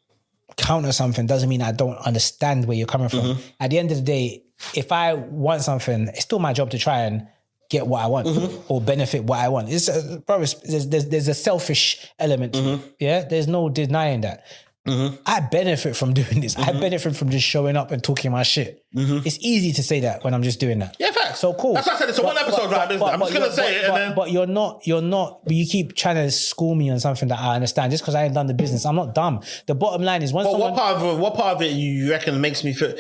counter something doesn't mean I don't understand where you're coming from. At the end of the day, if I want something, it's still my job to try and get what I want or benefit what I want. There's a selfish element to it. Yeah, there's no denying that. I benefit from doing this. I benefit from just showing up and talking my shit. It's easy to say that when I'm just doing that.
Yeah, facts.
So cool.
That's why I said it's a one episode, right? I'm just going to say it.
But you're not, but you keep trying to school me on something that I understand just because I ain't done the business. I'm not dumb. The bottom line is what part
of it you reckon makes me feel,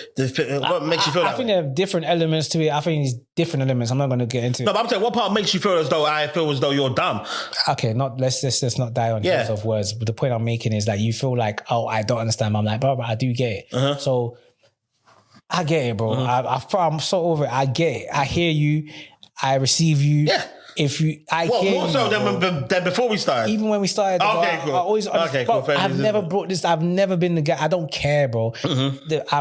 what makes you feel
I think there are different elements to it. I think it's different elements. I'm not going to get into it.
No, but I'm saying what part makes you feel as though I feel as though you're dumb?
Okay, let's not die on terms of words. But the point I'm making is that you feel like, oh, I don't understand. I'm like, bro, I do get it. So I get it, bro. I'm so over it. I get it. I hear you. I receive you.
Yeah.
If you, I hear
more so than before we started.
Even when we started,
okay,
cool. I always, cool. I've never brought this. I've never been the guy. I don't care, bro.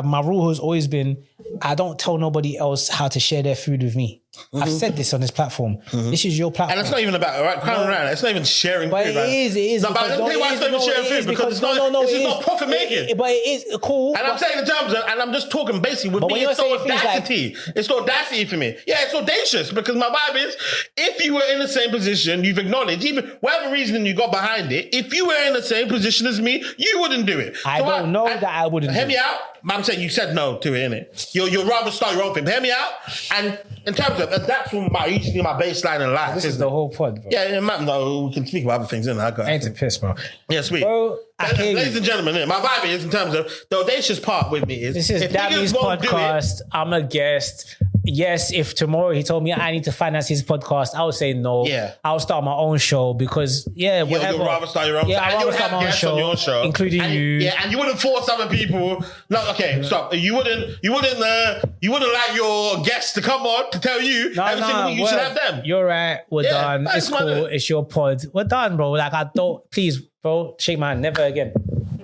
My rule has always been, I don't tell nobody else how to share their food with me. I've said this on this platform. This is your platform.
And it's not even about, crowning around. It's not even sharing
but
food.
But it is.
No, but I don't think why it's not even sharing food, because it's not profit making.
But it is cool.
And I'm saying in terms of, and I'm just talking basically with me, it's so audacity. It's audacity for me. Yeah, it's audacious, because my vibe is, if you were in the same position, you've acknowledged, even whatever reason you got behind it, if you were in the same position as me, you wouldn't do it.
I don't know that I wouldn't.
Hear me out. I'm saying you said no to it, innit? You'd rather start your own thing. Hear me out? And in terms of, that's usually my baseline in life.
This is the whole pod, bro.
Yeah, no, we can speak about other things, innit?
I ain't to piss, bro.
Yeah, sweet.
Bro,
ladies and gentlemen, innit? My vibe is in terms of the audacious part with me is...
This is Dammy's podcast. I'm a guest. Yes, if tomorrow he told me I need to finance his podcast, I would say no.
Yeah.
I'll start my own show because, whatever.
You'd rather start your own show.
I'd rather start my own show,
on your show.
Including you.
Yeah, and you wouldn't force other people... No, okay, stop. You wouldn't like your guests to come on to tell you every single week you should have them.
You're right. We're done. It's cool. It's your pod. We're done, bro. Like, I don't... Please, bro, shake my hand. Never again.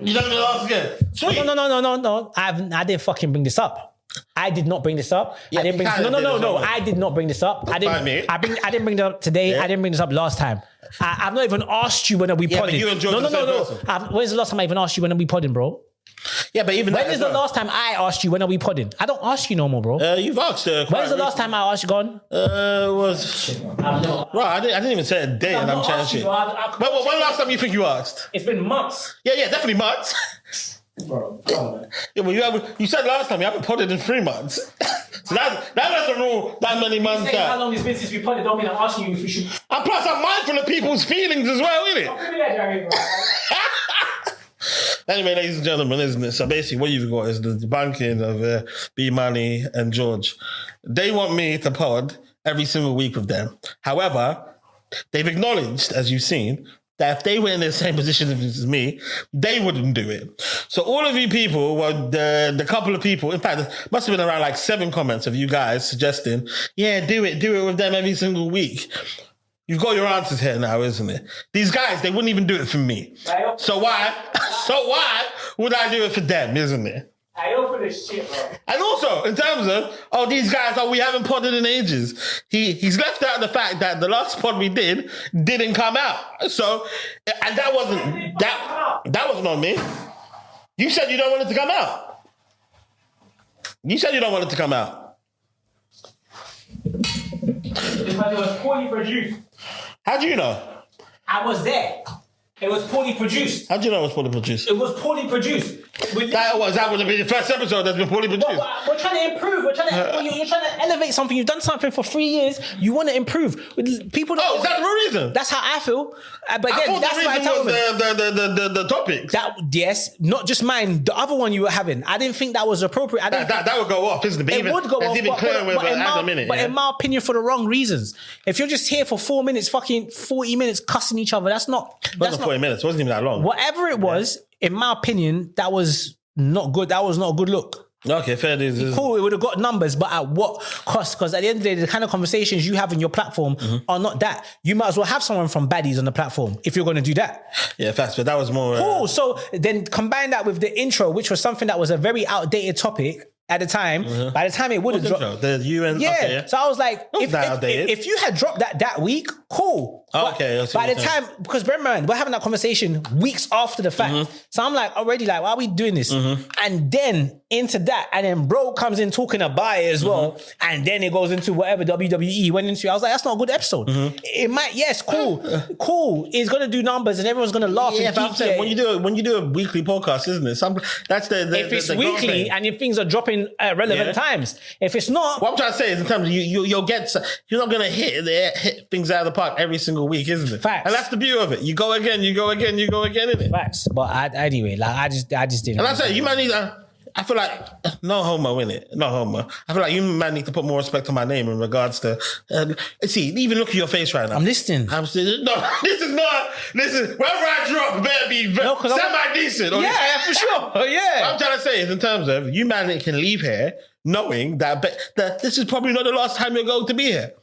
You're not going to ask again? Sweet.
No. I didn't fucking bring this up. I did not bring this up.
Yeah,
I didn't bring this. No. I did not bring this up. I didn't bring it up today.
Yeah.
I didn't bring this up last time. I've not even asked you when we podding.
But you enjoyed
No. When's the last time I even asked you when we podding, bro?
Yeah, but even
when is the last time I asked you when are we podding? I don't ask you no more, bro.
You've asked.
When's the last time I asked you? Gone?
Right, I didn't even say a day, and I'm chatting shit. But when last time you think you asked?
It's been months.
Yeah, definitely months.
Bro, come on, man.
Yeah, but you said last time you haven't podded in 3 months. So that doesn't rule that many months.
How long it's been since we podded? Don't mean I'm asking you if you should.
And plus, I'm mindful of people's feelings as well, innit? Anyway, ladies and gentlemen, isn't it? So basically, what you've got is the banking of B Moni and George. They want me to pod every single week with them. However, they've acknowledged, as you've seen, that if they were in the same position as me, they wouldn't do it. So all of you people, the couple of people, in fact, there must have been around like 7 comments of you guys suggesting, yeah, do it with them every single week. You've got your answers here now, isn't it? These guys, they wouldn't even do it for me. So why would I do it for them, isn't it?
I open this shit, bro.
And also, in terms of, these guys, we haven't podded in ages. He's left out the fact that the last pod we didn't come out. So, and that wasn't on me. You said you don't want it to come out. You said you don't want it to come out.
Because it was poorly produced.
How do you know?
I was there. It was poorly produced.
How do you know it was poorly produced?
It was poorly produced.
That would be the first episode that's been poorly produced.
We're trying to improve. You're trying to elevate something. You've done something for 3 years. You want to improve. People don't.
Oh, is that the real reason?
That's how I feel. But again, that's
the
what I
reason
tell
was the topics.
Yes, not just mine. The other one you were having. I didn't think that was appropriate.
That would go off, isn't it?
It would go off. But in my opinion, for the wrong reasons. If you're just here for 4 minutes, fucking 40 minutes cussing each other, that's not.
It wasn't 40 minutes. It wasn't even that long.
Whatever it was, in my opinion, that was not good. That was not a good look.
Okay, fair.
Cool, it would have got numbers, but at what cost? Because at the end of the day, the kind of conversations you have in your platform are not that. You might as well have someone from Baddies on the platform if you're going to do that.
Yeah, facts, but that was more...
Cool, so then combine that with the intro, which was something that was a very outdated topic at the time. By the time it would have dropped...
The UN...
Yeah,
okay, yeah.
So I was like, if you had dropped that week, cool.
Okay.
By the time, because bear in mind, we're having that conversation weeks after the fact. So I'm like, already like, why are we doing this? And then into that, and then bro comes in talking about it as well. And then it goes into whatever WWE went into. I was like, that's not a good episode. It might, yes, cool. It's going to do numbers and everyone's going to laugh.
Yeah, but I'm saying, when you do a weekly podcast, isn't it? That's
if it's weekly and if things are dropping at relevant times. If it's not...
What I'm trying to say is in terms of you're not going to hit things out of the park every single week, isn't it?
Facts.
And that's the beauty of it. You go again, isn't it?
Facts. But anyway, like I just didn't.
And I say, you might need I feel like, no homo, innit? No homo. I feel like you might need to put more respect on my name in regards to, see, even look at your face right now.
I'm listening.
This is, wherever I drop, it better be semi-decent.
Yeah, for sure.
What I'm trying to say is in terms of, you man can leave here knowing that this is probably not the last time you're going to be here.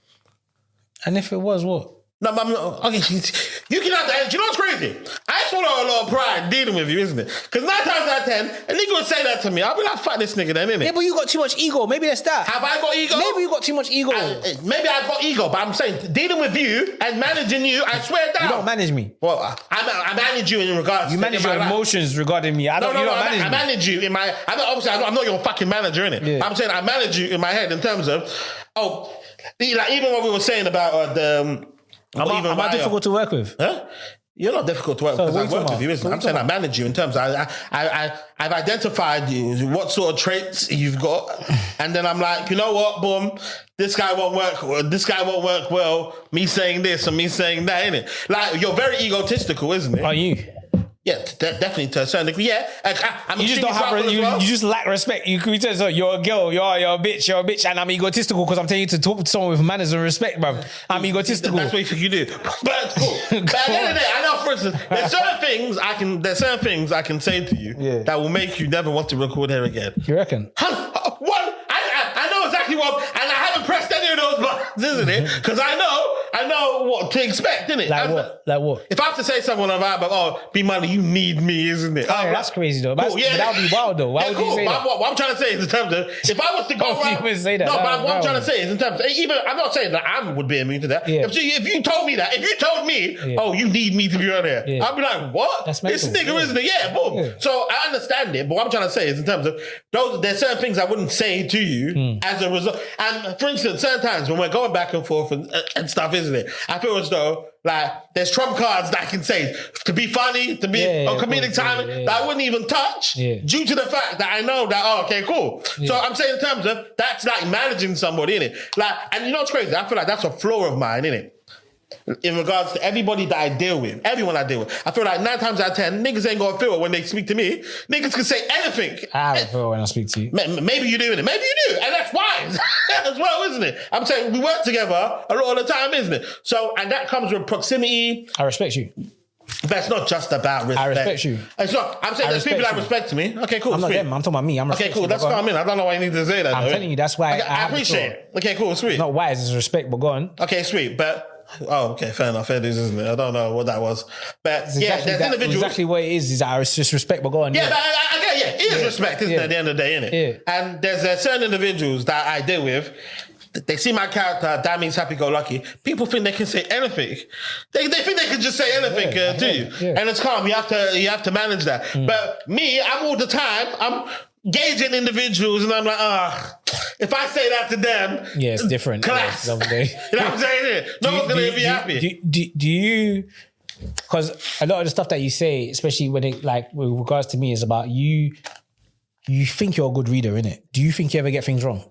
And if it was, what?
No, I'm not, okay, you can have to, you know what's crazy? I swallow a lot of pride dealing with you, isn't it? Because 9 times out of 10, a nigga would say that to me, I'll be like, fuck this nigga then, innit?
Yeah, but you got too much ego. Maybe that's that.
Have I got ego?
Maybe you got too much ego.
Maybe I've got ego, but I'm saying, dealing with you and managing you, I swear down.
You don't manage me.
Well, I manage you in regards
you manage your emotions regarding me. I
manage you in my, obviously, I'm not your fucking manager, innit? Yeah. I'm saying I manage you in my head in terms of, like even what we were saying about Am I difficult to work with? Huh? You're not difficult to work because
what
I
are you
work
talking
with you, isn't
about?
it? I'm saying I manage you in terms of I've identified you, what sort of traits you've got, and then I'm like, you know what, boom, this guy won't work well, me saying this and me saying that, innit? Like, you're very egotistical, isn't it?
Are you?
Yeah, definitely to a certain degree. Yeah, I'm
You just don't have you just lack respect. You could say, so you're a girl, you're a bitch, and I'm egotistical because I'm telling you to talk to someone with manners and respect, bruv. I'm egotistical.
That's what you think you do. But cool. But at the end of the day, I know, for instance, there's certain things I can say to you that will make you never want to record here again.
You reckon?
I know exactly what, and I haven't pressed any of those buttons, isn't it? Because I know what to expect, innit?
Like what?
If I have to say something on a vibe, B Moni, you need me, isn't it?
Oh, that's crazy though. But that would be wild though. Why would you say that?
What I'm trying to say is in terms of, if I was to go around...
You say that.
No, but what I'm trying to say is in terms of, I'm not saying that I would be immune to that.
Yeah.
If you told me that, if you told me, oh, you need me to be on here, I'd be like, what?
That's
this
mental.
nigga, isn't it? Yeah, boom.
Yeah.
So I understand it, but what I'm trying to say is in terms of, there's certain things I wouldn't say to you as a result. And for instance, certain times when we're going back and forth and stuff, isn't it? I feel as though, like, there's trump cards that I can say to be funny, to be on comedic timing that I wouldn't even touch due to the fact that I know that, oh, okay, cool. So I'm saying in terms of, that's like managing somebody, innit? Like, and you know what's crazy? I feel like that's a flaw of mine, innit? In regards to everybody that I deal with, everyone I deal with, I feel like 9 times out of 10, niggas ain't gonna feel it when they speak to me. Niggas can say anything.
I don't feel when I speak to you.
Maybe you do, innit? Maybe you do, and that's wise as well, isn't it? I'm saying we work together a lot of the time, isn't it? So, and that comes with proximity.
I respect you.
That's not just about respect.
I respect you.
It's not. I'm saying there's people that respect me. Okay, cool.
I'm not
sweet.
them. I'm talking about me. I'm
Okay, cool. That's what I mean. I don't know why you need to say that.
I'm telling you, that's why
I appreciate it. Okay, cool. Sweet.
It's not wise, it's respect, but go on.
Okay, sweet. But okay, fair enough. Fair dues, isn't it? I don't know what that was, but there's individuals.
Exactly what it is that it's just respect, but go on.
Yeah, but it is respect, isn't it? At the end of the day, isn't it?
Yeah.
And there's certain individuals that I deal with. They see my character, that means happy-go-lucky. People think they can say anything. They think they can just say anything to you. Yeah. And it's calm. You have to manage that. But me, I'm all the time, I'm gauging individuals and I'm like, if I say that to them,
it's different.
Class.
Yeah,
you know what I'm saying? No one's going to be happy.
Do you... Because a lot of the stuff that you say, especially when it, like, with regards to me, is about you think you're a good reader, innit? Do you think you ever get things wrong?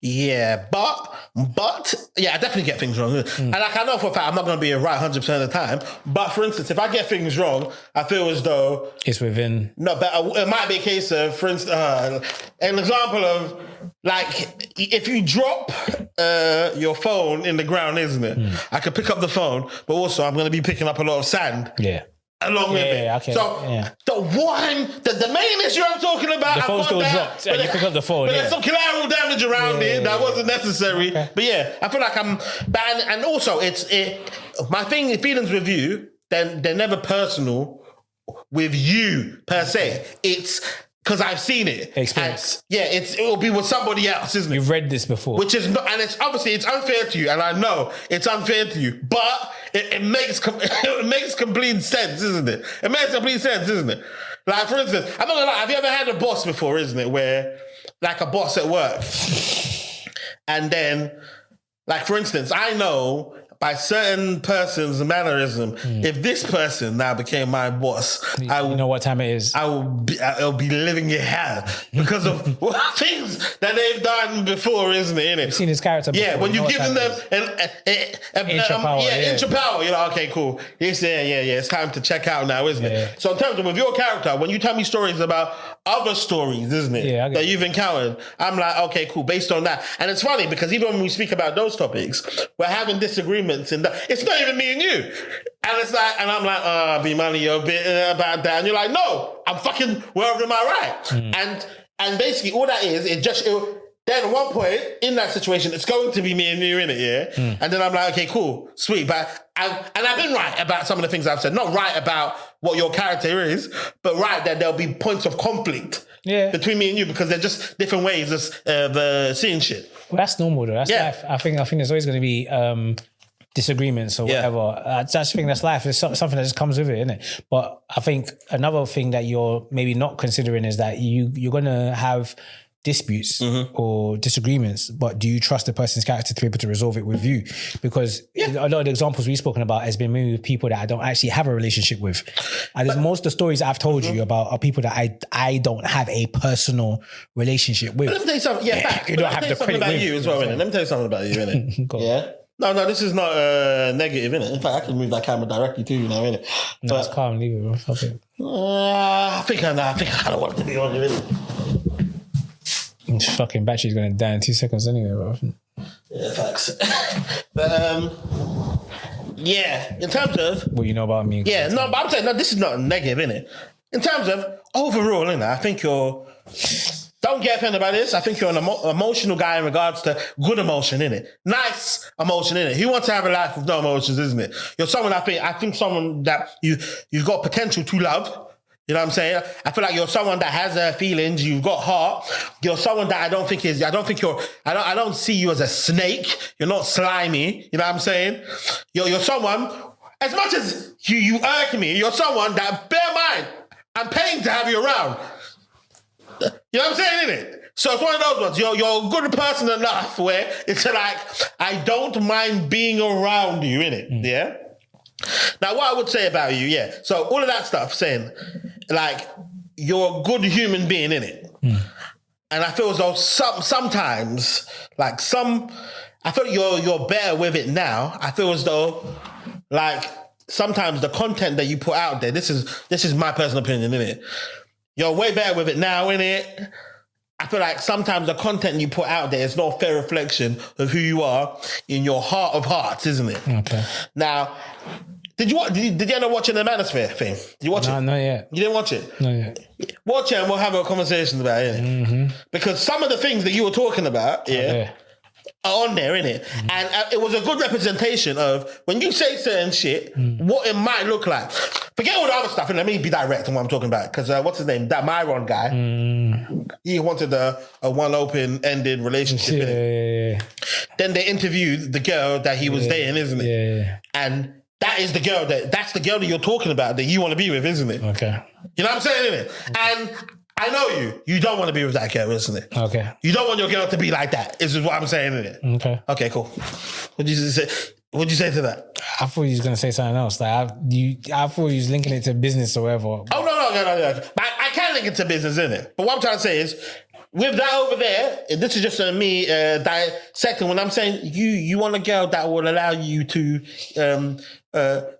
Yeah, but yeah, I definitely get things wrong. And like, I know for a fact I'm not going to be right 100% of the time. But for instance, if I get things wrong, I feel as though
it's within.
No, but it might be a case of, for instance, an example of, like, if you drop your phone in the ground, isn't it? I could pick up the phone, but also I'm going to be picking up a lot of sand.
Yeah.
Along with it.
Okay.
So the main issue I'm talking about,
the phone still dropped and you pick up the phone.
But there's some collateral damage around it that wasn't necessary. Okay. But yeah, I feel like I'm bad. And also my feelings with you, they're never personal with you per se. It's because I've seen it.
Experience.
It will be with somebody else, isn't it?
You've read this before.
Which is not, and it's obviously it's unfair to you, and I know it's unfair to you, but it makes complete sense, isn't it? It makes complete sense, isn't it? Like, for instance, I'm not gonna lie, have you ever had a boss before, isn't it? Where, like, a boss at work, and then, like, for instance, I know by certain person's mannerism, if this person now became my boss,
you know what time it is.
I'll be living in hell because of things that they've done before, isn't it?
You've seen his character before.
Yeah, when you've given them an inch of power. Inch of power, you're like, okay, cool. It's time to check out now, isn't it? So in terms of with your character, when you tell me stories about other stories, isn't it, that you've encountered, I'm like, okay, cool, based on that. And it's funny because even when we speak about those topics, we're having disagreements in that. It's not even me and you. And it's like, and I'm like, B Moni, you're a bit about that. And you're like, no, I'm fucking well in my right. And basically all that is, then at one point in that situation, it's going to be me and you in it, yeah? And then I'm like, okay, cool, sweet. But I've been right about some of the things I've said. Not right about what your character is, but right that there'll be points of conflict between me and you because they're just different ways of seeing shit.
Well, that's normal though. That's life. I think there's always going to be disagreements or whatever. I just think that's life. It's something that just comes with it, isn't it? But I think another thing that you're maybe not considering is that you're going to have disputes or disagreements, but do you trust the person's character to be able to resolve it with you? Because a lot of the examples we've spoken about has been maybe with people that I don't actually have a relationship with. And there's most of the stories I've told you about are people that I don't have a personal relationship with.
Let me tell you something. Yeah, fact.
You don't have the credit
about
with
you as well, innit? Let me tell you something about you, innit? Yeah. No, this is not negative, innit? In fact, I can move that camera directly to you now, innit?
No, it's calm, leave it, bro. Fuck it.
I think I don't want to be on you, innit?
Fucking battery's gonna die in 2 seconds anyway, bro.
Yeah, facts. But yeah, in terms of
what you know about me.
Yeah, no, but I'm saying this is not negative, innit? In terms of overall, innit? I think you're. Don't get offended by this. I think you're an emotional guy in regards to good emotion, innit? Nice emotion, innit? Who wants to have a life with no emotions, isn't it? You're someone I think someone that you've got potential to love. You know what I'm saying? I feel like you're someone that has feelings. You've got heart. You're someone that I don't see you as a snake. You're not slimy. You know what I'm saying? You're someone, as much as you irk me, you're someone that, bear mind, I'm paying to have you around. You know what I'm saying, innit? So it's one of those ones. You're a good person enough where it's like, I don't mind being around you, innit? Yeah? Now, what I would say about you, so all of that stuff, saying, like, you're a good human being, innit? And I feel as though sometimes, like I feel you're better with it now. I feel as though, like, sometimes the content that you put out there, this is my personal opinion, innit? You're way better with it now, innit? I feel like sometimes the content you put out there is not a fair reflection of who you are in your heart of hearts, isn't it? Okay. Now, did you end up watching the Manosphere thing? Did you watch it?
No, not yet.
You didn't watch it?
Not yet.
Watch it and we'll have a conversation about it. Mm-hmm. Because some of the things that you were talking about, are on there, innit? Mm-hmm. And it was a good representation of when you say certain shit, what it might look like. Forget all the other stuff, and let me be direct on what I'm talking about. Because what's his name? That Myron guy, he wanted a one open-ended relationship. Yeah. Then they interviewed the girl that he was dating, isn't it? Yeah. And that's the girl that you're talking about that you want to be with, isn't it? Okay. You know what I'm saying, isn't it? And I know you don't want to be with that girl, isn't it? Okay. You don't want your girl to be like that, is what I'm saying, isn't it? Okay. Okay, cool. What'd you say to that?
I thought you was gonna say something else. Like I thought you was linking it to business or whatever.
Oh no. But I can link it to business, innit? But what I'm trying to say is, with that over there, this is just me dissecting when I'm saying you want a girl that will allow you to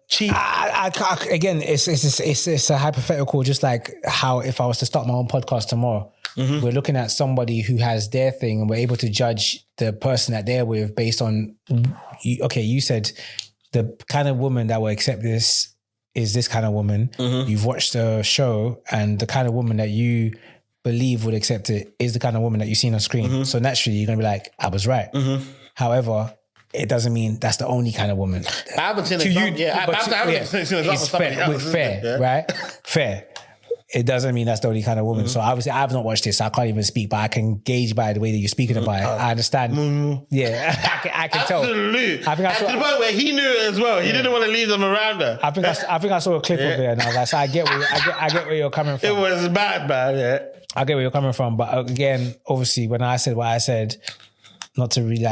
cheat.
Again, it's a hypothetical, just like how if I was to start my own podcast tomorrow, we're looking at somebody who has their thing and we're able to judge the person that they're with based on, you said the kind of woman that will accept this is this kind of woman. You've watched the show and the kind of woman that you believe would accept it is the kind of woman that you've seen on screen. So naturally you're going to be like, I was right. However, it doesn't mean that's the only kind of woman.
I haven't seen it.
It's fair, right? Fair. It doesn't mean that's the only kind of woman. So obviously I've not watched this, so I can't even speak, but I can gauge by the way that you're speaking about it. I understand. Yeah, I can tell.
Absolutely. I think to the point where he knew it as well. He didn't want to leave them around her.
I think I saw a clip of it and I was like, so I get where you're coming from.
It was bad, man. Yeah.
I get where you're coming from, but again, obviously when I said what I said, not to really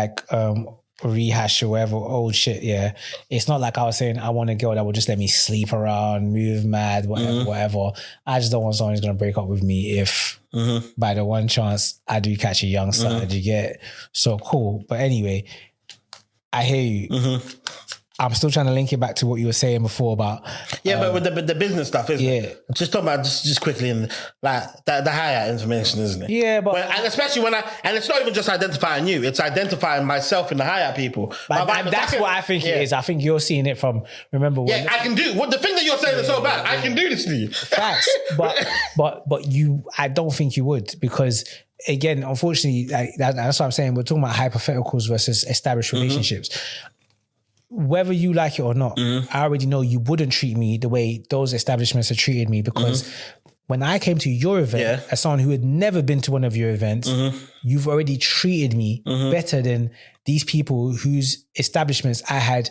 rehash or whatever old shit, it's not like I was saying I want a girl that will just let me sleep around, move mad, whatever. I just don't want someone who's going to break up with me if by the one chance I do catch a youngster. You get so cool. But anyway, I hear you. I'm still trying to link it back to what you were saying before about
but with the business stuff, isn't it? Just talking about just quickly and like the higher information, isn't it?
Yeah, but
and especially and it's not even just identifying you; it's identifying myself and the higher people.
But that's what I think it is. I think you're seeing it from. Remember, when
I can do the thing that you're saying is so bad. I can do this to you.
Facts, but you, I don't think you would, because again, unfortunately, that's what I'm saying. We're talking about hypotheticals versus established relationships. Whether you like it or not, I already know you wouldn't treat me the way those establishments have treated me, because when I came to your event as someone who had never been to one of your events, you've already treated me better than these people whose establishments I had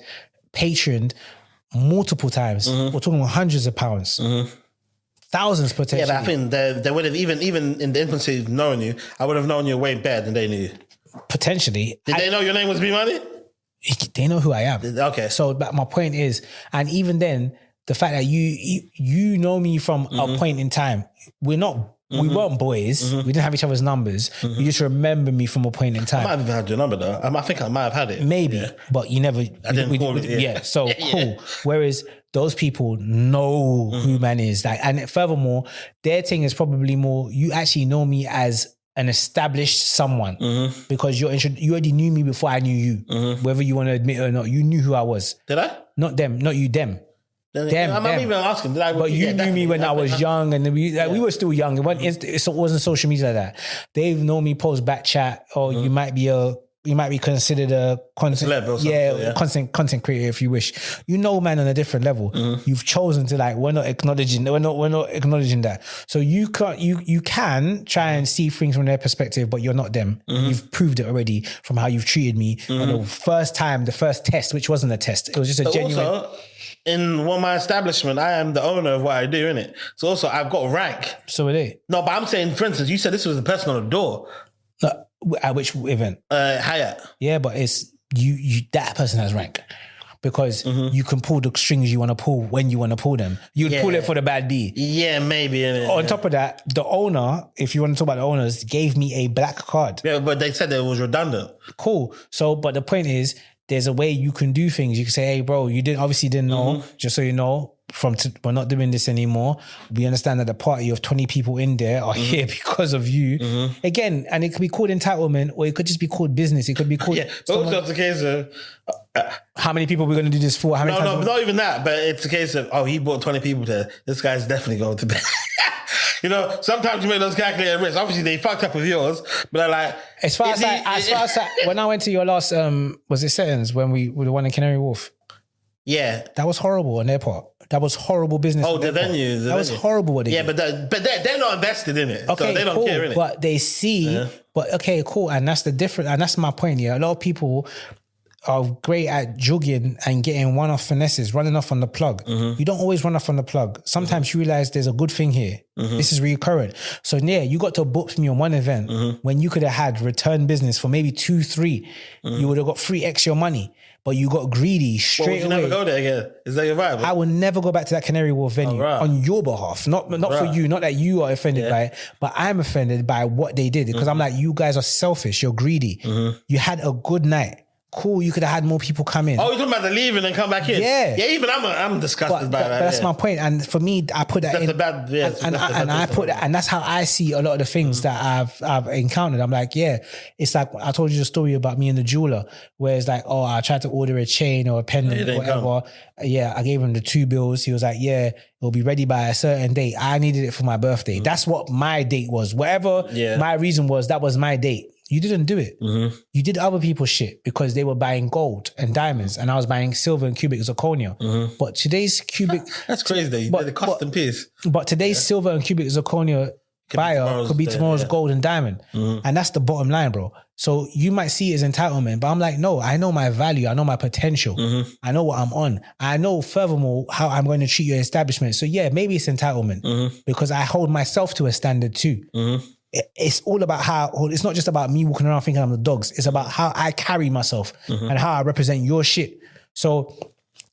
patroned multiple times. We're talking about hundreds of pounds. Thousands potentially.
Yeah, but I think they would have, even in the infancy of knowing you, I would have known you way better than they knew you.
Potentially.
Did they know your name was B Money?
They know who I am.
Okay.
So but my point is, and even then, the fact that you know me from a point in time, we weren't boys. We didn't have each other's numbers. You just remember me from a point in time.
I might have even had your number though. I think I might have had it.
Maybe, but you never.
I didn't call it.
Yeah. So cool. Whereas those people know who man is. Like, and furthermore, their thing is probably more. You actually know me as an established someone because you already knew me before I knew you. Whether you want to admit it or not, you knew who I was.
Did I?
Not them. Not you. Them.
I'm not even asking.
But you knew me when I was young, and we were still young. It wasn't social media like that. They've known me post back chat, or you might be considered a content content creator if you wish. You know, man, on a different level. You've chosen to we're not acknowledging that. So you can try and see things from their perspective, but you're not them. You've proved it already from how you've treated me on the first test, which wasn't a test. It was just a genuine.
Also, in my establishment, I am the owner of what I do, innit? So also, I've got rank.
So are they.
No, but I'm saying, for instance, you said this was the person on the door.
At which event?
Hyatt.
Yeah, but it's you. That person has rank because you can pull the strings you want to pull when you want to pull them. You'd pull it for the bad B.
Yeah, maybe. Innit?
On top of that, the owner, if you want to talk about the owners, gave me a black card.
Yeah, but they said it was redundant.
Cool. So, but the point is, there's a way you can do things. You can say, hey, bro, you obviously didn't know, just so you know, we're not doing this anymore. We understand that the party of 20 people in there are here because of you. Again, and it could be called entitlement, or it could just be called business. It could be called...
Yeah, but also it's a case of...
how many people we're going to do this for?
Not even that, but it's a case of, he brought 20 people there. This guy's definitely going to bed. You know, sometimes you make those calculated risks. Obviously, they fucked up with yours, but they're like... As far as
when I went to your last, was it Settings, when we were the one in Canary Wharf?
Yeah.
That was horrible on their part. That was horrible business.
Oh, the venue.
That was horrible what they did.
But they're not invested in it.
Okay,
so they don't
cool.
care in it.
But they see, but okay, cool. And that's the difference. And that's my point here. A lot of people are great at jugging and getting one-off finesses, running off on the plug. You don't always run off on the plug. Sometimes you realize there's a good thing here. This is recurrent. So you got to book me on one event when you could have had return business for maybe 2, 3. You would have got 3x your money. But you got greedy straight away.
You never go there again. Is that your vibe?
I will never go back to that Canary Wharf venue on your behalf. Not for you. Not that you are offended by it, but I'm offended by what they did because I'm like, you guys are selfish. You're greedy. You had a good night. Cool, you could have had more people come in.
Oh, you're talking about the leaving and come back in?
Yeah.
Yeah, even I'm disgusted by that.
But that's my point. And for me, I put that in. And that's how I see a lot of the things that I've encountered. I'm like, it's like, I told you the story about me and the jeweler, where it's like, I tried to order a chain or a pendant or whatever. Yeah, I gave him the 2 bills. He was like, it'll be ready by a certain date. I needed it for my birthday. That's what my date was. Whatever my reason was, that was my date. You didn't do it. You did other people's shit because they were buying gold and diamonds and I was buying silver and cubic zirconia. But today's cubic...
That's crazy though. You did a custom piece.
But today's silver and cubic zirconia buyer could be tomorrow's gold and diamond. And that's the bottom line, bro. So you might see it as entitlement, but I'm like, no, I know my value. I know my potential. I know what I'm on. I know furthermore how I'm going to treat your establishment. So maybe it's entitlement because I hold myself to a standard too. It's all about it's not just about me walking around thinking I'm the dogs. It's about how I carry myself and how I represent your shit. So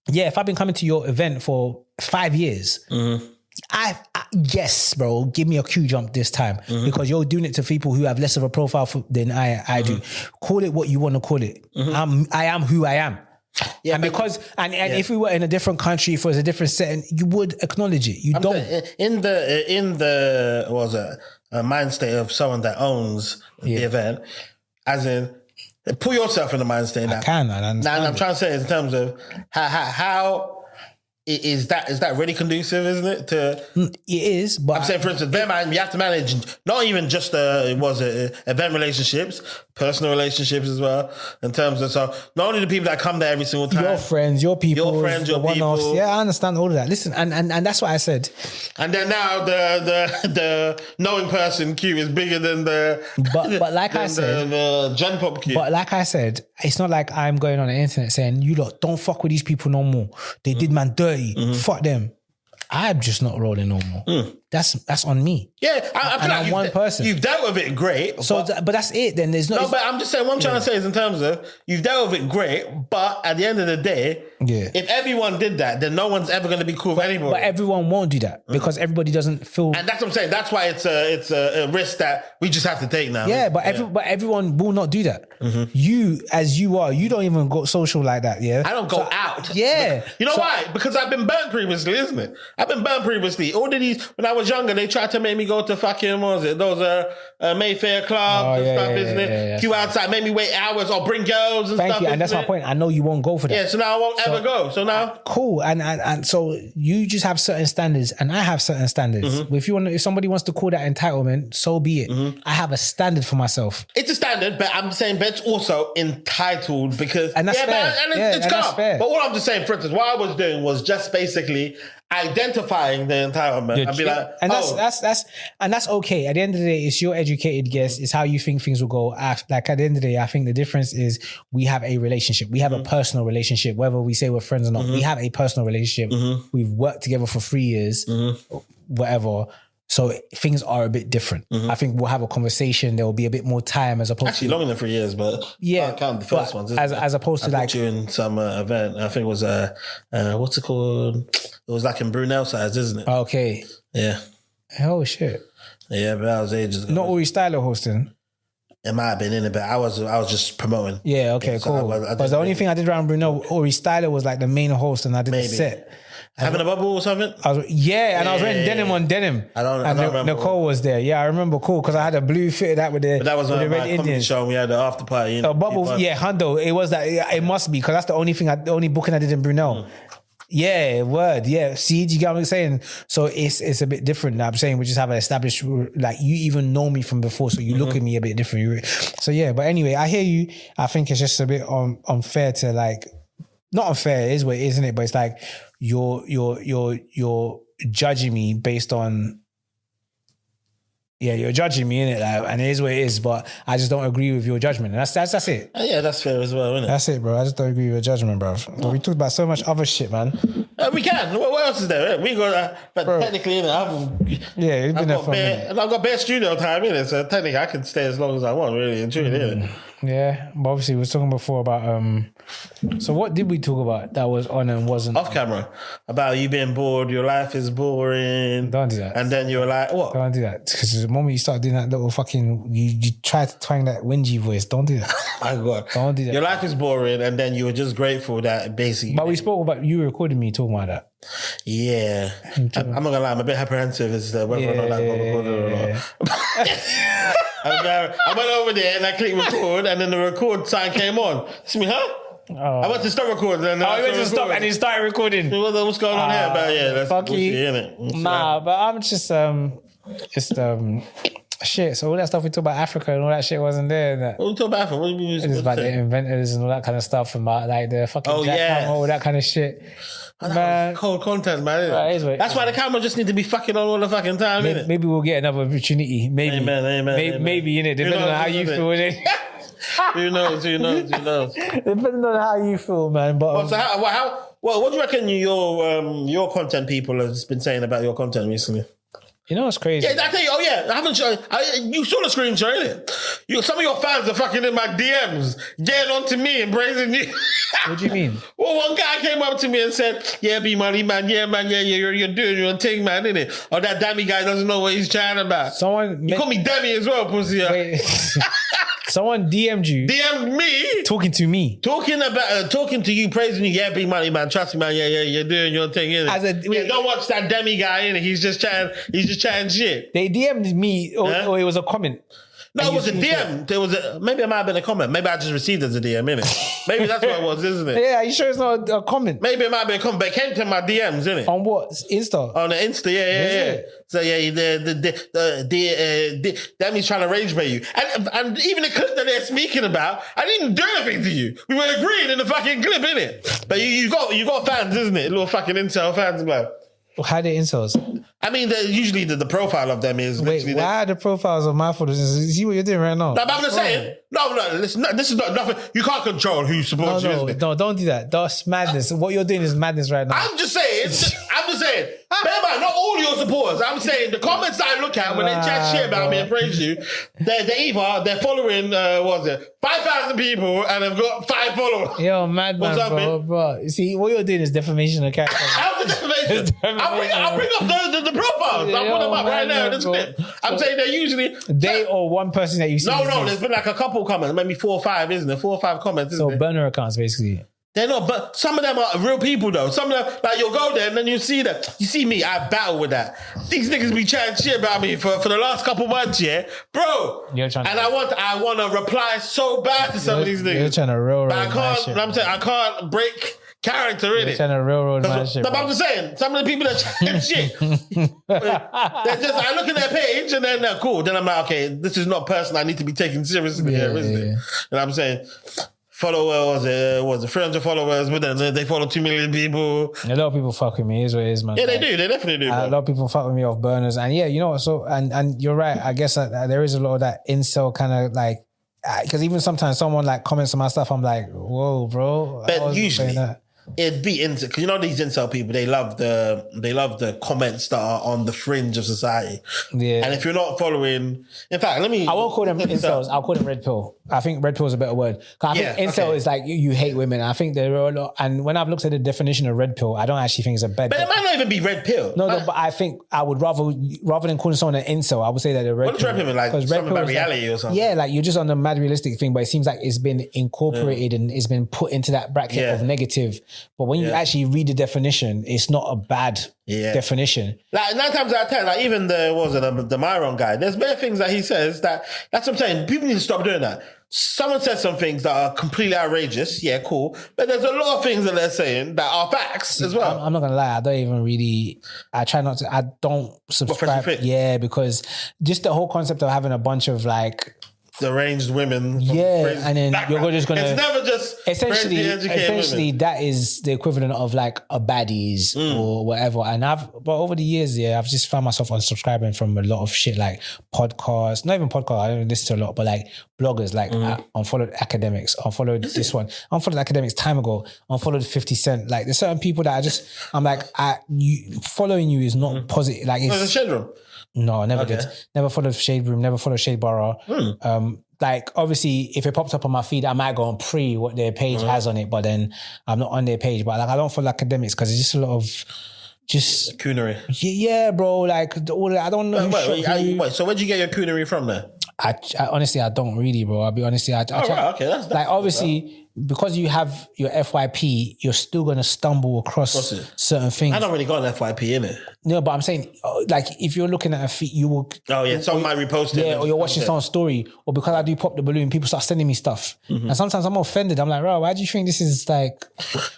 if I've been coming to your event for 5 years, yes, bro, give me a Q jump this time because you're doing it to people who have less of a profile than I do. Call it what you want to call it. I am who I am. Yeah, and if we were in a different country, if it was a different setting, you would acknowledge it. You don't.
In the what was it? A mind state of someone that owns the event, as in, put yourself in the mind state.
I understand.
Now, I'm trying to say in terms of how is that really conducive, isn't it?
It is, but
I'm saying, for instance, you have to manage not even just event relationships, personal relationships as well. In terms of not only the people that come there every single time,
your friends, your people,
your one-offs.
Yeah, I understand all of that. Listen, and that's what I said.
And then now the knowing person queue is bigger than the
but like I said,
the Gen Pop queue.
But like I said, it's not like I'm going on the internet saying you lot don't fuck with these people no more. They did man dirty. Fuck them. I'm just not rolling no more. that's on me.
Yeah, I feel
And
like
I'm one person.
You've dealt with it great.
So, but that's it. Then there's
No, but I'm just saying, what I'm trying to say is in terms of, you've dealt with it great, but at the end of the day, if everyone did that, then no one's ever going to be cool with anybody.
But everyone won't do that because everybody doesn't feel.
And that's what I'm saying. That's why it's a risk that we just have to take now.
Yeah, but everyone will not do that. You, as you are, you don't even go social like that. Yeah,
I don't go out.
Yeah,
You know why? Because I've been burnt previously, isn't it? I've been burnt previously. All of these, when I was younger, they tried to make me go to fucking, what was it? Those Mayfair clubs and stuff, isn't it? Queue outside, make me wait hours or bring girls and stuff.
Thank you, and that's my point. I know you won't go for that.
Yeah, so now I won't ever go. So now,
cool, and so you just have certain standards, and I have certain standards. If somebody wants to call that entitlement, so be it. I have a standard for myself.
it's a standard, but I'm saying, but it's also entitled because,
And that's fair.
It's
and that's
calm.
fair.
But all I'm just saying, for instance, what I was doing was just basically identifying the entitlement and be like,
and that's okay. At the end of the day, it's your educated guess. It's how you think things will go. Like at the end of the day, I think the difference is we have a relationship. We have a personal relationship, whether we say we're friends or not. We have a personal relationship. We've worked together for 3 years, whatever. So things are a bit different. I think we'll have a conversation. There will be a bit more time as opposed
actually
to
longer than 3 years, but can't count the first ones.
As opposed to
I
like
you in some event. I think it was what's it called? It was like in Brunel size, isn't it?
okay,
Yeah,
oh shit,
yeah, but that was ages ago.
not Uri Styler hosting.
It might have been in it, but I was just promoting.
Yeah, okay,
So
cool.
I
But the only thing I did around Bruno, Uri Styler was like the main host, and I did the set.
Having a bubble or something?
I was I was wearing denim on denim.
I don't
and
remember.
Nicole was there. Yeah, I remember. Cool, because I had a blue fitted out with the
But that was
with
on
the
my
red
comedy
Indians.
show. We had the after party.
A bubble, yeah, Hundo. It was that. It must be because that's the only thing. The only booking I did in Brunel. Yeah, word. Yeah, see, do you get what I'm saying? So it's a bit different. Now I'm saying we just have an established, like you even know me from before, so you look at me a bit different. So yeah, but anyway, I hear you. I think it's just a bit unfair to like, not unfair. It is what it is, isn't it? But it's like you're judging me based on. Yeah, you're judging me, innit? Like, and it is what it is, but I just don't agree with your judgment. And that's it.
Yeah, that's fair as well, isn't it?
That's it, bro. I just don't agree with your judgment, bro. We talked about so much other shit, man.
We can. What else is there? We got, but
Bro.
technically,
it's been there for a minute.
and I've got bare studio time in it, so technically I can stay as long as I want, really and truly, innit?
Yeah, but obviously we were talking before about so what did we talk about that was on and wasn't
Off camera about you being bored, your life is boring.
Don't do that.
And then you're like, what?
Don't do that, because the moment you start doing that little fucking you try to twang that whingy voice. Don't do that.
My God.
Don't do that.
Your life is boring, and then you were just grateful that basically.
But we spoke about you recording me talking about that.
Yeah, I'm not gonna lie, I'm a bit apprehensive as to whether or not that got recorded or not. I went over there and I clicked record, and then the record sign came on. It's me, huh? I went to stop recording. And
I went to stop and he started recording.
What's going on here? But yeah, that's
fuck
bullshit,
you.
innit?
Nah, but I'm just shit. So all that stuff we talked about Africa and all that shit wasn't there. And that.
What are we talking about? What do you
It's about the inventors and all that kind of stuff, and about like the fucking jackhammer, all that kind of shit. Man,
cold content, man.
Right,
That's why the camera just need to be fucking on all the fucking time, innit?
maybe we'll get another opportunity. Maybe,
Amen.
maybe in it, depending on how you feel. Innit?
Who knows?
Depending on how you feel, man. But
What do you reckon your content people have been saying about your content recently?
you know what's crazy?
Yeah, I tell you. Oh yeah, I haven't shown. You saw the screenshot, innit? Some of your fans are fucking in my DMs, getting onto me and praising you.
What do you mean?
Well, one guy came up to me and said, "Yeah, B Moni, man. Yeah, man. Yeah, you're doing your thing, man, innit? Or that dummy guy doesn't know what he's chatting about. You call me dummy as well, pussy.
Wait. Someone DM'd you.
DM'd me.
Talking to me.
Talking to you, praising you. Yeah, B Moni, man. Trust me, man. Yeah, you're doing your thing, innit? Don't watch that dummy guy, innit? He's just chatting shit.
They DM'd me, or it was a comment.
No, it was a DM. Maybe it might have been a comment. Maybe I just received it as a DM, innit? Maybe that's what it was, isn't it?
Yeah, are you sure it's not a comment?
Maybe it might have been a comment, but it came to my DMs, innit?
On what? Insta?
On the Insta, yeah. So yeah, that means trying to rage bait you. And even the clip that they're speaking about, I didn't do anything to you. We were agreeing in the fucking clip, innit? But you got fans, isn't it? Little fucking incel fans, man.
How are they incels?
I mean, usually the profile of them is
wait. Why are the profiles of my followers? See what you're doing right now.
No, but I'm just saying. No. Listen, this is not nothing. You can't control who supports you.
No, don't do that. That's madness. What you're doing is madness right now.
I'm just saying. Bear in mind, not all your supporters. I'm saying the comments that I look at when they chat shit about me and praise you, they're following, 5,000 people and they've got 5 followers.
Yo, madman, bro. You see, what you're doing is defamation of character.
How's the defamation? I'll bring up the profiles. I'll put them up right now in this clip. I'm saying they're usually...
They or one person that you see.
No, there's been like a couple comments, maybe 4 or 5, isn't there? 4 or 5 comments, isn't
so
there?
burner accounts, basically.
They're not, but some of them are real people though. Some of them, like you'll go there and then you see that. You see me, I battle with that. These niggas be chatting shit about me for the last couple months, yeah, bro. I want to reply so bad to some of these niggas.
You're trying to railroad.
But I can't. I'm saying I can't break character in it.
Trying to railroad my shit.
But I'm just saying, some of the people that chat shit, they're just. I look at their page and then they're cool. Then I'm like, okay, this is not a person I need to be taken seriously here, isn't it? And I'm saying. Followers, was it 300 followers, but then they follow 2 million people.
A lot of people fuck with me, is what it is, man.
Yeah, they do. They definitely do.
A lot of people fuck with me off burners. And yeah, you know what? So, and you're right. I guess there is a lot of that incel kind of like, because even sometimes someone like comments on my stuff, I'm like, whoa, bro.
But usually, it'd be incel, because you know these incel people, they love the comments that are on the fringe of society. Yeah. And if you're not following, in fact, I won't
call them incels. I'll call them red pill. I think red pill is a better word. I think incel is like you hate women. I think there are a lot. And when I've looked at the definition of red pill, I don't actually think it's a bad.
But it might not even be red pill.
No, but I think I would rather than calling someone an incel, I would say that they're red pill.
What does red pill mean? Like something about reality or something?
Yeah, like you're just on the mad realistic thing, but it seems like it's been incorporated and it's been put into that bracket of negative. But when you actually read the definition, it's not a bad definition.
Like 9 times out of 10, like even the Myron guy, there's many things that he says that's what I'm saying. People need to stop doing that. Someone says some things that are completely outrageous. Yeah, cool. But there's a lot of things that they're saying that are facts as well.
I'm not going to lie. I don't subscribe. Yeah, because just the whole concept of having a bunch of like,
deranged women.
And then you're just gonna.
It's never just
essentially that is the equivalent of like a baddies or whatever. And but over the years, I've just found myself unsubscribing from a lot of shit like podcasts. Not even podcasts. I don't listen to a lot, but like bloggers. Like I unfollowed academics. Unfollowed this one. Unfollowed academics time ago. Unfollowed 50 Cent. Like there's certain people that I'm like, following you is not positive. Like it's
a shade room.
No, I never did. Never followed Shade Room, never followed Shade Bar. Like, obviously, if it pops up on my feed, I might go and pre what their page has on it, but then I'm not on their page. But like, I don't follow academics because it's just a lot of just
coonery.
Yeah, bro. Like, I don't know.
Wait, so where'd you get your coonery from there?
I honestly, I don't really, bro. I'll be honest. That's like obviously. Because you have your FYP, you're still going to stumble across certain things.
I don't really got an FYP in it.
No, but I'm saying, like, if you're looking at a feed, you will...
Oh, yeah, someone might repost it.
Yeah, or you're watching someone's story, or because I do Pop the Balloon, people start sending me stuff. And sometimes I'm offended. I'm like, bro, why do you think this is like...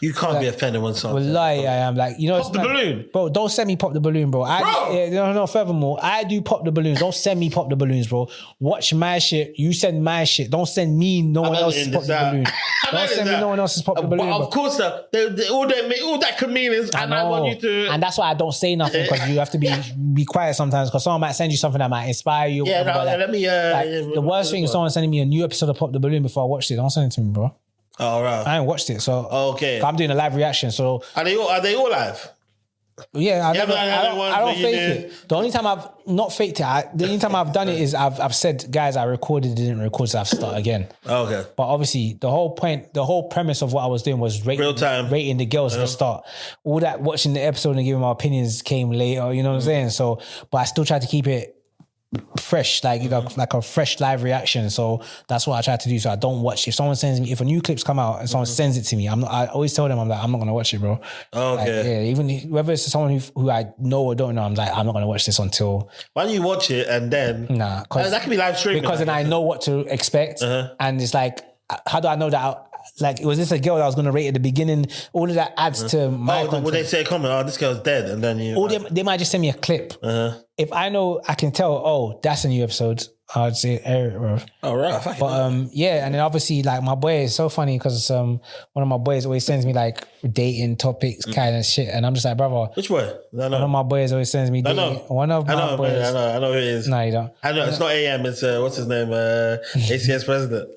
You can't be offended when someone...
Well, I am like, you know...
Pop the Balloon?
Bro, don't send me Pop the Balloon, bro. No, furthermore, I do Pop the Balloons. Don't send me Pop the Balloons, bro. Watch my shit. You send my shit. Don't send me no one else's Pop the Balloon. Don't send me no one else's Pop the Balloon.
But of course, all that could mean is, and I want you to...
And that's why I don't say nothing, because you have to be quiet sometimes, because someone might send you something that might inspire you.
Yeah, let me...
the worst thing is someone sending me a new episode of Pop the Balloon before I watched it. Don't send it to me, bro.
Oh, right.
I ain't watched it, so...
Okay.
I'm doing a live reaction, so...
Are they all live?
Yeah, I don't fake it. The only time I've not faked it, the only time I've done it is I've said, guys, I recorded, didn't record, so I've started again.
Okay.
But obviously, the whole premise of what I was doing was rating the girls at the start. All that watching the episode and giving my opinions came later, you know what I'm saying? So, but I still tried to keep it fresh, like, you know, like a fresh live reaction. So that's what I try to do. So I don't watch. If someone sends me, if a new clip's come out and someone sends it to me, I always tell them, I'm like, I'm not gonna watch it, bro.
Okay.
Like, yeah, even whether it's someone who I know or don't know, I'm like, I'm not gonna watch this until.
Why don't you watch it and then?
Nah,
that can be live streaming.
Because then I know what to expect, and it's like, how do I know that? Like, was this a girl that I was going to rate at the beginning? All of that adds to my content.
Would they say a comment? Oh, this girl's dead, and then you...
Or they might just send me a clip. If I know, I can tell, oh, that's a new episode, I'd say, bro.
Oh, right.
But, yeah, and then obviously, like, my boy is so funny because one of my boys always sends me, like, dating topics kind of shit, and I'm just like, brother.
Which one?
One of my boys always sends me dating. One of my boys.
Man, I know who it is.
No, you don't.
I know, it's not AM, it's, what's his name? ACS president.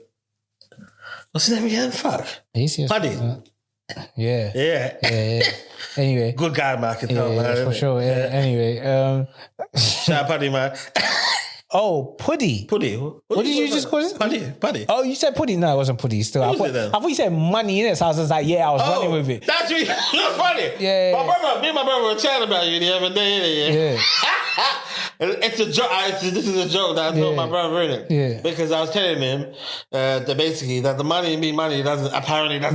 What's his name again? Fuck.
ACS
Buddy.
president. Yeah. Anyway.
Good guy, man. I can tell, man.
For sure. Yeah. Anyway.
Shout out Puddy, man.
Oh, Puddy.
Puddy.
What did you just call it?
Puddy.
Oh, you said Puddy? No, it wasn't Puddy. Still, I thought you said money in it. So I was just like, I was running with it.
That's you. That's funny.
Yeah.
Me and my brother were chatting about you the other day.
Yeah.
It's a joke. This is a joke that I told my brother in it.
Yeah.
Because I was telling him that basically that the money in me money doesn't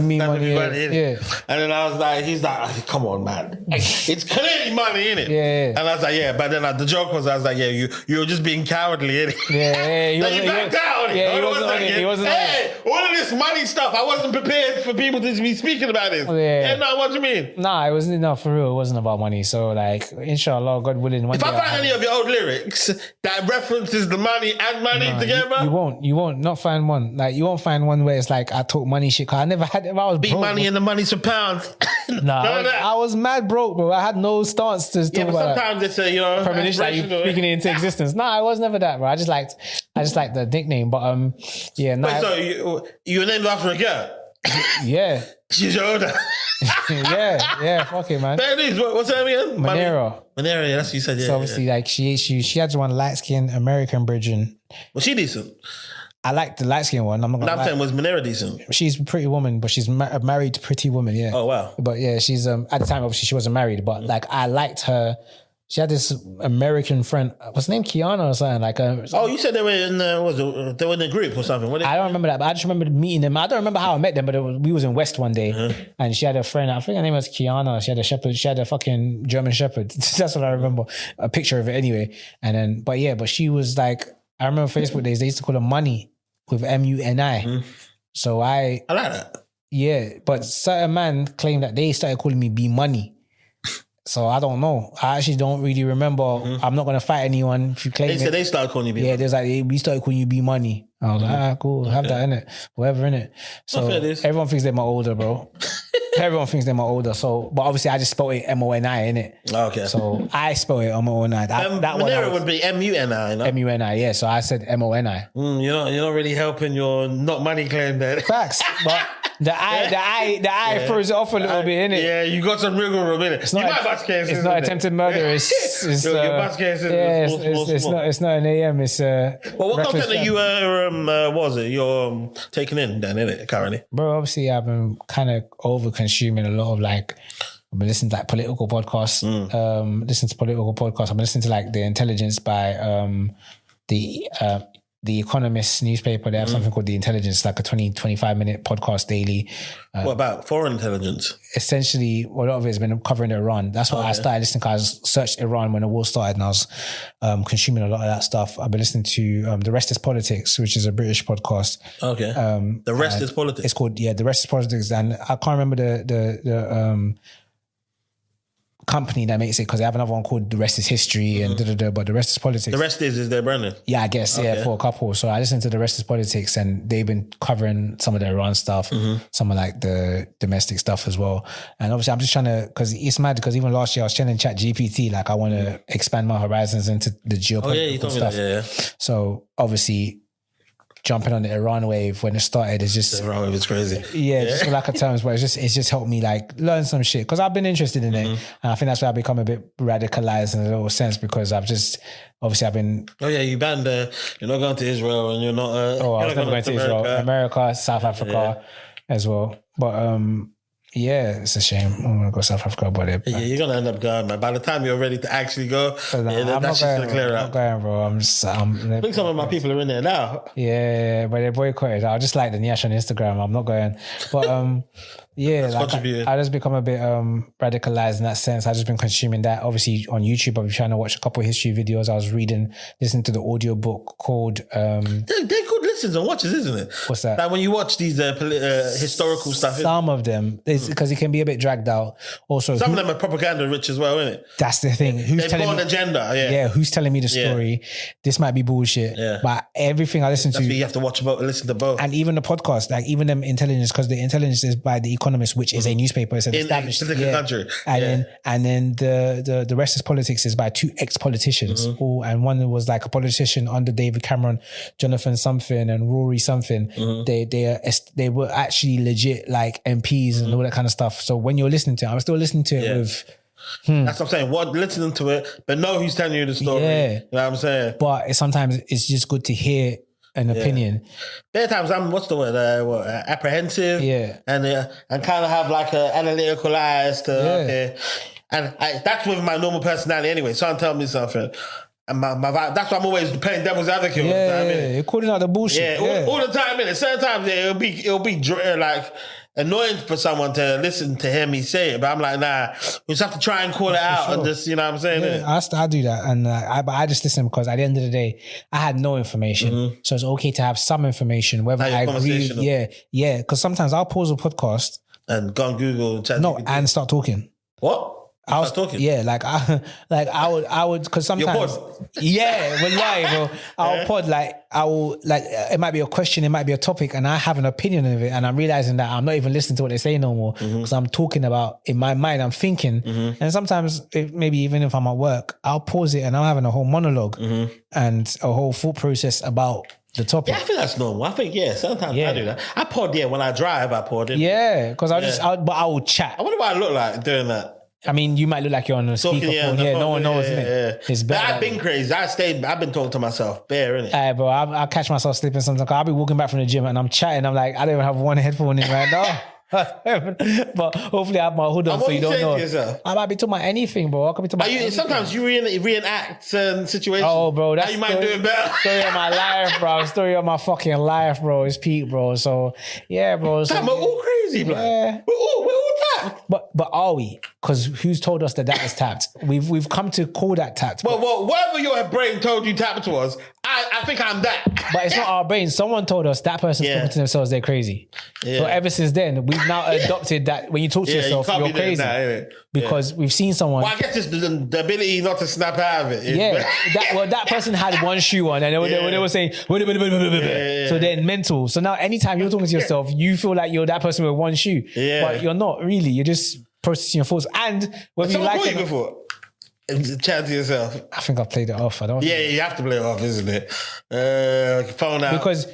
mean money in it.
Yeah.
And then I was like, he's like, come on, man. It's clearly money in it.
Yeah.
And I was like, but then the joke was, I was like, you're just being cowardly in it.
Yeah.
He backed out.
He wasn't
all of this money stuff, I wasn't prepared for people to be speaking about this.
Yeah.
No, what do you mean?
Nah, it wasn't enough for real. It wasn't about money. So like, inshallah, God willing, one
if
day
I find any of your old lyrics that references the money and money together,
you won't not find one. Like you won't find one where it's like I talk money shit. Cause I never had. If I was
beat
broke,
money and the money's for pounds.
I was mad broke, bro. I had no stance to talk about.
Sometimes it's a
premonition that you speaking it into existence. Nah, I was never that, bro. I just liked the nickname, but
Wait, so you were named after a girl?
Yeah.
She's your older.
yeah, fuck it, man.
What's her name again?
Manera,
yeah, that's what you said, yeah.
So obviously, like, she had one light-skinned American virgin.
Was she decent?
I like the light-skinned one. I'm not gonna lie.
saying, was Manera decent?
She's a pretty woman, but she's a married pretty woman, yeah.
Oh, wow.
But yeah, she's, at the time, obviously, she wasn't married, but like, I liked her. She had this American friend. What's her name? Kiana or something like.
You said they were in. They were in a group or something?
I don't remember that, but I just remember meeting them. I don't remember how I met them, but we was in West one day, and she had a friend. I think her name was Kiana. She had a shepherd. She had a fucking German shepherd. That's what I remember. A picture of it anyway. And then, but she was like. I remember Facebook days. They used to call her Money with MUNI. So I
like that.
Yeah, but certain man claimed that they started calling me B Money. So I don't know. I actually don't really remember. I'm not gonna fight anyone if you claim it.
They started calling you B Money.
Yeah, there's like we started calling you B Money. I was like, cool, have that in it, whatever in it. So everyone thinks they're my older, bro. Everyone thinks they're my older. So, but obviously I just spelled it MONI in it.
Okay.
So I spelled it MONI. That
Manera would be MUNI, no?
MUNI, yeah. So I said MONI.
You're not really helping your not money claim there.
Facts, but. The eye throws it off a little bit, innit?
Yeah, you got some wriggle room in it.
It's not attempted murder. It's
your bus case is small.
It's not an AM. It's
what content are you you're taking in then, innit, currently?
Bro, obviously I've been kind of over consuming a lot of like. I've been listening to like political podcasts. I've been listening to like The Intelligence by the Economist newspaper. They have something called The Intelligence, like a 20-25 minute podcast daily.
What about foreign intelligence?
Essentially, a lot of it has been covering Iran. That's what I started listening to. I searched Iran when the war started and I was consuming a lot of that stuff. I've been listening to The Rest is Politics, which is a British podcast.
Okay. The Rest is Politics?
It's called, The Rest is Politics. And I can't remember the company that makes it because they have another one called The Rest is History and but The Rest is Politics.
The Rest is their branding? Yeah,
I guess, for a couple. So I listened to The Rest is Politics and they've been covering some of the Iran stuff, some of like the domestic stuff as well. And obviously I'm just trying to, because it's mad because even last year I was challenging ChatGPT, like I want to expand my horizons into the geopolitical stuff.
Yeah.
So obviously jumping on the Iran wave when it started is just...
The Iran wave is crazy.
Yeah, just for lack of terms, but it's just helped me like learn some shit because I've been interested in it. And I think that's why I've become a bit radicalized in a little sense because I've been...
Oh yeah, you banned you're not going to Israel and you're not...
I was never going to Israel. America, South Africa as well. But yeah, it's a shame. I'm going to go South Africa, but
you're going to end up going, man. By the time you're ready to actually go, that's just going to clear out.
I'm going, bro.
I think some of my people are in there now.
Yeah, but they're boycotted. I just like the Nyash on Instagram. I'm not going. But yeah, like I just become a bit radicalized in that sense. I've just been consuming that. Obviously on YouTube, I've been trying to watch a couple of history videos. I was listening to the audio book called... They're
good listens and watches, isn't it?
What's that?
Like when you watch these historical stuff.
Some of them, because it can be a bit dragged out. Also,
some of them are propaganda rich as well, isn't it?
That's the thing.
They've got an agenda,
yeah. Who's telling me the story? This might be bullshit. Yeah. But everything I listen to...
you have to listen to both.
And even the podcast, like even them intelligence, because the intelligence is by The Economist, which is a newspaper. It's an established
country.
And then the Rest is Politics is by two ex-politicians. And one was like a politician under David Cameron, Jonathan something, and Rory something, they were actually legit like MPs and all that kind of stuff. So when you're listening to it, I'm still listening to it with.
That's what I'm saying. What listening to it, but know who's telling you the story.
Yeah.
You know what I'm saying?
But sometimes it's just good to hear an opinion.
There are times I'm apprehensive.
Yeah.
And kind of have like an analytical eye as to okay. And that's with my normal personality anyway. Someone tell me something. And my vibe, that's why I'm always playing devil's advocate all the time.
You're calling out the bullshit.
All the time, innit? Certain times it'll be like annoying for someone to listen to hear me say it, but I'm like, nah, we just have to try and call it out and just, you know what I'm saying?
Yeah, I do that, and I just listen because at the end of the day, I had no information, so it's okay to have some information, whether I agree. Yeah, because sometimes I'll pause a podcast
and go on Google
and start talking.
What? I was talking.
Yeah, I would, because sometimes, we're live, bro. I'll pod it might be a question, it might be a topic, and I have an opinion of it, and I'm realizing that I'm not even listening to what they say no more because I'm talking about in my mind, I'm thinking, and sometimes maybe even if I'm at work, I'll pause it and I'm having a whole monologue and a whole thought process about the topic.
Yeah, I think that's normal. I think, sometimes I do that. I pod, when I drive, I pod it.
Yeah, because but I will chat.
I wonder what I look like doing that.
I mean, you might look like you're on a speakerphone. No one knows, isn't it? It's better.
I've been crazy. I've been talking to myself. Bare, innit?
Bro, I catch myself sleeping sometimes. I'll be walking back from the gym and I'm chatting. I'm like, I don't even have one headphone in right now. But hopefully I have my hood on so you don't know. I might be talking about anything, bro. I could be talking about anything.
Sometimes you reenact certain situations.
Oh, bro.
That's how you might do it better.
Story of my life, bro. Story of my fucking life, bro. It's peak, bro. So, yeah, bro. So,
we're all crazy, bro. Yeah. We're all tapped.
But are we? Because who's told us that is tapped? We've come to call that tapped.
Well, whatever your brain told you tapped was, I think I'm that.
But it's not our brain. Someone told us that person's talking to themselves, they're crazy. Yeah. So ever since then, we've now adopted that when you talk to yourself, you're crazy. Because we've seen someone.
Well, I guess it's the ability not to snap out of it.
That person had one shoe on and they were saying, so they're mental. So now anytime you're talking to yourself, you feel like you're that person with one shoe. Yeah. But you're not really. You're just processing your thoughts. And whether you like it
before. Chat to yourself.
I think I've played it off. I don't.
Yeah, you have to play it off, isn't it? Phone out.
Because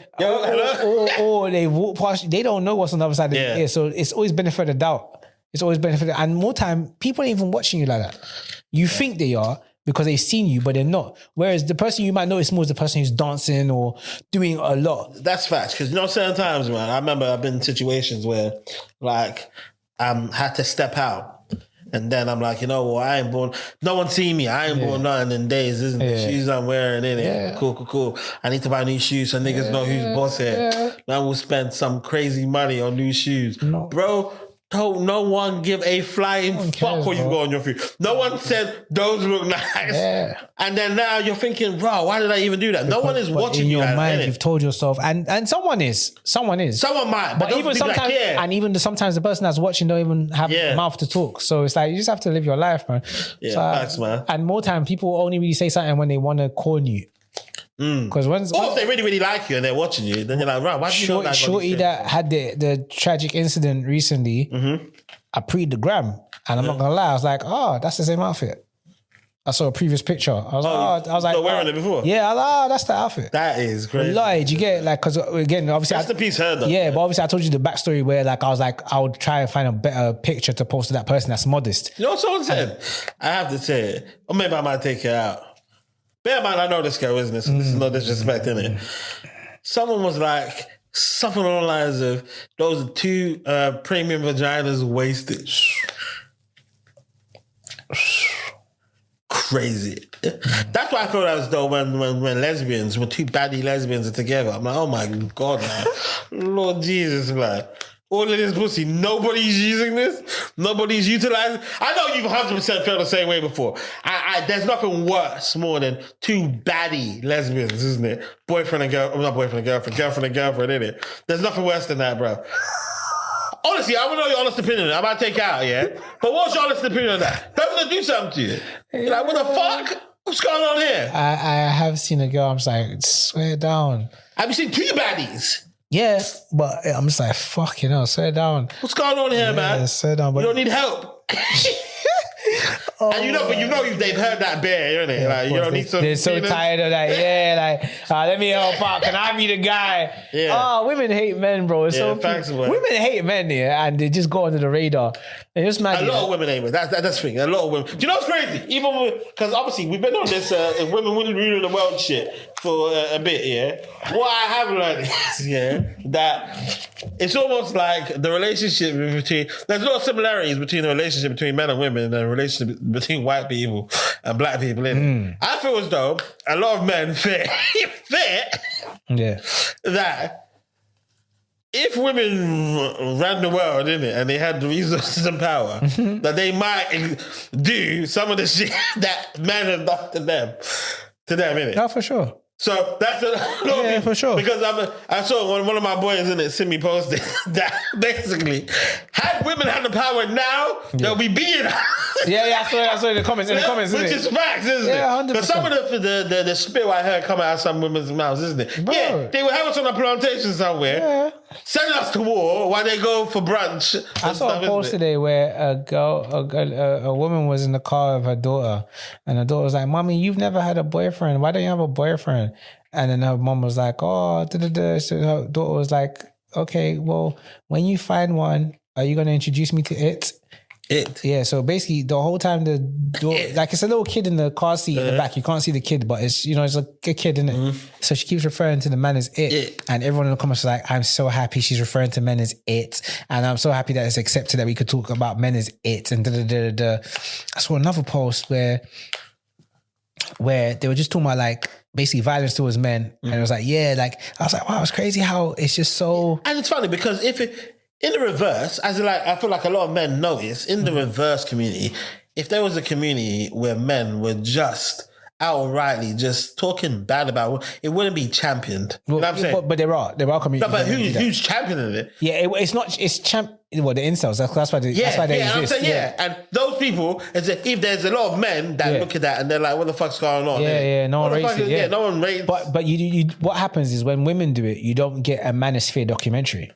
or they walk past. They don't know what's on the other side of the ear. So it's always benefit of doubt. It's always benefit, and more time people ain't even watching you like that. You think they are because they've seen you, but they're not. Whereas the person you might notice more is the person who's dancing or doing a lot.
That's facts. Because certain times, man, I remember I've been in situations where like had to step out. And then I'm like, you know what? I ain't born. No one see me. I ain't born nothing in days, isn't it? Shoes I'm wearing, innit? Yeah. Cool. I need to buy new shoes so niggas know who's boss here. Yeah. Now we'll spend some crazy money on new shoes. No. Bro, no one give a flying fuck what you've got on your feet. No one said those look nice. Yeah. And then now you're thinking, bro, why did I even do that? No one is watching you. In your mind,
you've told yourself, and someone is. Someone
might.
But even sometimes, sometimes the person that's watching don't even have mouth to talk. So it's like, you just have to live your life, man.
Yeah, facts, man.
And more time, people only really say something when they want to corn you. Because
if they really, really like you and they're watching you, then you're like, right, why do you not like
Shorty that had the tragic incident recently, I pre'd the gram, and I'm not gonna lie, I was like, oh, that's the same outfit. I saw a previous picture. I was like,
wearing it before.
Yeah, I was like, that's the outfit.
That is crazy.
Like, you get like, because again, obviously,
that's the piece heard though.
Yeah, but obviously, I told you the backstory where like I was like, I would try and find a better picture to post to that person that's modest.
You know what someone said? I have to say it, or maybe I might take it out. Bear in mind, I know this girl, isn't it? So this is no disrespect, innit? Someone was like, something along the lines of, those are two premium vaginas wasted. Crazy. That's why I thought that was though when two baddie lesbians are together. I'm like, oh my God, man. Lord Jesus, man. All of this pussy, nobody's using this. Nobody's utilizing. I know you've 100% felt the same way before. There's nothing worse more than two baddie lesbians, isn't it? Boyfriend and girlfriend, girlfriend and girlfriend, isn't it? There's nothing worse than that, bro. Honestly, I want to know your honest opinion. I might take it out, yeah? But what's your honest opinion on that? Don't want to do something to you. You're like, what the fuck? What's going on here?
I have seen a girl, I'm just like, swear down.
Have you seen two baddies?
Yeah, but I'm just like, fuck, swear down.
What's going on here, man?
Swear down. But
you don't need help. And they've heard that bear, innit?
Yeah,
like, you don't need some.
They're so tired of that. Let me help out. Can I be the guy?
Yeah.
Oh, women hate men, bro. It's women hate men, and they just go under the radar. They're just mad.
A lot of women hate men. That's the thing. A lot of women. Do you know what's crazy? Even because obviously we've been on this women ruling the world shit for a bit, yeah. What I have learned is, that it's almost like the relationship between. There's a lot of similarities between the relationship between men and women and the relationship between white people and black people. I feel as though a lot of men fear that if women ran the world, and they had the resources and power, that they might do some of the shit that men have done to them, innit?
No, for sure.
So that's a lot of
for sure.
Because I saw one of my boys in it, send me posted that basically, had women had the power now, they'll be beating us.
I saw in the comments.
Which is facts, isn't it?
100%.
Because some of the spit I heard come out of some women's mouths, isn't it?
Bro.
Yeah, they would have us on a plantation somewhere, send us to war while they go for brunch.
I saw a post today where a woman was in the car with her daughter, and her daughter was like, "Mommy, you've never had a boyfriend. Why don't you have a boyfriend?" And then her mom was like, "Oh, da-da-da." So her daughter was like, "Okay, well, when you find one, are you going to introduce me to it?" Yeah, so basically the whole time the daughter, like it's a little kid in the car seat in the back. You can't see the kid, but it's, it's a kid, isn't it? So she keeps referring to the man as it. And everyone in the comments is like, I'm so happy she's referring to men as it. And I'm so happy that it's accepted that we could talk about men as it and da-da-da-da-da. I saw another post where they were just talking about like basically violence towards men. And it was like, I was like, wow, it's crazy how it's just so...
And it's funny because in the reverse, I feel like a lot of men notice, in the reverse community, if there was a community where men were just outrightly just talking bad about it, wouldn't be championed. You know what I'm saying?
But there are communities.
No, but who's championing it?
Yeah, it's not. It's the incels. That's why they exist.
I'm saying, and those people, if there's a lot of men that look at that and they're like, "What the fuck's going on?"
No one rates it. Yeah,
no one rates.
But you, what happens is when women do it, you don't get a manosphere documentary.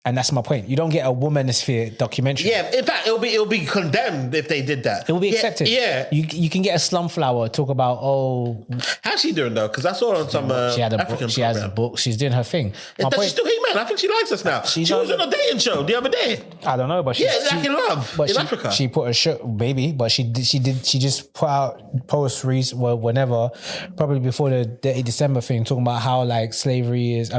And that's my point. You don't get a womanosphere documentary.
Yeah, in fact, it'll be condemned if they did that.
It will be accepted.
Yeah.
You can get a slumflower talk about,
how's she doing though? Because I saw her on some African
She has a book. She's doing her thing.
Does she still hate men? I think she likes us now. She was on a dating show the other day.
I don't know, but
like in love in Africa.
She put a show, baby, but she just put out posts whenever, probably before the December thing, talking about how like slavery is,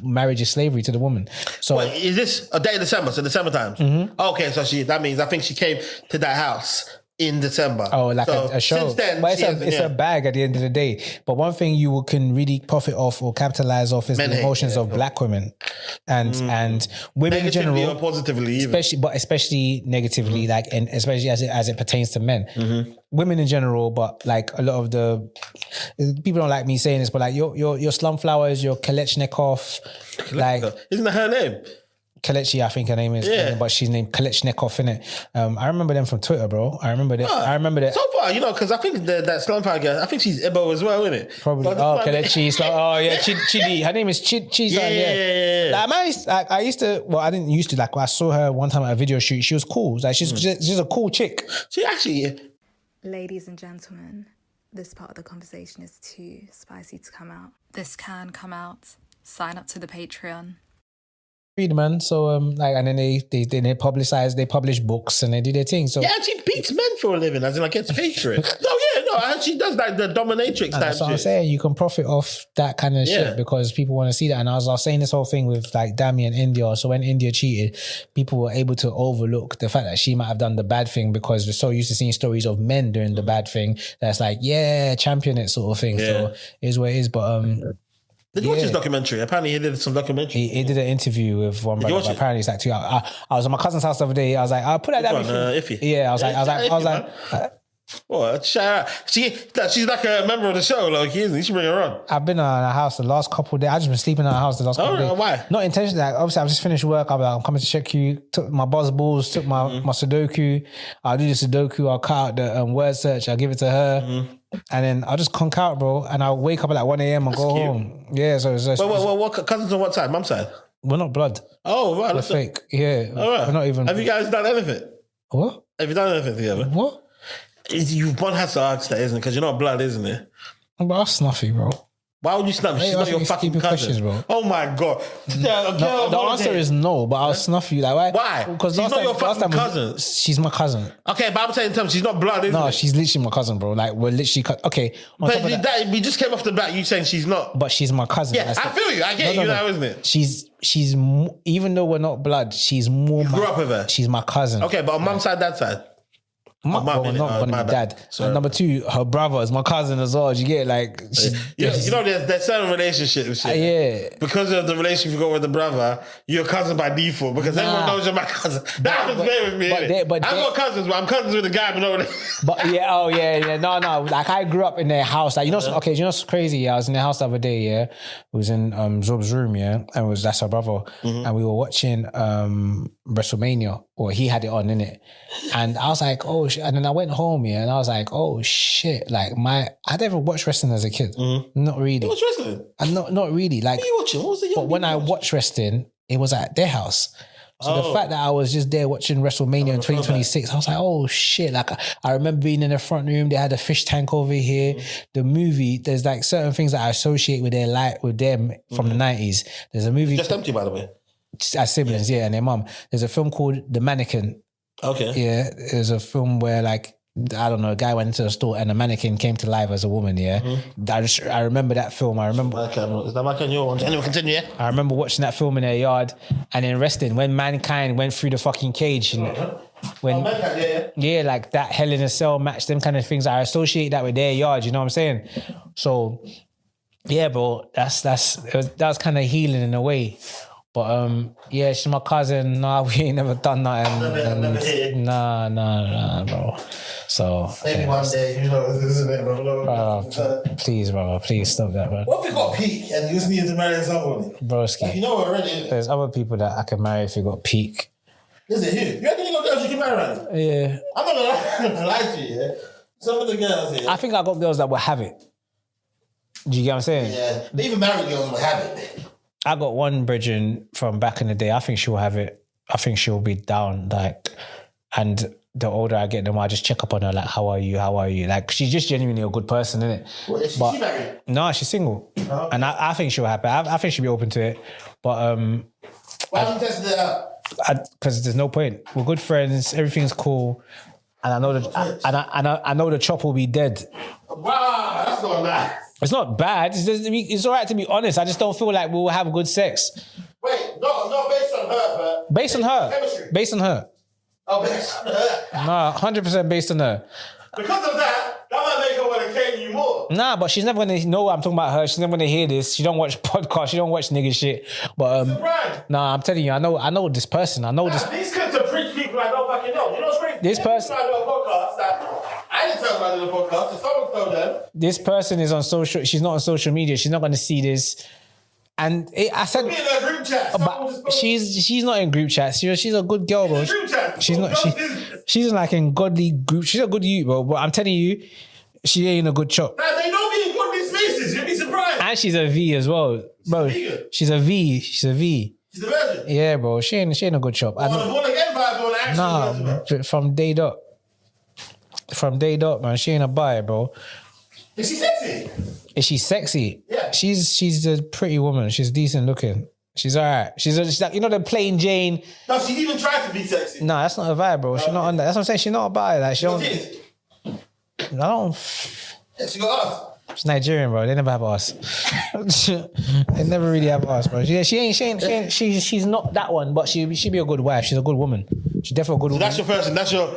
marriage is slavery to the woman. So
wait, is this a day in December? So December times. Mm-hmm. Okay, so that means I think she came to that house in December.
Oh, like a show.
Since then,
but it's a bag at the end of the day. But one thing you can really profit off or capitalize off is the emotions of black women and women in general,
or positively,
especially negatively, like, and especially as it pertains to men. Mm-hmm. Women in general, but like a lot of the people don't like me saying this, but like your slumflowers, your Kalechnikov, like,
isn't that her name?
Kalechi, I think her name is, but she's named Kalechnikov, innit? I remember them from Twitter, bro. I remember that.
So far, because I think that slumflower girl, I think she's Ibo as well, isn't it?
Probably. Kalechi. Chidi. Her name is Chidi.
Yeah.
Like, I used to. Well, I didn't used to. Like, I saw her one time at a video shoot. She was cool. Like, she's a cool chick.
She actually.
Ladies and gentlemen, this part of the conversation is too spicy to come out. This can come out. Sign up to the Patreon.
Man, so and then they publish books and they do their thing. So
she beats men for a living, as in like gets paid for it. She does like the dominatrix type.
That's what I'm saying. You can profit off that kind of shit because people want to see that. And I was saying this whole thing with like Dami and India. So when India cheated, people were able to overlook the fact that she might have done the bad thing because we're so used to seeing stories of men doing the bad thing. That's like, champion it sort of thing. Yeah. So it is what it is. But
did you watch his documentary? Apparently he did some documentary.
He did an interview with one brother. Apparently it's like 2 hours. I was at my cousin's house the other day. I was like, I'll put that down.
Iffy.
Yeah, I was like.
Well, shout out. She's like a member of the show, like, isn't she? You should bring her on.
I've been at her house the last couple of days. I've just been sleeping at her house the last couple of days.
Why?
Not intentionally. Like, obviously, I've just finished work. I'm coming to check you. Took my buzz balls, took my Sudoku. I'll do the Sudoku. I'll cut out the word search. I'll give it to her. Mm-hmm. And then I'll just conk out, bro. And I'll wake up at like 1 a.m. and go home. Yeah, so it's just...
What cousins on what side? Mum's side?
We're not blood.
Oh, right.
We're fake. Yeah.
All right.
We're not even...
Have you guys done anything?
What?
Have you done anything together?
What?
One has to ask that, isn't it? Because you're not blood, isn't it?
But I'm snuffy, bro.
Why would you snap? She's not your fucking cousin,
questions, bro.
Oh my god!
The answer is no, but I'll snuff you. Like why?
Why?
Because
She's not your fucking cousin.
She's my cousin.
Okay, but I'm saying in terms, she's not blood, isn't it?
No, she's literally my cousin, bro. Like we're literally okay.
But we just came off the bat. You saying she's not?
But she's my cousin.
Yeah, I feel you. I get you now, isn't it?
She's even though we're not blood, she's more.
You grew up with her.
She's my cousin.
Okay, but on mum's side, dad's side.
Not gonna be dad. And number two, her brother is my cousin as well. Do you get it? Like,
you know, there's certain relationships.
Yeah.
Because of the relationship you got with the brother, you're a cousin by default because everyone knows you're my cousin. That happens with me. I've got cousins, but I'm cousins with a guy, but no.
But yeah. No. Like I grew up in their house. Like you know, okay, you know what's crazy? Yeah, I was in their house the other day. Yeah, it was in Zob's room. Yeah, and that's her brother, and we were watching WrestleMania, or he had it on, innit? And I was like, oh shit. And then I went home, yeah, and I was like, oh shit. Like I'd ever watched wrestling as a kid. Not really.
You watched wrestling?
Not really. Like,
what are you watching? What was the young
But when I watched wrestling, it was at their house. So the fact that I was just there watching WrestleMania in 2026, I was like, oh shit. Like I remember being in the front room, they had a fish tank over here. The movie, there's like certain things that I associate with with them from the 90s. There's a movie.
Just empty, by the way.
As siblings, yeah, and their mum. There's a film called The Mannequin. Okay. Yeah, there's a film where like, I don't know, a guy went into the store and a mannequin came to life as a woman, yeah. I remember that film. I remember.
Is that Mannequin your one? Anyway, continue, yeah?
I remember watching that film in their yard and then wrestling when Mankind went through the fucking cage. And yeah, like that Hell in a Cell match, them kind of things. I associate that with their yard, you know what I'm saying? So, yeah, bro, that was kind of healing in a way. But yeah, she's my cousin. Nah, we ain't never done nothing. Nah, bro. So
maybe one day, you know, isn't it, bro?
Please, bro, please stop that, bro.
What if you got peak and you just need to marry someone?
Broski.
Like, you know already.
There's other people that I can marry if you got peak.
Is it who? You reckon you got girls you can marry right now?
Yeah.
I'm not gonna lie to you, yeah. Some of the girls here.
I think I got girls that will have it. Do you get what I'm saying?
Yeah. They even married girls will have it.
I got one bridging from back in the day. I think she'll have it. I think she'll be down, like, and the older I get, the more I just check up on her, like, how are you? Like, she's just genuinely a good person, isn't it?
Well, is she married?
No, she's single. Oh. And I think she'll have it. I think she'll be open to it. But
why haven't you tested it out?
Because there's no point. We're good friends. Everything's cool. And I know I know the chop will be dead.
Wow, that's not nice.
It's not bad. It's all right to be honest. I just don't feel like we'll have good sex.
Wait, not based on her, but...
Based on her.
Chemistry.
Based on her.
Oh, based on her.
Nah, 100% based on her.
Because of that might make her want to claim you more.
Nah, but she's never going to know I'm talking about her. She's never going to hear this. She don't watch podcasts. She don't watch nigga shit. But nah, I'm telling you, I know this person. I know this...
These kids are preach people I don't fucking know. You know what's crazy?
This person...
I know a podcast that... I didn't tell about the podcast, so someone told them.
This person is on social... She's not on social media. She's not going to see this. And I said...
Be in a group chat.
But she's not in group chats. She's a good girl, bro.
Group chat.
She's not... She's like in godly group. She's a good youth, bro. But I'm telling you, she ain't a good chop.
Nah, they don't be in godly spaces. You'd be surprised.
And she's a V as well, bro. She's a V. She's a V.
She's a virgin.
Yeah, bro. She ain't a good chop.
Born again vibe on action.
Nah, from day dot. From day dot, man. She ain't a buyer, bro.
Is she sexy?
Is she sexy?
Yeah.
She's a pretty woman. She's decent looking. She's alright. She's like, you know, the plain Jane.
No, she even tried to be sexy.
Nah, that's not a vibe, bro. She's not on that. That's what I'm saying. She's not a buyer. Like, she don't. I don't.
Yeah, she got us.
She's Nigerian, bro. They never have us. They never really have us, bro. Yeah, she's not that one, but she'd be a good wife. She's a good woman. She's definitely a good woman.
That's your person. That's your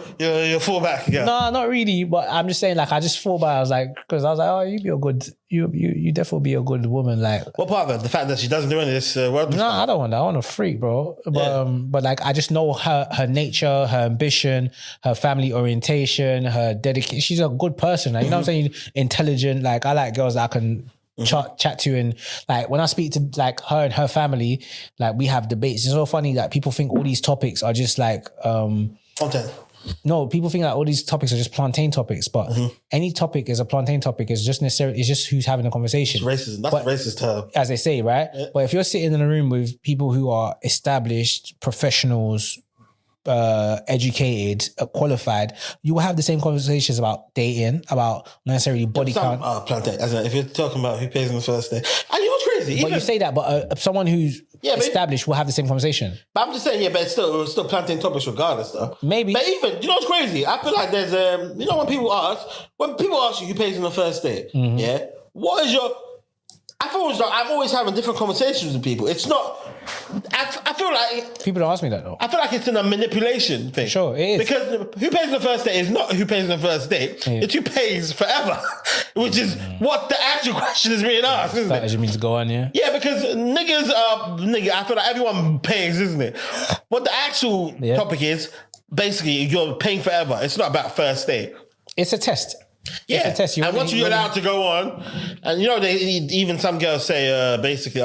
fallback. Yeah.
No, not really. But I'm just saying, like, I just thought about it. I was like, oh, you'd be a good. You definitely be a good woman. Like,
what part of it? The fact that she doesn't do any of this world.
No, I don't want that. I want a freak, bro. But but like, I just know her nature, her ambition, her family orientation, her dedication. She's a good person. Like, you know what I'm saying? Intelligent. Like, I like girls that I can chat to, and like when I speak to like her and her family, like we have debates. It's so funny that people think all these topics are just like
content.
No, people think that all these topics are just plantain topics, but any topic is a plantain topic. It's just who's having a conversation.
It's racism. That's a racist term.
As they say, right? Yeah. But if you're sitting in a room with people who are established professionals, educated, qualified, you will have the same conversations about dating, about not necessarily body count.
Plantain. As in, if you're talking about who pays on the first day, and you know what's crazy?
But you say that, but someone who's established will have the same conversation.
But I'm just saying, but it's still plantain topics regardless, though.
Maybe.
But even, you know what's crazy? I feel like there's when people ask you who pays on the first date, yeah, what is your... I'm always having different conversations with people. It's not... I feel like...
People don't ask me that, though.
I feel like it's in a manipulation thing.
Sure, it is.
Because who pays on the first date is not who pays on the first date. Yeah. It's who pays forever. Which is what the actual question is being asked, isn't it?
That means to go on, yeah?
Yeah, because niggas are... I feel like everyone pays, isn't it? What the actual topic is, basically, you're paying forever. It's not about first date.
It's a test.
Yeah, and once you're allowed to go on, and you know, even some girls say basically,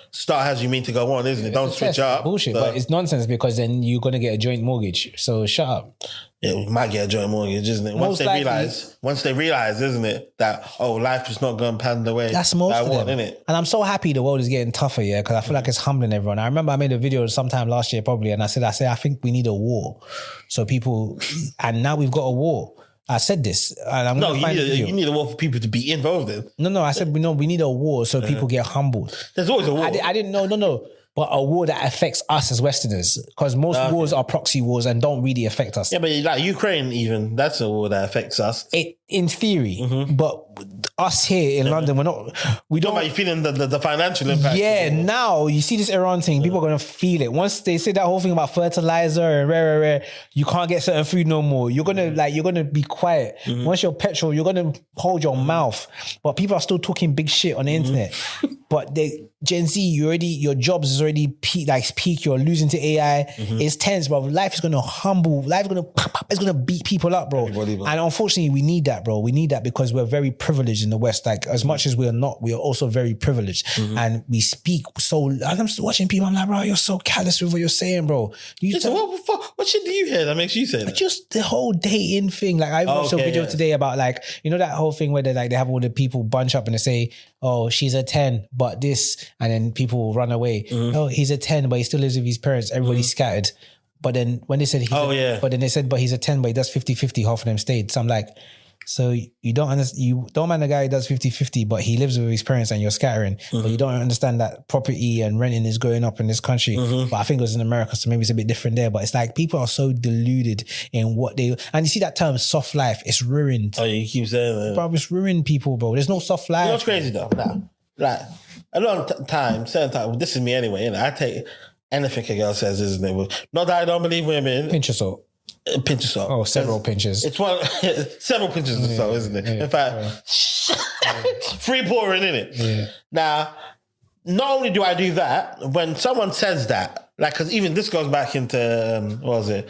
start as you mean to go on, isn't it? Don't switch up.
Bullshit, but it's nonsense because then you're gonna get a joint mortgage. So shut up.
Yeah, we might get a joint mortgage, isn't it? Once they realize, isn't it, that life is not going to pan the way
that's most of them.
Isn't it?
And I'm so happy the world is getting tougher, yeah, because I feel like it's humbling everyone. I remember I made a video sometime last year probably, and I said I think we need a war. So people, and now we've got a war. I said this, and I'm going to find
you need a war for people to be involved in.
No, I said we need a war so people get humbled.
There's always a war.
I didn't know, no. But a war that affects us as Westerners, because most wars are proxy wars and don't really affect us.
Yeah, but like Ukraine, even that's a war that affects us.
In theory, but us here in London, we don't.
Are you feeling the financial impact?
Yeah, now you see this Iran thing, people are gonna feel it. Once they say that whole thing about fertilizer and rare, you can't get certain food no more. You're gonna be quiet. Once you're petrol, you're gonna hold your mouth. But people are still talking big shit on the internet. But Gen Z, your jobs is already peak. You're losing to AI. It's tense, bro. Life is gonna humble. Life is gonna it's gonna beat people up, bro. And unfortunately, we need that, bro. We need that because we're very privileged in the West. Like as much as we're not, we are also very privileged, and we speak so. I'm watching people. I'm like, bro, you're so callous with what you're saying, bro.
What shit do you hear that makes you say that?
Just the whole dating thing. Like I watched a video today about that whole thing where they have all the people bunch up and they say, oh, she's a 10, but this, and then people run away. Oh, he's a 10, but he still lives with his parents. Everybody's scattered. But then when they said but then they said, but he's a 10, but he does 50-50, half of them stayed. So I'm like, so you don't understand, you don't mind the guy who does 50-50, but he lives with his parents and you're scattering. But you don't understand that property and renting is going up in this country. But I think it was in America, so maybe it's a bit different there. But it's like people are so deluded in what they, and you see that term soft life, it's ruined.
Oh, you keep saying that.
Bro, it's ruined people, bro. There's no soft life.
You know what's crazy though? Like a lot of time, certain time, this is me anyway, I take anything a girl says, isn't it? Not that I don't believe women.
Pinch of salt.
Pinch of salt.
Oh, several pinches.
It's several pinches of salt, isn't it? In fact, free pouring in it. Yeah. Now, not only do I do that, when someone says that, like, because even this goes back into, what was it?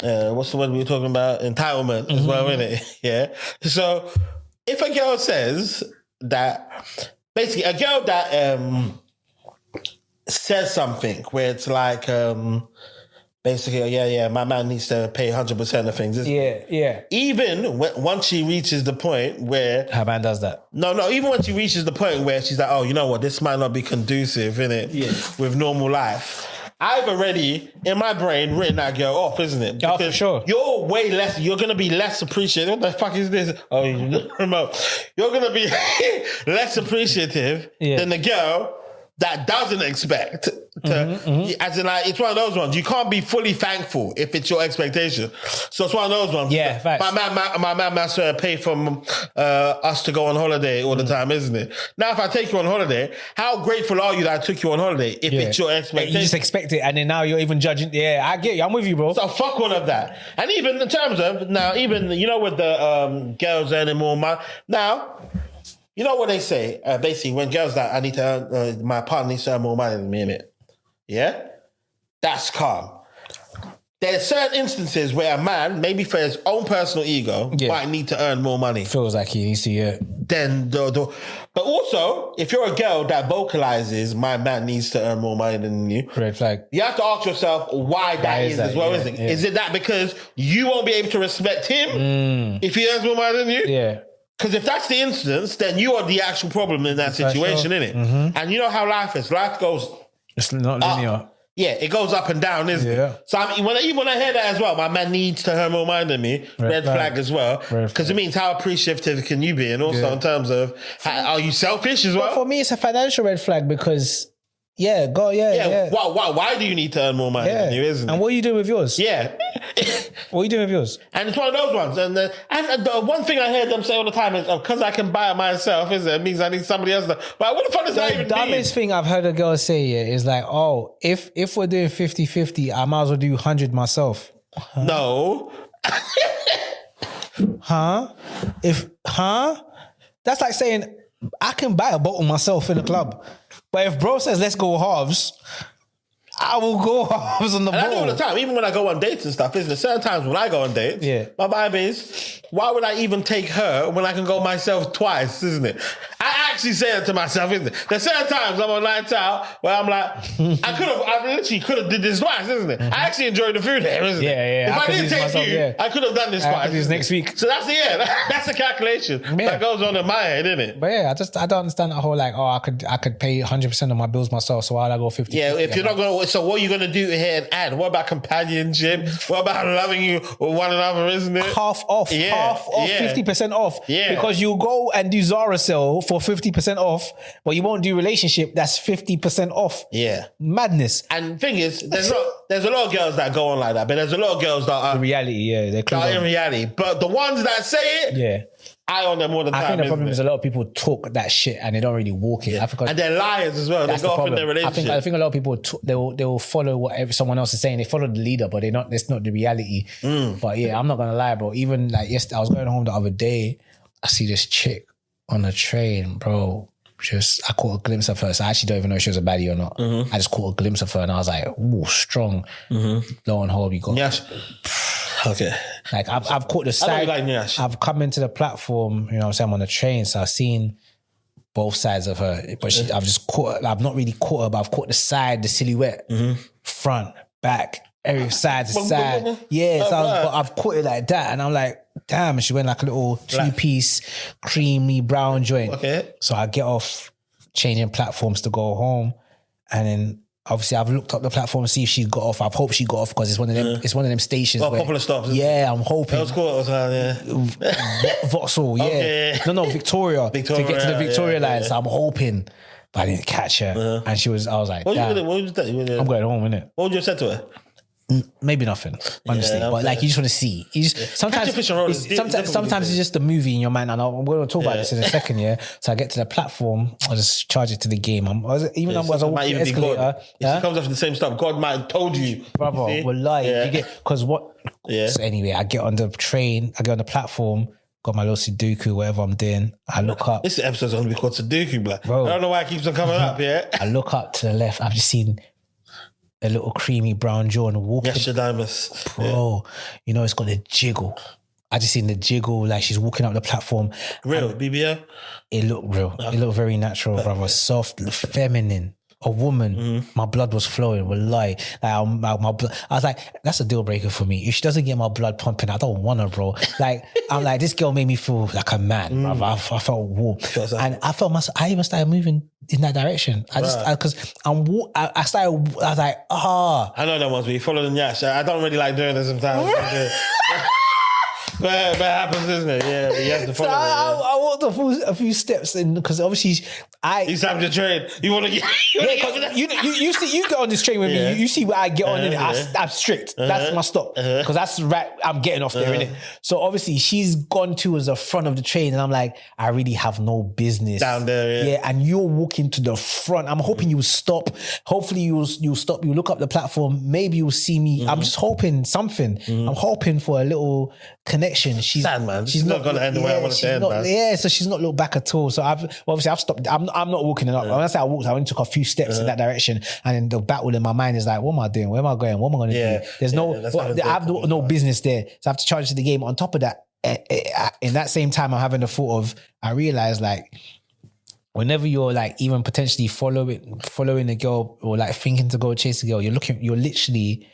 What's the word we were talking about? Entitlement as well, isn't it? Yeah. So, if a girl says that, basically, a girl that says something where it's like, basically, my man needs to pay 100% of things.
Yeah.
Even once she reaches the point where...
Her man does that.
No, even when she reaches the point where she's like, oh, you know what, this might not be conducive, innit, with normal life. I've already, in my brain, written that girl off, isn't it?
Because for sure.
You're going to be less appreciative. What the fuck is this? Oh, remote. You're going to be less appreciative than the girl that doesn't expect to, as in like, it's one of those ones. You can't be fully thankful if it's your expectation. So it's one of those ones.
Yeah, facts.
My man must pay for us to go on holiday all the time, isn't it? Now, if I take you on holiday, how grateful are you that I took you on holiday if it's your expectation?
You just expect it, and then now you're even judging. Yeah, I get you. I'm with you, bro.
So fuck all of that. And even in terms of, now, even, you know, with the girls earning more money, now... You know what they say? Basically, when girls like, I need to earn, my partner needs to earn more money than me, innit? Yeah? That's calm. There's certain instances where a man, maybe for his own personal ego, might need to earn more money.
Feels like he needs to,
Then, but also, if you're a girl that vocalizes, my man needs to earn more money than you.
Red flag.
You have to ask yourself why that is as well, isn't it? Yeah. Is it that because you won't be able to respect him if he earns more money than you?
Yeah.
Because if that's the instance, then you are the actual problem in that situation, innit? And you know how life is. Life goes...
It's not linear.
Yeah, it goes up and down, isn't it? So even when I hear that as well, my man needs to have reminding me, red flag as well, because it means how appreciative can you be, and also in terms of are you selfish as well?
But for me, it's a financial red flag because. Yeah.
Why do you need to earn more money than you, isn't it?
And what are you doing with yours?
Yeah.
What are you doing with yours?
And it's one of those ones. And the one thing I hear them say all the time is, because I can buy it myself, it means I need somebody else to... But what the fuck does that even mean? The dumbest
thing I've heard a girl say is like, oh, if we're doing 50-50, I might as well do 100 myself. Huh?
No.
That's like saying, I can buy a bottle myself in the club. But if bro says, let's go halves, I will go halves on the bottle.
I do all the time, even when I go on dates and stuff, isn't there? Certain times when I go on dates, my vibe is, why would I even take her when I can go myself twice, isn't it? I actually say it to myself, isn't it? There's certain times I'm on nights out where I'm like, I literally could have did this twice, isn't it? I actually enjoy the food there, isn't it? If I didn't take you, I could have done this twice.
This next week.
So that's the calculation that goes on in my head, isn't it?
But I don't understand that whole like, I could pay 100% of my bills myself, so why'd I go 50?
Yeah, if you're not going to, so what are you going to do here and add? What about companionship? What about loving you with one another, isn't it?
Half off, 50% off. Yeah. Because you go and do Zara sale for 50% off, but you won't do relationship that's 50% off.
Yeah.
Madness.
And the thing is, there's a lot of girls that go on like that, but there's a lot of girls that are...
The reality, they're
in reality. But the ones that say it... I on them all the time.
I think the problem is a lot of people talk that shit and they don't really walk it.
And they're liars as well. They go off in their relationship.
I think a lot of people they will follow whatever someone else is saying. They follow the leader, but that's not the reality. But yeah, I'm not gonna lie, bro. Even like yesterday, I was going home the other day. I see this chick on the train, bro. I caught a glimpse of her. So I actually don't even know if she was a baddie or not. I just caught a glimpse of her and I was like, ooh, strong. Lo and hold, you got.
Yes. Okay.
Like I've caught the side. I've come into the platform, you know what I'm saying, I'm on the train, so I've seen both sides of her. But I've not really caught her, but I've caught the side, the silhouette, front, back, every side to side. Yeah, so I've caught it like that, and I'm like, damn, and she went like a little two-piece, creamy brown joint. Okay. So I get off, changing platforms to go home, and then obviously I've looked up the platform to see if she got off. I hope she got off because it's one of them. It's one of them stations.
Popular stops.
Yeah, I'm hoping.
That was cool.
Vauxhall, yeah. Okay. No, Victoria. To get to the Victoria line. So I'm hoping, but I didn't catch her. And she was. I was like,
what I'm
going home, innit?
What would you have said to her?
Maybe nothing, honestly. But like, you just want to see. Sometimes it's just a movie in your mind, and I'm going to talk about this in a second. Yeah. So I get to the platform, I just charge it to the game. I was walking the escalator.
If it comes off the same stuff, God might have told you,
brother. We're lying. You get because what? Yeah. So anyway, I get on the train. I get on the platform. Got my little Sudoku, whatever I'm doing. I look up.
This episode's going to be called Sudoku, bro. I don't know why it keeps on coming up. Yeah.
I look up to the left. I've just seen a little creamy brown John walking.
Yashadamus.
Bro, you know, it's got a jiggle. I just seen the jiggle, like she's walking up the platform.
Real, BBL?
It looked real. It looked very natural, brother. Soft, feminine. A woman, my blood was flowing. Wallahi. Like my blood, I was like, that's a deal breaker for me. If she doesn't get my blood pumping, I don't want her, bro. Like, I'm like, this girl made me feel like a man, brother. I felt warm. And I felt myself, I even started moving in that direction. I was like,
I know that ones where you follow the nyash. I don't really like doing this sometimes. But it happens, isn't it? Yeah, you have to follow
I walked a few steps in because obviously
you time to train. You want to get
you see, you get on this train with me. You see where I get on in it. I'm strict. That's my stop because that's right. I'm getting off there, innit? So obviously she's gone towards the front of the train, and I'm like, I really have no business
down there.
Yeah, and you're walking to the front. I'm hoping you will stop. Hopefully you'll stop. You look up the platform. Maybe you'll see me. I'm just hoping something. I'm hoping for a little connection. She's
sad, man. She's not going to end the way I want it to end, man.
Yeah, so she's not looked back at all. So I've stopped. I'm not walking it up. When I say I walked, I only took a few steps in that direction, and then the battle in my mind is like, what am I doing? Where am I going? What am I going to do? There's I have no business there. So I have to charge to the game. On top of that, in that same time, I'm having the thought of, I realize like, whenever you're like even potentially following a girl or like thinking to go chase a girl, you're literally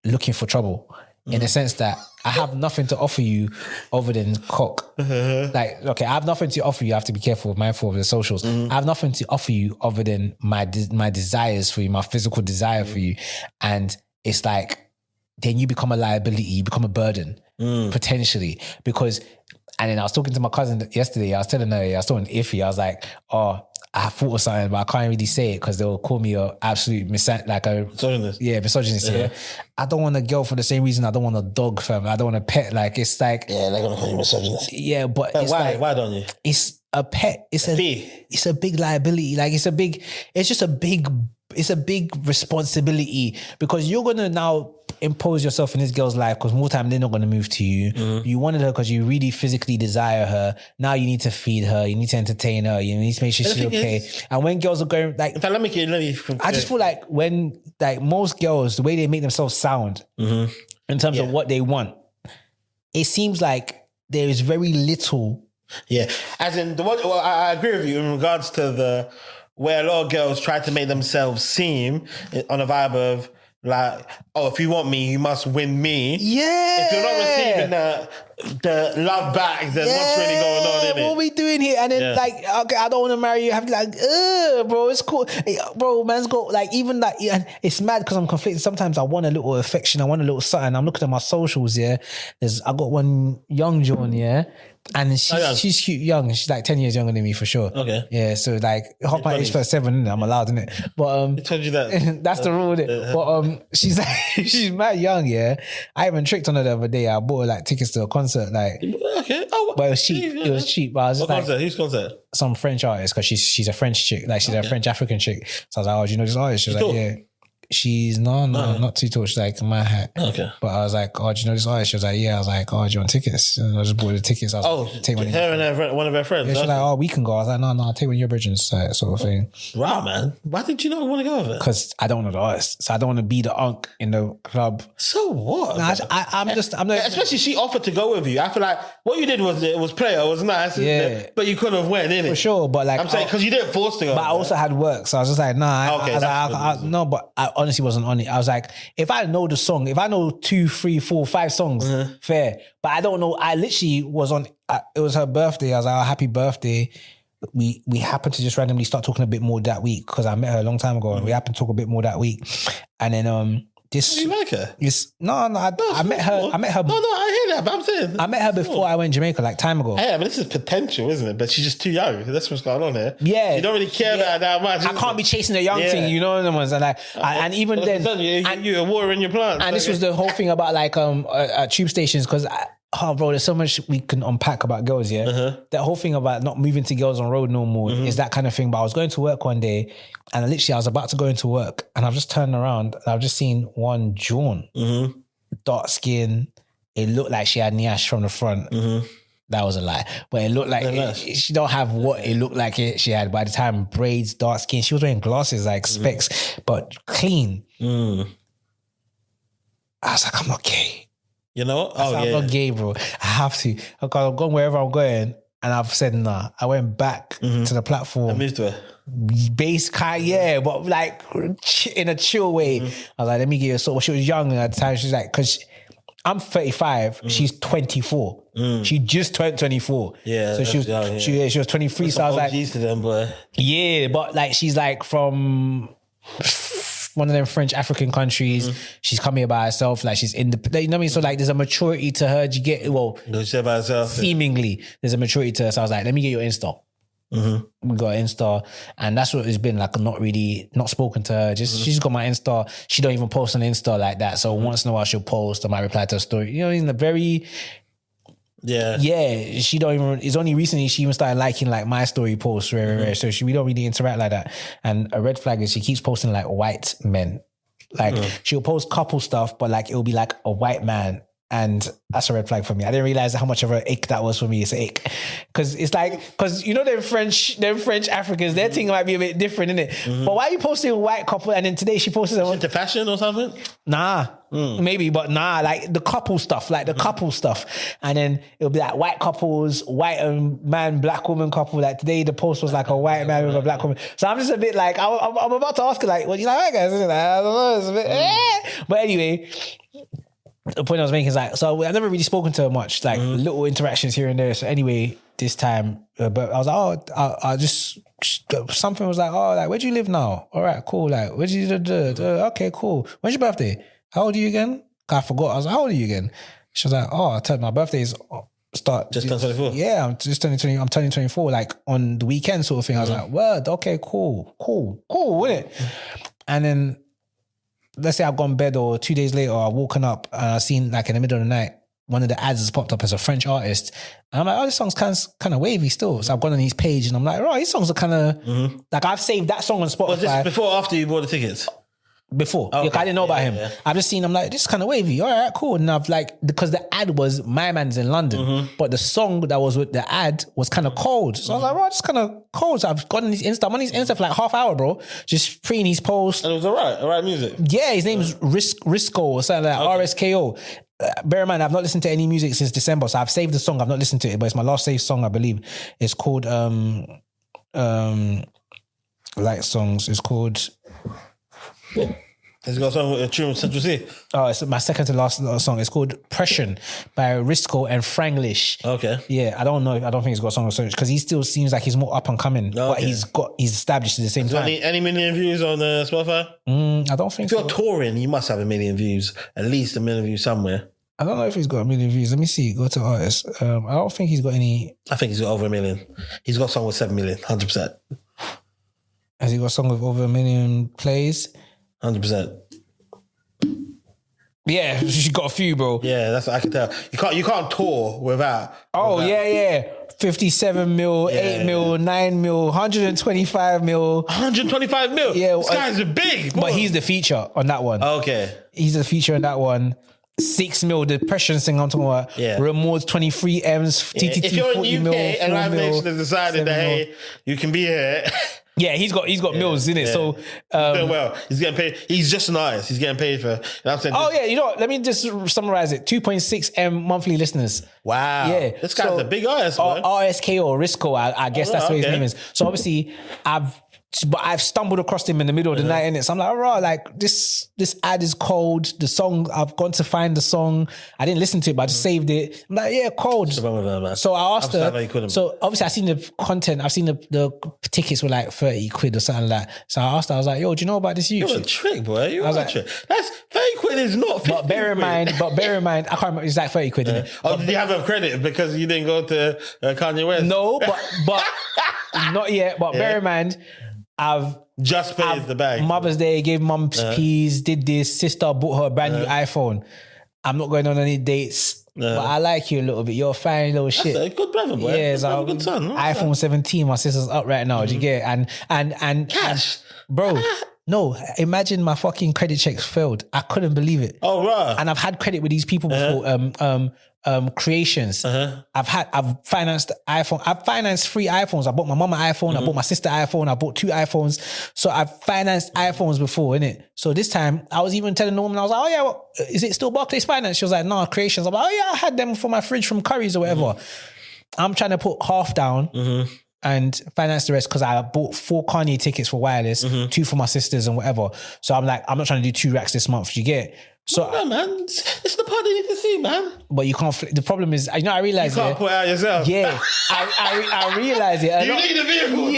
looking for trouble. in the sense that I have nothing to offer you other than cock. Like, okay, I have nothing to offer you. I have to be careful, mindful of the socials. I have nothing to offer you other than my desires for you, my physical desire for you. And it's like, then you become a liability, you become a burden, potentially. Because, and then I was talking to my cousin yesterday, I was telling her, I was talking iffy, I was like, oh, I thought of something, but I can't really say it because they'll call me a absolute misogynist. Yeah, misogynist. Yeah. I don't want a girl for the same reason I don't want a dog, fam. I don't want a pet. Like, it's like,
yeah, they're gonna call you misogynist.
Yeah, but it's
why?
Like,
why don't you?
It's a pet. It's a big liability. Like, it's a big responsibility because you're gonna now impose yourself in this girl's life because more time they're not going to move to you. You wanted her because you really physically desire her. Now you need to feed her, you need to entertain her, you need to make sure she's okay. And when girls are going like,
let me
I just feel like when like most girls, the way they make themselves sound in terms of what they want, it seems like there is very little.
Yeah, as in the one. Well, I agree with you in regards to the where a lot of girls try to make themselves seem on a vibe of. Like, oh, if you want me, you must win me.
Yeah.
If you're not receiving the love back, then what's really going on in it?
What are we doing here? And then like, okay, I don't want to marry you. I have to be like, bro, it's cool. Bro, man's got like, even that, and it's mad because I'm conflicted. Sometimes I want a little affection. I want a little something. I'm looking at my socials, I got one young John, and she's cute, young. She's like 10 years younger than me for sure.
Okay.
Yeah, so like half my age plus 7, I'm allowed, innit? But
I told you that.
that's the rule, innit? But she's like, she's mad young, I even tricked on her the other day. I bought her like tickets to a concert, like.
Okay. Oh,
but it was cheap. It was cheap. But I was just
what
like,
concert? Whose concert?
Some French artist, because she's a French chick, like she's a French African chick. So I was like, oh, do you know this artist? She was like, yeah. She's not too tall. She's like my height.
Okay.
But I was like, oh, do you know this artist? She was like, yeah. I was like, oh, do you want tickets? And I just bought the tickets. I was like, take one.
Her and one of her friends.
Yeah, she's like, oh, we can go. I was like, no, I'll take one of your bridges, like, sort of thing.
Wow, man. Why did you not want to go with it?
Because I don't know the artist. So I don't want to be the unk in the club.
So what?
No, I'm not.
Especially she offered to go with you. I feel like what you did was play. It was nice.
Yeah.
But you could have went, innit?
For sure. But like,
I'm saying, because you didn't force to go.
But I also had work. So I was just like, nah.
Okay,
no, but I honestly wasn't on it. I was like, if I know the song, if I know 2, 3, 4, 5 songs, fair. But I don't know. I literally was on, it was her birthday. I was like, oh, happy birthday. We happened to just randomly start talking a bit more that week because I met her a long time ago and we happened to talk a bit more that week. And then this.
You like her?
I met her.
No, I hear that, but I'm saying.
I met her before I went to Jamaica, like time ago.
Yeah, but this is potential, isn't it? But she's just too young. That's what's going on here.
Yeah.
You don't really care about that much.
I can't be chasing a young thing, you know the ones. And like, and even then.
You're watering your plants.
And this was the whole thing about like tube stations because bro, there's so much we can unpack about girls, That whole thing about not moving to girls on road no more is that kind of thing. But I was going to work one day and literally I was about to go into work and I've just turned around and I've just seen one John, dark skin. It looked like she had Nyash from the front. That was a lie. But it looked like she don't have what it looked like she had by the time. Braids, dark skin. She was wearing glasses, like specs, but clean. I was like, I'm not gay.
You know?
I'm not gay, bro. I have to. Because I'm going wherever I'm going. And I've said, nah. I went back to the platform.
I moved to her.
Bass kind, but like in a chill way. I was like, let me get you a sort. She was young at the time. She's like, because I'm 35, she's 24. She just turned 24.
Yeah.
So she was 23. So I was like,
to them, boy.
Yeah, but like she's like from one of them French African countries. She's come here by herself. Like she's independent. You know what I mean? So like there's a maturity to her. Do you get
she's by herself.
Seemingly, there's a maturity to her. So I was like, let me get your Insta. We got an Insta, and that's what it's been like. I'm not spoken to her. She's got my Insta. She don't even post on Insta like that. So once in a while she'll post. I might reply to a story. You know, in the very she don't even. It's only recently she even started liking like my story posts. So we don't really interact like that. And a red flag is she keeps posting like white men. Like she'll post couple stuff, but like it'll be like a white man. And that's a red flag for me. I didn't realize how much of an ick that was for me. It's an ick. Because it's like, because you know them French Africans, their thing might be a bit different, innit? But why are you posting a white couple and then today she posted
into fashion or something?
Nah. Maybe, but nah, like the couple stuff, And then it'll be like white couples, white man, black woman couple. Like today the post was like a white man with a black woman. So I'm just a bit like, I'm about to ask her like, well, you like white guys, isn't it? I don't know, it's a bit, But anyway, the point I was making is like, so I've never really spoken to her much, like little interactions here and there. So anyway, this time, but I was like, I just, something was like, oh, like, where do you live now? All right, cool. Like, where do you, okay, cool. When's your birthday? How old are you again? I forgot. I was like, how old are you again? She was like, oh, I turned my birthday is
Just turned 24.
Yeah, I'm turning 24, like on the weekend sort of thing. I was like, word, okay, cool, isn't it? And then let's say I've gone to bed or 2 days later, I've woken up and I've seen like in the middle of the night, one of the ads has popped up as a French artist. And I'm like, oh, this song's kind of wavy still. So I've gone on his page and I'm like, right, these songs are kind of, like I've saved that song on Spotify.
Was this before or after you bought the tickets?
Before.
Okay.
Like, I didn't know about him.
Yeah.
I've just seen, I'm like, this is kind of wavy. All right, cool. And I've like, because the ad was My Man's in London, but the song that was with the ad was kind of cold. So I was like, right, it's kind of cold. So I've gone on his Insta. I'm on his Insta for like half hour, bro. Just preing his post.
And it was all right music.
Yeah, his name's Risco or something like RSKO. Bear in mind, I've not listened to any music since December, so I've saved the song. I've not listened to it, but it's my last saved song, I believe. It's called Light Songs. It's called.
Has it got a song with a tune with Central C?
Oh, it's my second to last song. It's called Pression by Risco and Franglish.
Okay.
Yeah, I don't know. I don't think he's got a song with Central because he still seems like he's more up and coming, but he's established at the same time.
Any million views on Spotify?
I don't think
If you're touring, you must have a million views, at least a million views somewhere.
I don't know if he's got a million views. Let me see. Go to artists. I don't think he's got any.
I think he's got over a million. He's got a song with 7 million, 100%.
Has he got a song with over 1 million plays?
100%.
Yeah, she's got a few, bro.
Yeah, that's what I can tell. You can't tour without.
Yeah. 57 mil, 8 mil, 9 mil, 125 mil.
125 mil?
Yeah.
This guy's big.
But he's the feature on that one.
Okay.
He's the feature on that one. 6 mil, the Depression thing I'm talking about.
Yeah.
Remote 23 M's, TTT
If you're
40
in
mil,
UK and Live Nation has decided that,
7 mil.
hey, you can be here.
Yeah, he's got mills in it.
Yeah.
So
Doing well. He's getting paid. He's just an artist. He's getting paid for. You know what I'm saying?
oh yeah, you know what? Let me just summarize it. 2.6 M monthly listeners.
Wow.
Yeah.
This guy's a big artist, man.
RSK or Risco, I guess that's what his
okay.
name is. So obviously I've stumbled across him in the middle of the night, innit? So I'm like, all right, like this ad is cold. The song, I've gone to find the song. I didn't listen to it, but I just saved it. I'm like, yeah, cold.
What's wrong with her, man?
So I asked
I'm sad that you
her.
couldn't.
So obviously I seen the content. I've seen the tickets were like 30 quid or something like that. So I asked her, I was like, yo, do you know about this
You're a
YouTube?
trick, boy. You're
was
a
like-
trick. That's 30 quid is not 50
But bear in mind, I can't remember, it's like 30 quid, innit?
Oh, did you have a credit because you didn't go to Kanye West?
No, but not yet. But bear in mind, I've
Just paid the bag.
Mother's Day, gave mum peas, did this. Sister bought her a brand new iPhone. I'm not going on any dates, but I like you a little bit. You're a fine little shit.
That's a good brother, boy.
Yeah,
Good
so
brother, good son.
iPhone 17, my sister's up right now. Do you get it? And
Cash.
bro. No, imagine my fucking credit checks failed. I couldn't believe it.
Oh, right.
And I've had credit with these people before. Creations. I've financed iPhone. I've financed 3 iPhones. I bought my mum an iPhone. I bought my sister an iPhone. I bought 2 iPhones. So I've financed iPhones before, innit? So this time I was even telling the woman, I was like, oh yeah, well, is it still Barclays Finance? She was like, no, Creations. I'm like, oh yeah, I had them for my fridge from Curry's or whatever. I'm trying to put half down and finance the rest because I bought 4 Kanye tickets for wireless, 2 for my sisters and whatever. So I'm like, I'm not trying to do 2 racks this month. Do you get it? So,
Yeah, man. It's the part they need to see, man.
but you can't. The problem is, I realize.
You can't put it out yourself.
Yeah, I realize it.
You need a vehicle.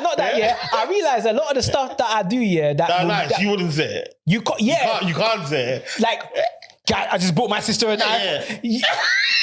Not that. Yeah, I realize a lot of the stuff that I do. Yeah,
You wouldn't say it.
You
can't say it.
like. I just bought my sister an iPhone.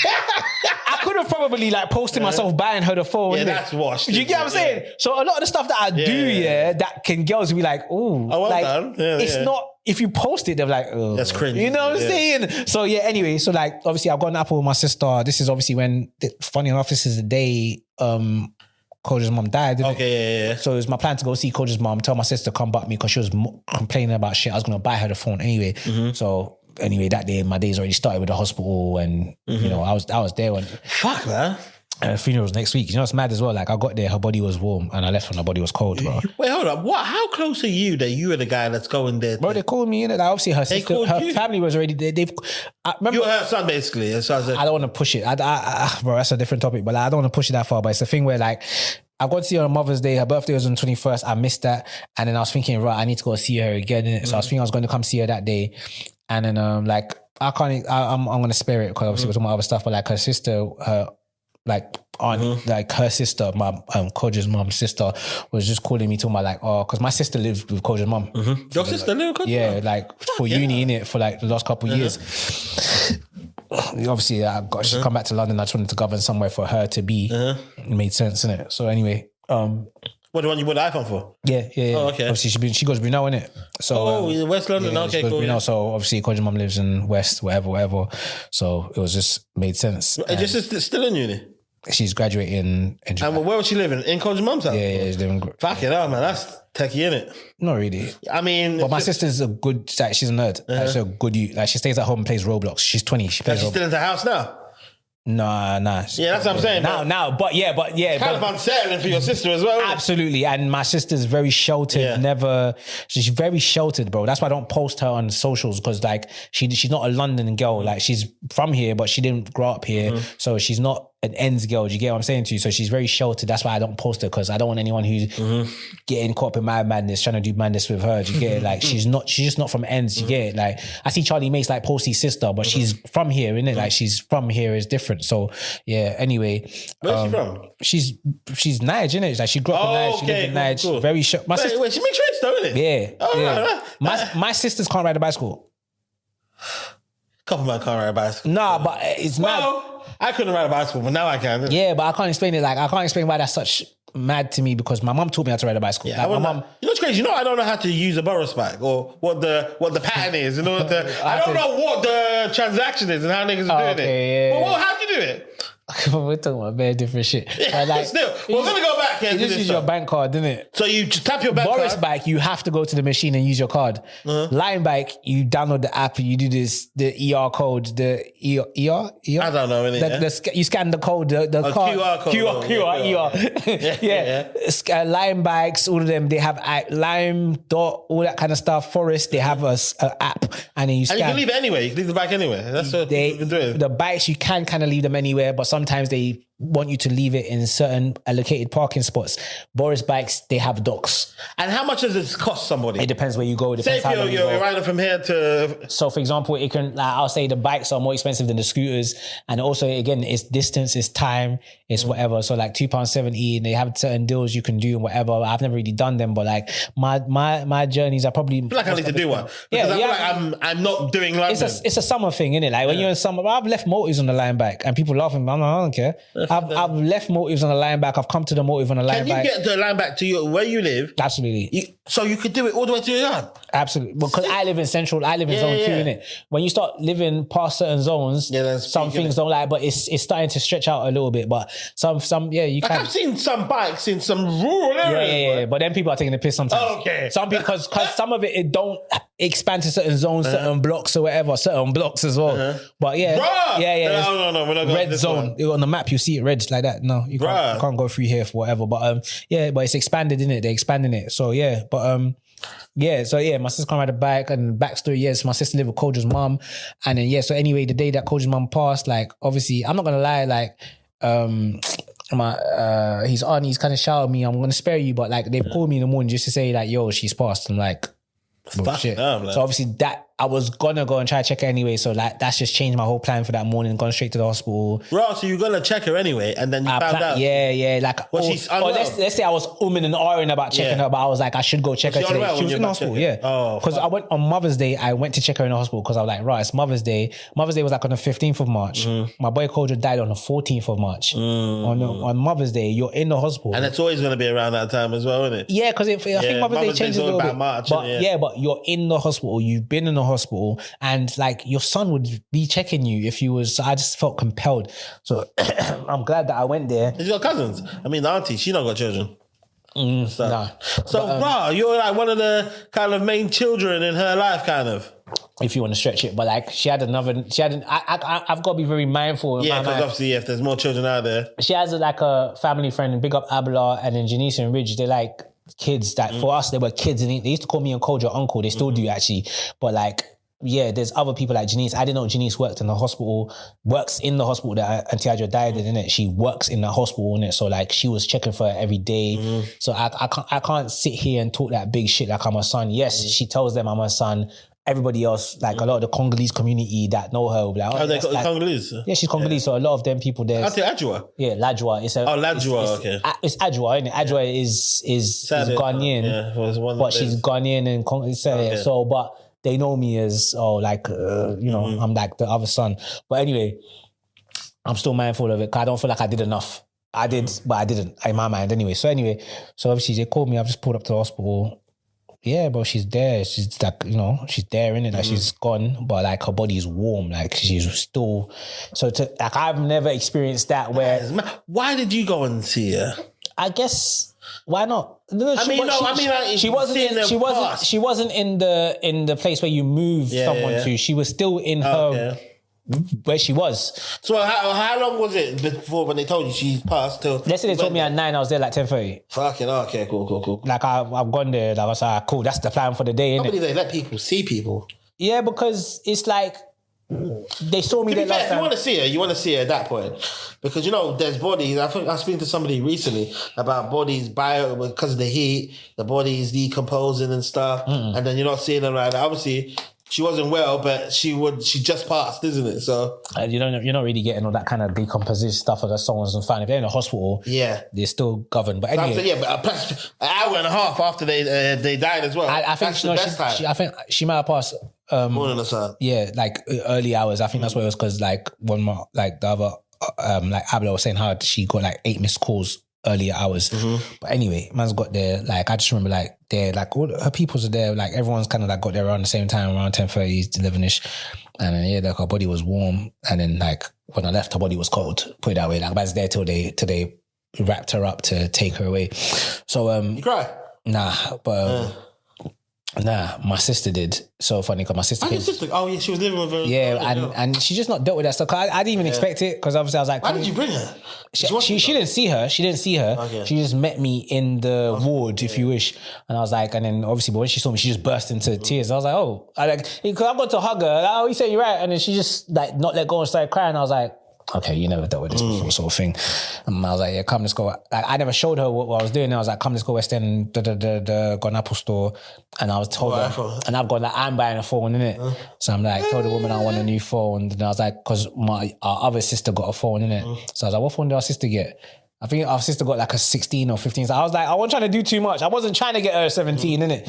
I could have probably like posted myself buying her the phone.
Yeah,
innit?
that's washed.
You get what I'm saying? So a lot of the stuff that I do, that can girls be like, oh,
well
like
done. Yeah,
it's not. If you post it, they're like, oh,
That's cringe.
You know what I'm saying? So yeah. Anyway, so like obviously I've got an Apple with my sister. This is obviously when, funny enough, this is the day Koja's mom died. Didn't it?
Okay, yeah.
So it was my plan to go see Koja's mom, tell my sister to come back me because she was complaining about shit. I was gonna buy her the phone anyway. So. Anyway, that day, my days already started with the hospital and, you know, I was there when...
Fuck, man.
Funeral's next week. You know, it's mad as well. Like, I got there, her body was warm and I left when her body was cold, bro.
Wait, hold up. How close are you that you are the guy that's going there?
Bro, they called me in it. Like, obviously, her sister,
called
her
you?
family was already there. I remember...
You're her son, basically. So I
don't want to push it. Bro, that's a different topic, but like, I don't want to push it that far. But it's a thing where, like, I've gone to see her on Mother's Day. Her birthday was on the 21st. I missed that. And then I was thinking, right, I need to go see her again. Innit? So I was thinking I was going to come see her that day. And then I'm going to spare it because obviously it was all my other stuff. But like her sister, her aunt, like her sister, my Koja's mum's sister, was just calling me talking about like, oh, because my sister lived with Koja's mum.
Your sister lived with Koja's mum?
Yeah, like for uni, innit, for like the last couple of years. Obviously, she's come back to London. I just wanted to govern somewhere for her to be. It made sense, innit? So anyway,
what the one you bought the iPhone for?
Yeah. Oh, okay. Obviously, she goes Brunel, innit? So
West London.
Yeah,
okay,
she goes
cool.
Brunel, so obviously, Koja's mum lives in West, whatever. So it was just made sense.
Is your sister still in uni?
She's graduating in July.
And where was she living? In Koja's mum's house?
Yeah, she's living.
Fuck it up, man. That's techie, innit?
Not really.
I mean,
but my sister's a good. Like, she's a nerd. Like, she's a good. Like she stays at home and plays Roblox. She's 20. She plays.
She's still in the house now.
Nah.
Yeah, that's what I'm saying.
Now, but yeah.
Kind of unsettling for your sister as well.
Absolutely, and my sister's very sheltered. She's very sheltered, bro. That's why I don't post her on socials because like she's not a London girl. Like she's from here, but she didn't grow up here, so she's not an ends girl. Do you get what I'm saying to you? So she's very sheltered. That's why I don't post her because I don't want anyone who's getting caught up in my madness trying to do madness with her. Do you get it? Like she's just not from ends. Do you get it? Like I see Charlie Mace like post his sister, but she's from here, innit? Like she's from here is different. So yeah. Anyway,
where's she from?
She's Nige, innit? Like she grew up in Nige. She lived in Nige. Cool. Very sure.
Wait, she makes trades though, innit?
Yeah. Right. My sisters can't ride a bicycle.
Couple man can't ride a bicycle.
Nah, but it's mad.
I couldn't ride a bicycle, but now I can.
Yeah, but I can't explain it. Like, I can't explain why that's such mad to me because my mum taught me how to ride a bicycle.
Yeah,
like,
my mum. You know what's crazy? You know, I don't know how to use a Boris bike or what the pattern is. You know, I don't know what the transaction is and how niggas are doing it.
Yeah.
Well, how do you do it?
We're talking about very different shit.
Yeah,
like,
still, we're gonna go back and
you just use your bank card, didn't it?
So you tap your bank
Boris
card.
bike, you have to go to the machine and use your card. Lion bike, you download the app, you do this, the ER code, the ER?
I don't know anything.
You scan the code, the card.
QR code.
QR, ER. Lion bikes, all of them, they have Lime, Dot, all that kind of stuff. Forest, they have a app, and then you scan.
And you can leave it anywhere. You can leave the bike anywhere. That's what we've been doing.
The bikes, you can kind of leave them anywhere, but sometimes they want you to leave it in certain allocated parking spots. Boris bikes, they have docks.
And how much does this cost somebody?
It depends where you go. It
Say
depends
if you're riding from here to...
So for example, it can, like, I'll say the bikes are more expensive than the scooters. And also, again, it's distance, it's time, it's whatever. So like £2.70, they have certain deals you can do and whatever. I've never really done them, but like my journeys are probably...
I feel like I need to do one. Because I feel like I'm not doing London.
It's a summer thing, innit? Like when you're in summer, I've left motives on the line bike and people laughing, I don't care. I've left motives on the line back. I've come to the motive on the line back.
Can you get the line back to where you live?
Absolutely.
So you could do it all the way to your yard?
Absolutely. Because I live in Central, I live in Zone 2, innit? When you start living past certain zones, some things don't like, but it's starting to stretch out a little bit. But some you can.
I've seen some bikes in some rural areas.
Yeah. But then people are taking the piss sometimes.
Okay.
Some people, because some of it don't expand to certain zones, certain blocks or whatever, certain blocks as well. But yeah.
Bruh!
Yeah.
No, we're not going
red zone. On the map, you see it red like that. No, you can't go through here for whatever. But but it's expanded, innit? They're expanding it. So yeah, but my sister can't ride a bike, and backstory, yes, my sister lived with Koja's mum, and then so anyway, the day that Koja's mum passed, like obviously, I'm not gonna lie, like his aunties kind of shouted me, I'm gonna spare you, but like they've called me in the morning just to say like, yo, she's passed. I'm like, shit. So obviously that I was gonna go and try to check her anyway. So like that's just changed my whole plan for that morning. Gone straight to the hospital.
Right, so you're gonna check her anyway, and then you found out.
Yeah. Like,
she's unwell.
Let's say I was umming and ahhing about checking her, but I was like, I should go check her today. She was in the hospital. Yeah. Oh. Because I went on Mother's Day. I went to check her in the hospital because I was like, right, it's Mother's Day. Mother's Day was like on the 15th of March. My boy Koja died on the 14th of March. On Mother's Day, you're in the hospital,
and it's always gonna be around that time as well, isn't it?
Yeah, because I think Mother's Day changes a little bit.
March,
but but you're in the hospital. You've been in the hospital. And like your son would be checking you if you was. So I just felt compelled. So I'm glad that I went there.
He's got cousins. I mean, the auntie, she not got children.
Nah.
So, bro, you're like one of the kind of main children in her life, kind of.
If you want to stretch it, but like I've got to be very mindful.
Yeah, because obviously, if there's more children out there,
she has like a family friend, big up Abla, and then Janice and Ridge. They're like kids that for us they were kids, and they used to call me and Koja uncle. They still do actually, but like. there's other people like Janice. I didn't know Janice works in the hospital that Auntie Adra died in, innit? She works in the hospital, innit? So like she was checking for her every day. So I can't sit here and talk that big shit like I'm her son. Yes, she tells them I'm her son. Everybody else, like a lot of the Congolese community that know her, will be like,
Oh, they're Congolese?
Yeah, she's Congolese. So a lot of them people there.
Auntie Adjoa?
Yeah, Lajwa.
Lajwa, okay.
It's Adjoa, isn't it? Adjoa is Ghanaian.
Yeah, it was one
but she's Ghanaian and
Okay.
so, but they know me as, I'm like the other son. But anyway, I'm still mindful of it because I don't feel like I did enough. I did, but I didn't in my mind anyway. So obviously they called me. I've just pulled up to the hospital. Yeah, bro, she's there. She's like, she's there, innit? Like she's gone, but like her body's warm. Like she's still. So I've never experienced that where.
Why did you go and see her?
I guess. Why not? She wasn't in the place where you move someone to. She was still in her where she was.
So how long was it before when they told you she's passed? Till
let's say they told me at 9, I was there like 10:30.
Fucking okay, cool.
Like I've gone there. Like I was like, cool. That's the plan for the day.
How many they let people see people?
Yeah, because it's like they saw me there last time.
If you want to see her at that point. Because, there's bodies. I think I was speaking to somebody recently about bodies because of the heat, the body's decomposing and stuff. And then you're not seeing them like that. Obviously, she wasn't well, but she just passed, isn't it? So
you're not really getting all that kind of decomposition stuff of the someone's fine. If they're in a hospital, they're still governed. But anyway,
but plus an hour and a half after they died as well.
I think I think she might have passed
morning or so.
Yeah, like early hours. I think that's what it was because like when the other like Abla was saying how she got like 8 missed calls earlier hours. But anyway, man's got there, like I just remember like they're like all her peoples are there, like everyone's kind of like got there around the same time, around 10:30, 11ish. And then like her body was warm, and then like when I left her body was cold, put it that way. Like I was there till they wrapped her up to take her away. So
you cry?
Nah, but nah, my sister did. So funny because my sister came.
She was living with her.
Yeah, and she just not dealt with that stuff. I didn't even expect it because obviously I was like,
why did you bring her?
She didn't see her. She didn't see her.
Okay.
She just met me in the ward, if you wish. And I was like, and then obviously, but when she saw me, she just burst into tears. I was like, because I got to hug her. Like, you say you're right. And then she just like not let go and started crying. I was like, okay, you never dealt with this before, sort of thing. And I was like, yeah, come, let's go. Like, I never showed her what I was doing. I was like, come, let's go West End, got an Apple store. And I was told her, and I've gone like, I'm buying a phone, innit? So I'm like, told the woman I want a new phone. And I was like, because our other sister got a phone, innit? So I was like, what phone did our sister get? I think our sister got like a 16 or 15. So I was like, I wasn't trying to do too much. I wasn't trying to get her a 17, innit?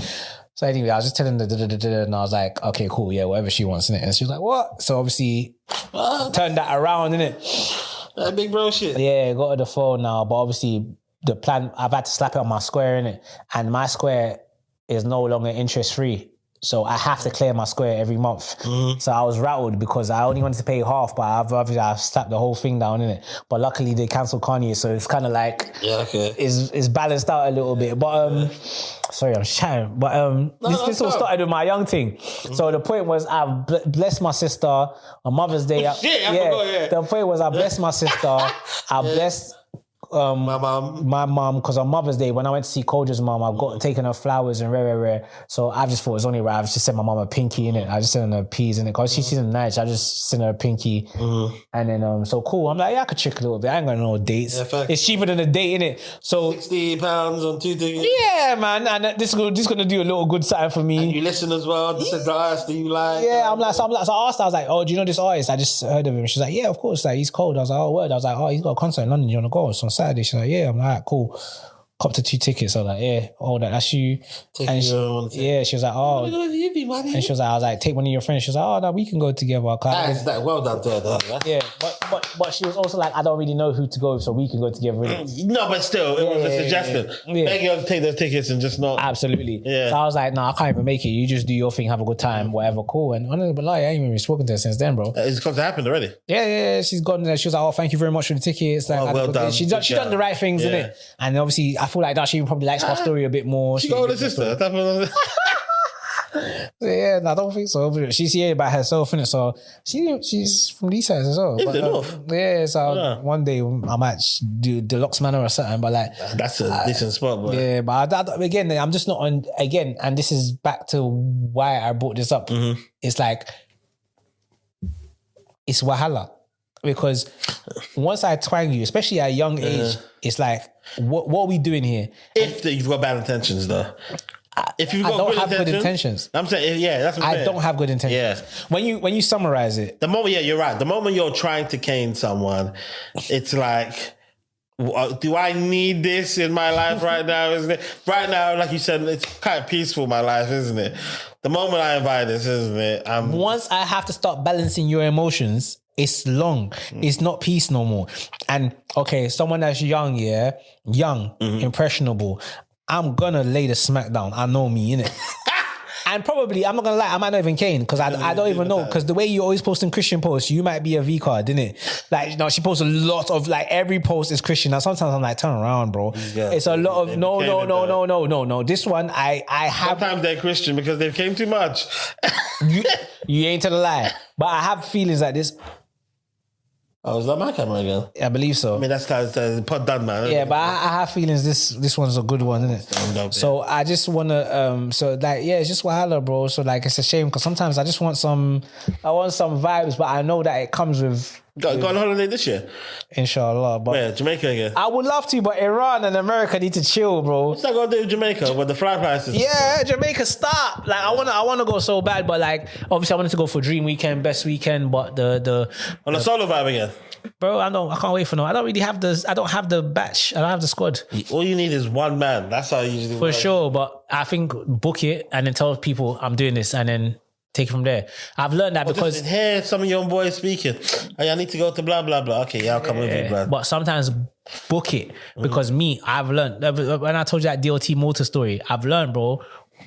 So anyway, I was just telling her, and I was like, okay, cool, yeah, whatever she wants, innit? And she was like, what? So obviously, turned that around, innit?
That big bro shit.
Yeah, got her the phone now, but obviously the plan, I've had to slap it on my Square, innit? And my Square is no longer interest free. So I have to clear my Square every month. So I was rattled because I only wanted to pay half, but I've slapped the whole thing down, innit? But luckily they cancelled Kanye, so it's kind of like it's balanced out a little bit. But sorry, I'm chatting. But this all started with my young thing. So the point was I blessed my sister on Mother's Day. The point was I blessed my sister. I blessed my mom, because on Mother's Day when I went to see Koja's mom, I've got taken her flowers and rare. So I just thought it was only right. I just sent my mom a pinky in it. I just sent her peas in it because she's in night. I just sent her a pinky, and then so cool. I'm like, yeah, I could trick a little bit. I ain't got no dates. It's cheaper than a date, in it. So
£60 on 2 tickets.
Yeah, man, and this gonna do a little good something for me.
And you listen as well. This is the artist that you like.
Yeah, so I asked her, I was like, oh, do you know this artist? I just heard of him. She's like, yeah, of course. Like he's cold. I was like, oh, word. I was like, oh, he's got a concert in London. You wanna go? It's on Saturday. She's like, yeah. I'm like, cool. Copped to 2 tickets. I was like, yeah, hold that. That's you. And she was like, oh. And she was like, I was like, take one of your friends. She was like, oh, no, we can go together.
That well done to her, though.
Yeah, but she was also like, I don't really know who to go with, so we can go together. Really.
No, but still, it was a suggestion. Make you take those tickets and just not.
Absolutely.
Yeah.
So I was like, no, I can't even make it. You just do your thing, have a good time, whatever, cool. And but like, I ain't even spoken to her since then, bro.
It's because it happened already.
Yeah. She's gone there. She was like, oh, thank you very much for the tickets. Like,
well done.
She done the right things, innit? And obviously, I feel like that she probably likes my story a bit more.
She got older sister.
Yeah, I don't think so. She's here by herself, innit? So she's from these sides as well.
Is
But,
it North?
Yeah, so one day I might do Deluxe Manor or something, but like...
That's a decent spot, boy.
Yeah, but again, I'm just not on... Again, and this is back to why I brought this up. It's like... It's wahala. Because once I twang you, especially at a young age, it's like, what are we doing here?
If you've got bad intentions, though. If you've got
I don't have good intentions.
I'm saying, yeah, that's what I'm
I
saying.
don't have good intentions.
Yeah.
When you summarize it,
The moment, yeah, you're right. The moment you're trying to cane someone, it's like, do I need this in my life right now? Isn't it? Right now, like you said, it's kind of peaceful, my life, isn't it? The moment I invite this, isn't it?
once I have to start balancing your emotions, it's long. It's not peace no more. And okay, someone that's young, impressionable, I'm gonna lay the smack down. I know me, innit? And probably, I'm not gonna lie, I might not even cane because I don't even know. Because the way you always posting Christian posts, you might be a V card, innit? Like, she posts a lot of, like, every post is Christian. Now, sometimes I'm like, turn around, bro. It's a lot of, no. This one, I have...
Sometimes they're Christian because they've came too much.
you ain't telling a lie. But I have feelings like this.
Oh, is that my camera again?
I believe so.
I mean, that's the pod done, man.
Yeah, but I have feelings this one's a good one, isn't it? So I just want to, it's just wahala, bro. So like, it's a shame because sometimes I just want some vibes, but I know that it comes with...
Go on holiday this year?
Inshallah. But
Where? Jamaica again?
I would love to, but Iran and America need to chill, bro.
What's that got to do with Jamaica? With the fly prices?
Yeah, Jamaica, stop. Like, I wanna go so bad, but like, obviously I wanted to go for Dream Weekend, Best Weekend, but the
On a solo vibe again?
Bro, I can't wait for no. I don't have the batch. I don't have the squad.
All you need is one man. That's how you usually
For sure, but I think book it and then tell people I'm doing this and then take it from there. I've learned that because...
Just hear some of your boys speaking. Hey, I need to go to blah, blah, blah. Okay, yeah, I'll come with you, bro.
But sometimes book it because I've learned... When I told you that DOT motor story, I've learned, bro,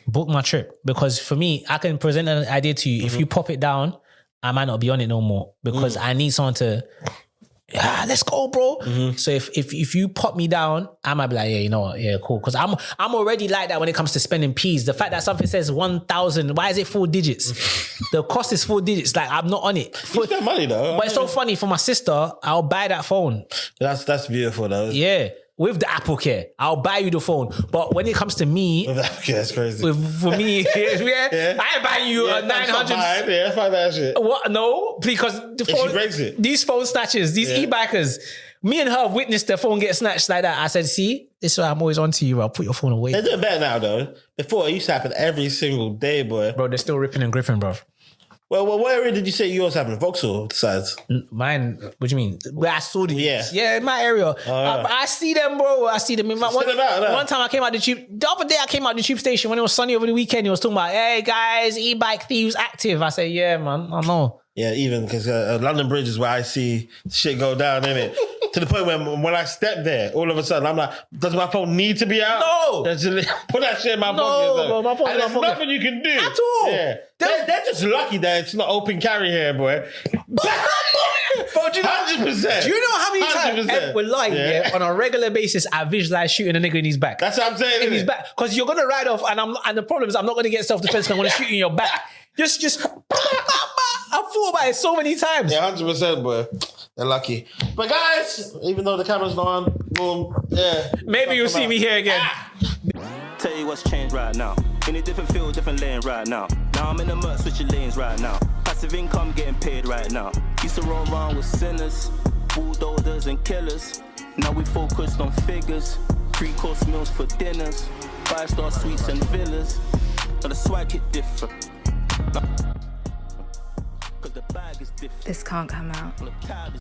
book my trip. Because for me, I can present an idea to you. If you pop it down, I might not be on it no more because I need someone to... let's go, bro. So if you pop me down, I might be like, yeah, you know what? Yeah, cool. Because I'm already like that when it comes to spending P's. The fact that something says 1,000, why is it 4 digits? The cost is 4 digits. Like, I'm not on it.
You spend money though.
But it's so funny for my sister. I'll buy that phone.
That's beautiful though.
Yeah. With the Apple Care, I'll buy you the phone. But when it comes to me,
Okay, that's crazy.
for me, I ain't buying you a 900.
Yeah, fuck that shit.
What? No, because the phone,
she breaks it.
These phone snatchers, these e-bikers, me and her have witnessed their phone get snatched like that. I said, see, this is why I'm always on to you. I'll put your phone away.
They're doing better now though. Before, it used to happen every single day, boy.
Bro, they're still ripping and gripping, bro.
Well, what area did you say yours happened? Vauxhall sides?
Mine, what do you mean? Where I saw the
Yeah,
in my area. I see them, bro. I see them in my one time I came out the tube. The other day I came out the tube station when it was sunny over the weekend. He was talking about, hey guys, e-bike thieves active. I said, yeah, man, I know. Yeah,
even because London Bridge is where I see shit go down, innit? To the point where when I step there, all of a sudden I'm like, does my phone need to be out?
No!
Put that shit in my pocket.
Bro, my phone,
and there's nothing you can do.
At all.
Yeah. They're just lucky that it's not open carry here, boy.
Bro, do you know,
100%.
Do you know how many times we're lying on a regular basis I visualize shooting a nigga in his back?
That's what I'm saying.
In his back. Because you're gonna ride off and the problem is I'm not gonna get self-defense because I'm gonna shoot you in your back. Just I thought about it so many times.
Yeah, 100%, boy. They're lucky. But guys, even though the camera's not on, boom, yeah.
Maybe you'll see me here again.
Tell you what's changed right now. In a different field, different lane right now. Now I'm in the mud, switching lanes right now. Passive income getting paid right now. Used to roll around with sinners, bulldozers and killers. Now we focused on figures, 3-course meals for dinners, 5-star suites and villas. Now the swag hit different. Cause the bag is different.
This can't come out.